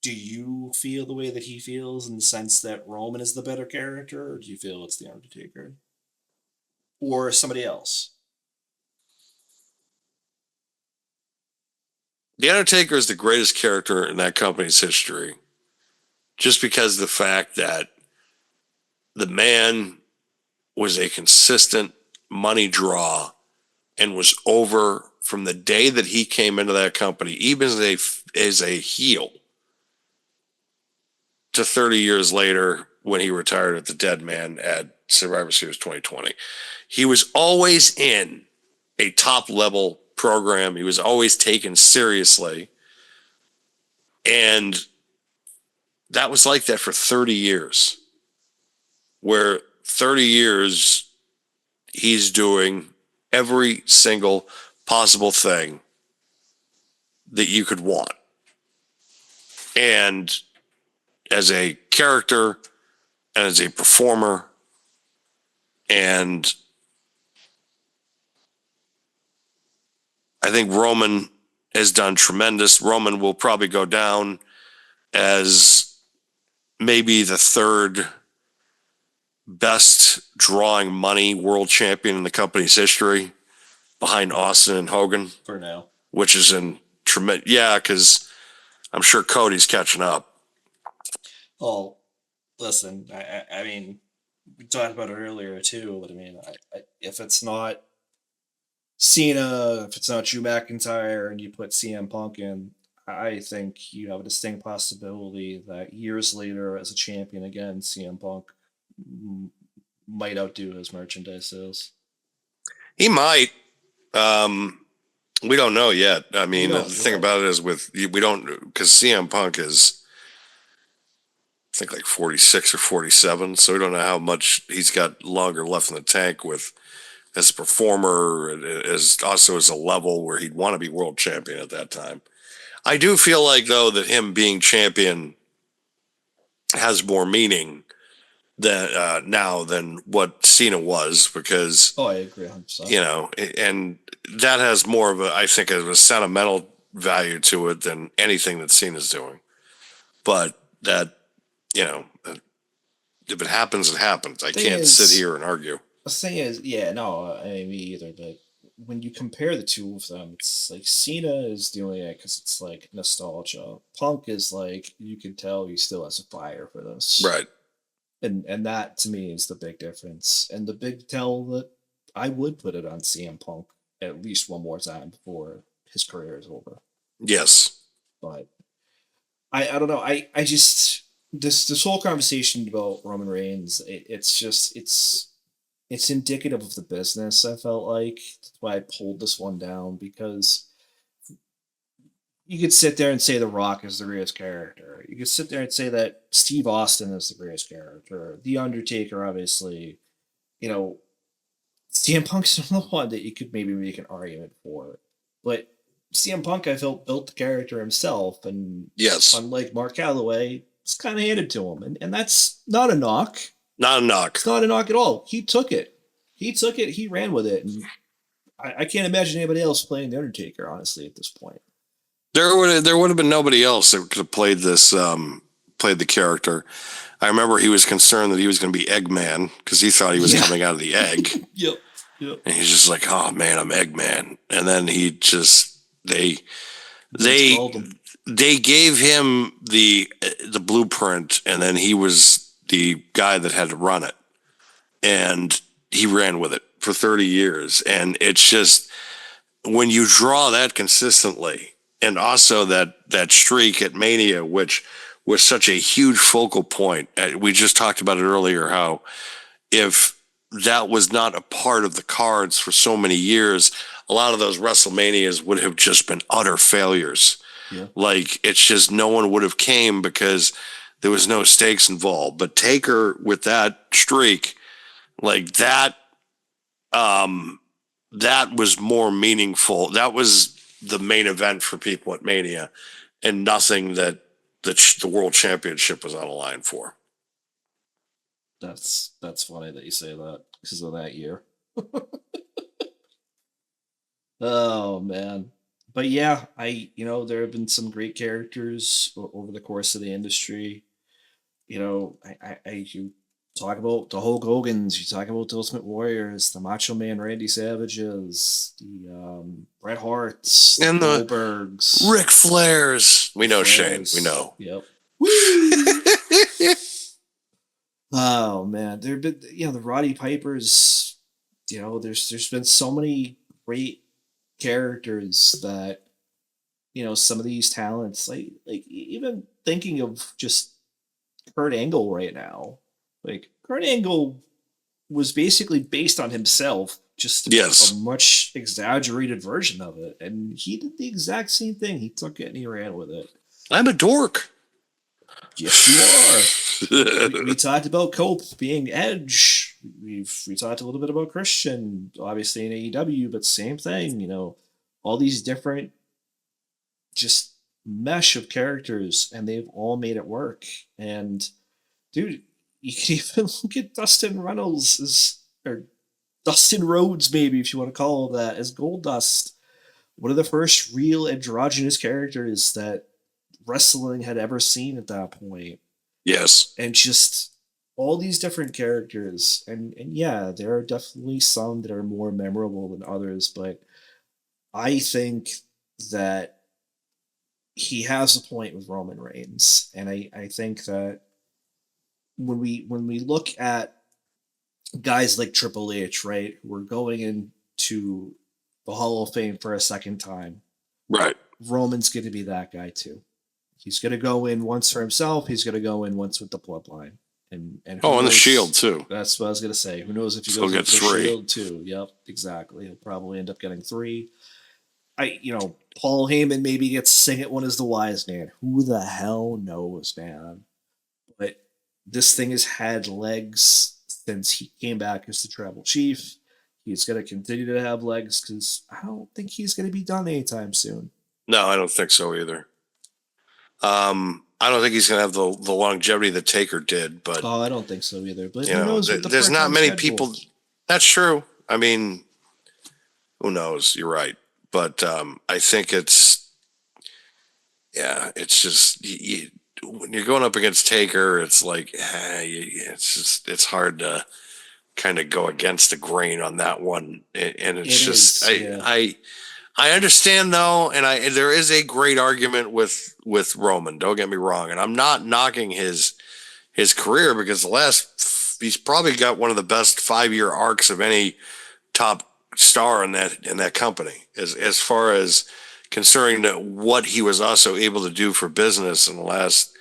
do you feel the way that he feels in the sense that Roman is the better character, or do you feel it's the Undertaker? Or somebody else? The Undertaker is the greatest character in that company's history, just because of the fact that the man was a consistent money draw and was over from the day that he came into that company, even as a heel, to 30 years later when he retired at the Dead Man at Survivor Series 2020. He was always in a top level program. He was always taken seriously. And that was like that for 30 years, where 30 years he's doing every single possible thing that you could want. And as a character and as a performer, and I think Roman has done tremendous. Roman will probably go down as maybe the third best drawing money world champion in the company's history, behind Austin and Hogan, For now. which is in tremendous. Yeah, because I'm sure Cody's catching up. Oh, listen, I mean, we talked about it earlier too, but I mean, if it's not Cena, if it's not Drew McIntyre, and you put CM Punk in, I think you have a distinct possibility that years later, as a champion again, CM Punk might outdo his merchandise sales. He might. We don't know yet. I mean, No, the thing right. about it is we don't, because CM Punk is, I think, like 46 or 47, so we don't know how much he's got longer left in the tank with as a performer, as also as a level where he'd want to be world champion at that time. I do feel like, though, that him being champion has more meaning than now than what Cena was, because Oh, I agree 100%. you know, and that has more of a, I think, of a sentimental value to it than anything that Cena's doing. But that, you know, if it happens, it happens. I Thing can't is- sit here and argue. The thing is, yeah, no, I mean, me either. But when you compare the two of them, it's like Cena is doing it because it's like nostalgia. Punk is like, you can tell he still has a fire for this, Right. And that to me is the big difference, and the big tell that I would put it on CM Punk at least one more time before his career is over. Yes. But I don't know. I just this whole conversation about Roman Reigns, it's indicative of the business. I felt like that's why I pulled this one down, because you could sit there and say The Rock is the greatest character. You could sit there and say that Steve Austin is the greatest character. The Undertaker, obviously, you know, CM Punk's the one that you could maybe make an argument for. But CM Punk, I felt, built the character himself, and Yes. unlike Mark Calloway, it's kind of handed to him. And that's not a knock. Not a knock. It's not a knock at all. He took it. He ran with it. And I can't imagine anybody else playing The Undertaker, honestly, at this point. There would have been nobody else that could have played the character. I remember he was concerned that he was going to be Eggman because he thought he was coming out of the egg. Yep. And he's just like, oh man, I'm Eggman. And then he just they called him. they gave him the blueprint, and then he was the guy that had to run it, and he ran with it for 30 years. And it's just, when you draw that consistently, and also that streak at Mania, which was such a huge focal point. We just talked about it earlier, how if that was not a part of the cards for so many years, a lot of those WrestleManias would have just been utter failures. Yeah. Like, it's just, no one would have came because there was no stakes involved. But Taker, with that streak, like that was more meaningful. That was the main event for people at Mania, and nothing that the World Championship was on the line for. That's funny that you say that because of that year. Oh man. but yeah, there have been some great characters over the course of the industry. You talk about the Hulk Hogan's, you talk about the Ultimate Warriors, the Macho Man Randy Savages, the Bret Harts, And the Goldbergs, Ric Flairs. We know Shane. Flairs. We know. Yep. Oh man, there've been the Roddy Pipers. There's been so many great characters that some of these talents even thinking of just Kurt Angle right now. Like Kurt Angle was basically based on himself, just Yes. a much exaggerated version of it, and he did the exact same thing. He took it and he ran with it. I'm a dork. Yes, you are. We talked about Cope being Edge. We talked a little bit about Christian, obviously in AEW, but same thing. All these different just mesh of characters, and they've all made it work. And dude, you can even look at Dustin Reynolds or Dustin Rhodes, maybe if you want to call him that, as Goldust. One of the first real androgynous characters that wrestling had ever seen at that point. Yes. And just all these different characters, and yeah, there are definitely some that are more memorable than others, but I think that he has a point with Roman Reigns, and I think that when we look at guys like Triple H, right, who are going into the Hall of Fame for a second time, Right. Roman's going to be that guy too. He's going to go in once for himself. He's going to go in once with the bloodline. And who Oh, and the knows- Shield too. That's what I was going to say. Who knows if he He'll goes get with the 3. Shield too? Yep, exactly. He'll probably end up getting 3. Paul Heyman maybe gets Sing It One as the wise man. Who the hell knows, man? But this thing has had legs since he came back as the Tribal Chief. He's going to continue to have legs because I don't think he's going to be done anytime soon. No, I don't think so either. I don't think he's going to have the longevity that Taker did, but Oh, I don't think so either. But you who know, knows? with the there's not part-time many schedule. people. That's true. I mean, who knows? You're right, but I think it's just when you're going up against Taker, it's like it's hard to kind of go against the grain on that one, and it's It just is, yeah. I understand though, and there is a great argument with Roman. Don't get me wrong, and I'm not knocking his career because he's probably got one of the best 5-year arcs of any top star in that company. As far as considering that what he was also able to do for business in the last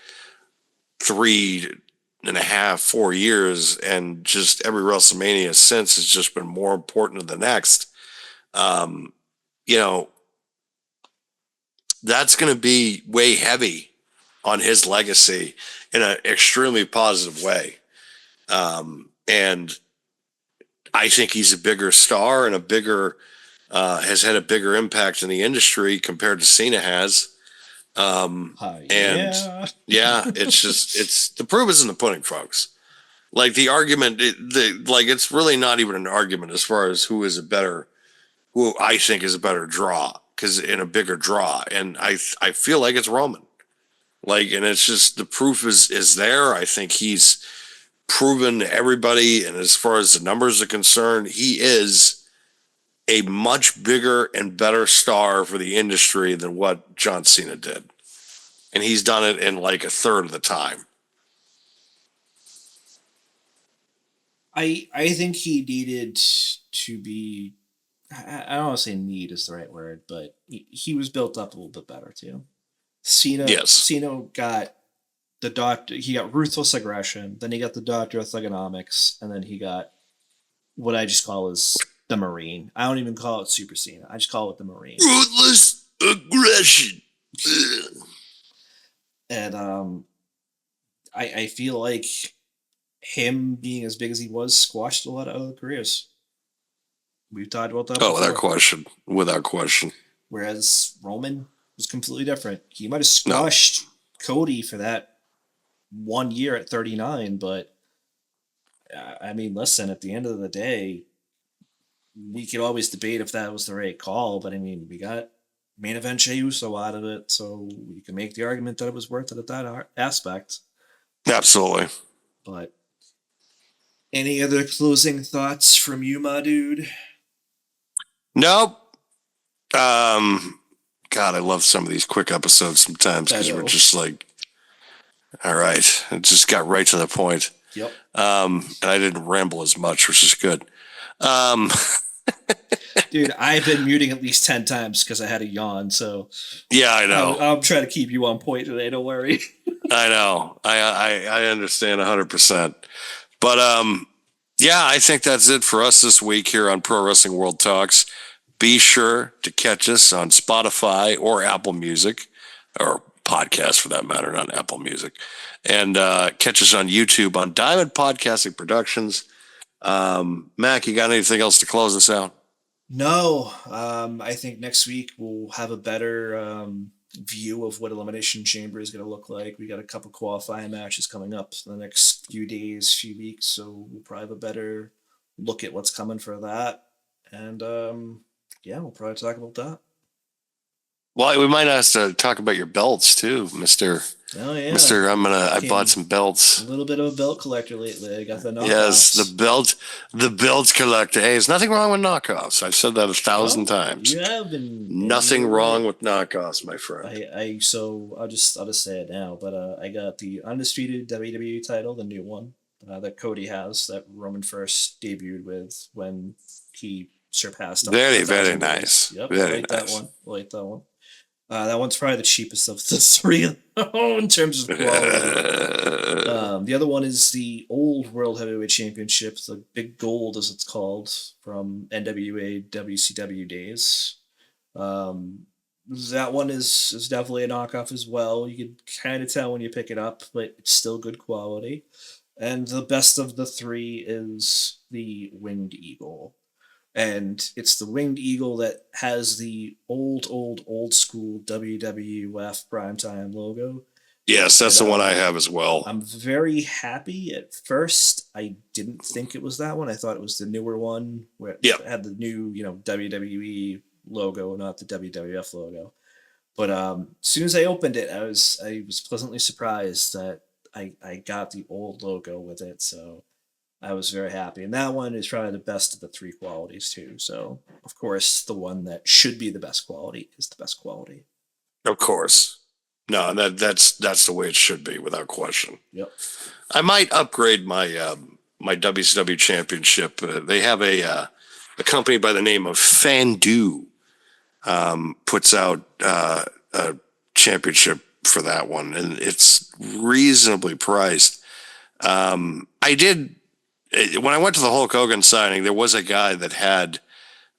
3.5, 4 years, and just every WrestleMania since has just been more important than the next. That's going to be way heavy on his legacy in an extremely positive way. And I think he's a bigger star and has had a bigger impact in the industry compared to Cena has. It's the proof is in the pudding, folks. Like the argument, it's really not even an argument as far as who I think is a better draw, because in a bigger draw, and I feel like it's Roman. And it's just the proof is there. I think he's proven to everybody, and as far as the numbers are concerned, he is a much bigger and better star for the industry than what John Cena did, and he's done it in like a third of the time. I think he needed to be. I don't want to say need is the right word, but he was built up a little bit better too. Cena got the doctor. He got ruthless aggression. Then he got the Doctor of Thugonomics, and then he got what I just call as the Marine. I don't even call it Super Cena. I just call it the Marine. Ruthless aggression. And I feel like him being as big as he was squashed a lot of other careers. We've talked about that. Oh, before. without question. Whereas Roman was completely different. He might have squashed Cody for that 1 year at 39, but I mean, listen, at the end of the day, we could always debate if that was the right call, but I mean, we got main event Jey Uso out of it, so you can make the argument that it was worth it at that aspect. Absolutely. But any other closing thoughts from you, my dude? Nope. God, I love some of these quick episodes sometimes because we're just like, all right, it just got right to the point. Yep. And I didn't ramble as much, which is good. Dude, I've been muting at least 10 times because I had a yawn, so Yeah, I know. I'm trying to keep you on point today, don't worry. I know. I understand 100%. But yeah, I think that's it for us this week here on Pro Wrestling World Talks. Be sure to catch us on Spotify or Apple Music, or podcast for that matter, not Apple Music. And catch us on YouTube on Diamond Podcasting Productions. Mac, you got anything else to close us out? No, I think next week we'll have a better view of what Elimination Chamber is going to look like. We got a couple qualifying matches coming up in the next few days, few weeks, so we'll probably have a better look at what's coming for that. And yeah, we'll probably talk about that. Well, we might have to talk about your belts too, Mister. Oh yeah, Mister, I bought some belts. A little bit of a belt collector lately. I got the knockoffs. Yes, the belt collector. Hey, there's nothing wrong with knockoffs. I've said that 1,000 times. You have been Nothing wrong with knockoffs, my friend. So I'll just say it now. But I got the undisputed WWE title, the new one that Cody has, that Roman first debuted with when he surpassed. Very 1,000 nice. Yep, Very nice. nice. I like that one. That one's probably the cheapest of the three in terms of quality. The other one is the old World Heavyweight Championship, the Big Gold as it's called, from NWA WCW days. That one is definitely a knockoff as well. You can kind of tell when you pick it up, but it's still good quality. And the best of the three is the Winged Eagle. And it's the Winged Eagle that has the old school WWF primetime logo. Yes, that's the one I have as well. I'm very happy. At first, I didn't think it was that one. I thought it was the newer one where it had the new, WWE logo, not the WWF logo. But as soon as I opened it, I was pleasantly surprised that I got the old logo with it. So I was very happy. And that one is probably the best of the three qualities too. So of course, the one that should be the best quality is the best quality. Of course. No, that's the way it should be, without question. Yep. I might upgrade my my WCW championship. They have a company by the name of Fandu puts out a championship for that one, and it's reasonably priced. I did. When I went to the Hulk Hogan signing, there was a guy that had,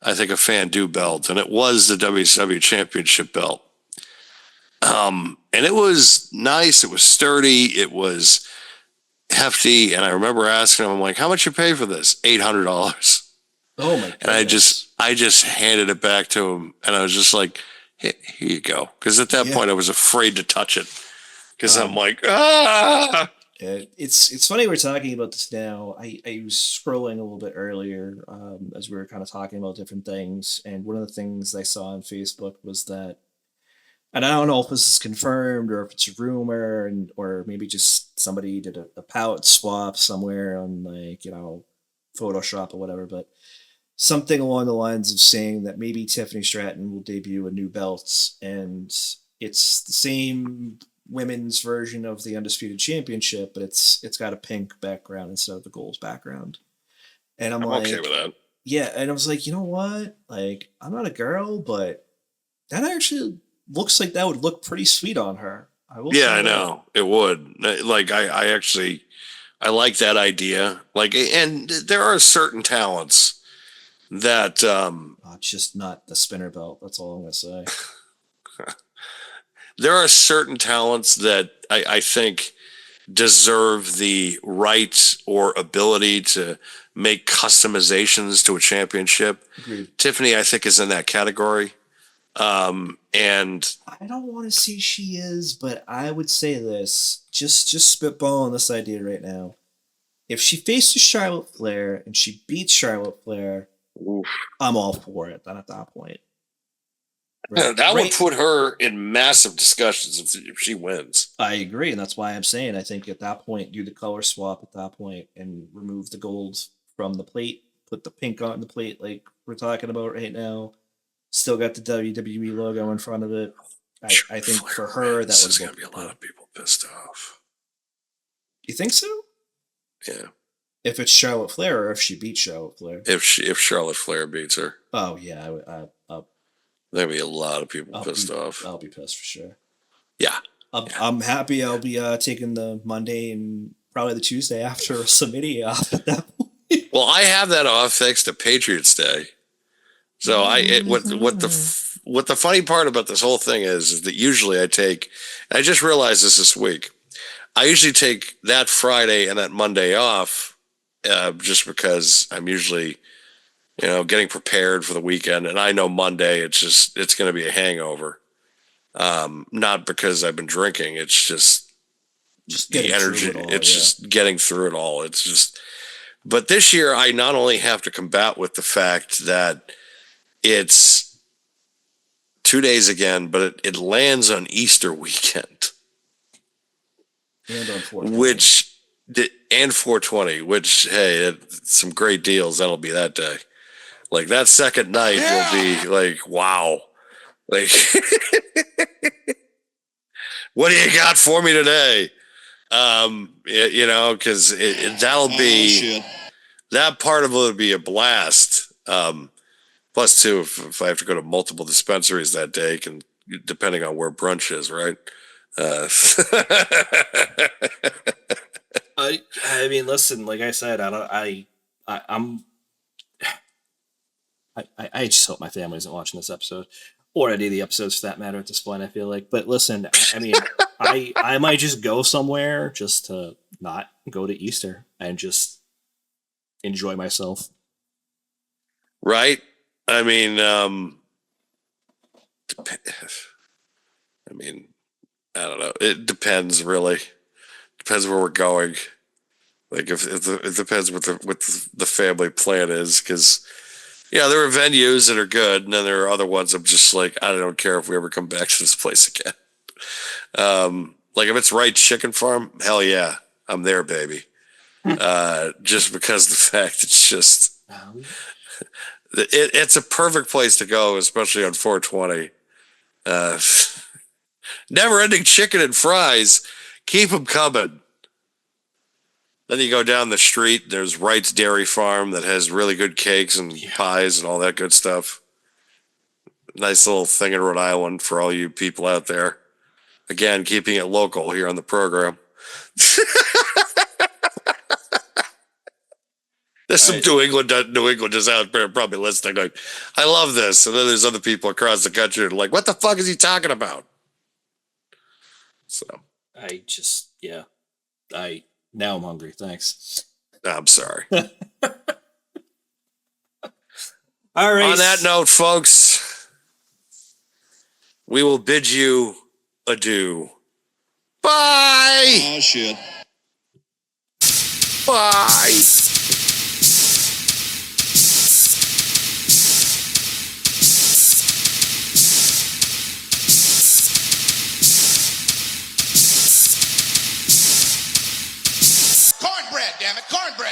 I think, a Fandu belt, and it was the WCW Championship belt. And it was nice. It was sturdy. It was hefty. And I remember asking him, I'm like, how much you pay for this? $800. Oh my god. And I just handed it back to him, and I was just like, here you go. Because at that point, I was afraid to touch it. Because I'm like, ah! It's funny we're talking about this now. I was scrolling a little bit earlier as we were kind of talking about different things, and one of the things I saw on Facebook was that, and I don't know if this is confirmed or if it's a rumor, or maybe just somebody did a palette swap somewhere on Photoshop or whatever, but something along the lines of saying that maybe Tiffany Stratton will debut a new belt, and it's the same women's version of the Undisputed Championship, but it's got a pink background instead of the gold background. And I'm like, okay with that. Yeah, and I was like, you know what? Like, I'm not a girl, but that actually looks like that would look pretty sweet on her. I know it would. Like, I actually like that idea. Like, and there are certain talents that it's just not the spinner belt. That's all I'm gonna say. There are certain talents that I think deserve the right or ability to make customizations to a championship. Agreed. Tiffany, I think, is in that category. And I don't want to say she is, but I would say this, just spitballing this idea right now. If she faces Charlotte Flair and she beats Charlotte Flair, I'm all for it then at that point. That would Right. put her in massive discussions if she wins. I agree, and that's why I'm saying I think at that point do the color swap at that point and remove the gold from the plate, put the pink on the plate like we're talking about right now. Still got the WWE logo in front of it. I think for her that This would is going to be a lot of people pissed off. You think so? Yeah, If it's Charlotte Flair or if she beats Charlotte Flair? if Charlotte Flair beats her, Oh yeah, there'll be a lot of people pissed off. I'll be pissed for sure. Yeah, I'm happy. I'll be taking the Monday and probably the Tuesday after WrestleMania off at that point. well, I have that off thanks to Patriots Day. So what the funny part about this whole thing is that usually I take, and I just realized this week, I usually take that Friday and that Monday off, just because I'm usually, getting prepared for the weekend, and I know Monday it's going to be a hangover. Not because I've been drinking, it's just the getting energy. through it all, It's yeah. just getting through it all. It's just, but this year I not only have to combat with the fact that it's 2 days again, but it lands on Easter weekend, And on 420. and 420, which, hey, some great deals. That'll be that day. Like that second night will be like, wow. Like, what do you got for me today? Because that'll be, that part of it would be a blast. Plus, too, if I have to go to multiple dispensaries that day, depending on where brunch is, right? I mean, listen, like I said, I just hope my family isn't watching this episode, or any of the episodes for that matter at this point. I feel like, but listen, I mean, I might just go somewhere just to not go to Easter and just enjoy myself. Right? I mean, I don't know. It depends, really. Depends where we're going. Like it depends what the family plan is, because there are venues that are good, and then there are other ones I'm just like, I don't care if we ever come back to this place again. Like if it's Wright's Chicken Farm, hell yeah, I'm there, baby. Just because the fact it's just it's a perfect place to go, especially on 420. Never-ending chicken and fries. Keep them coming. Then you go down the street, there's Wright's Dairy Farm that has really good cakes and pies and all that good stuff. Nice little thing in Rhode Island for all you people out there. Again, keeping it local here on the program. There's some New Englanders out there probably listening like, I love this. And then there's other people across the country that are like, what the fuck is he talking about? So now I'm hungry. Thanks. I'm sorry. All right. On that note, folks, we will bid you adieu. Bye. Oh, shit. Bye. Cornbread, damn it, cornbread.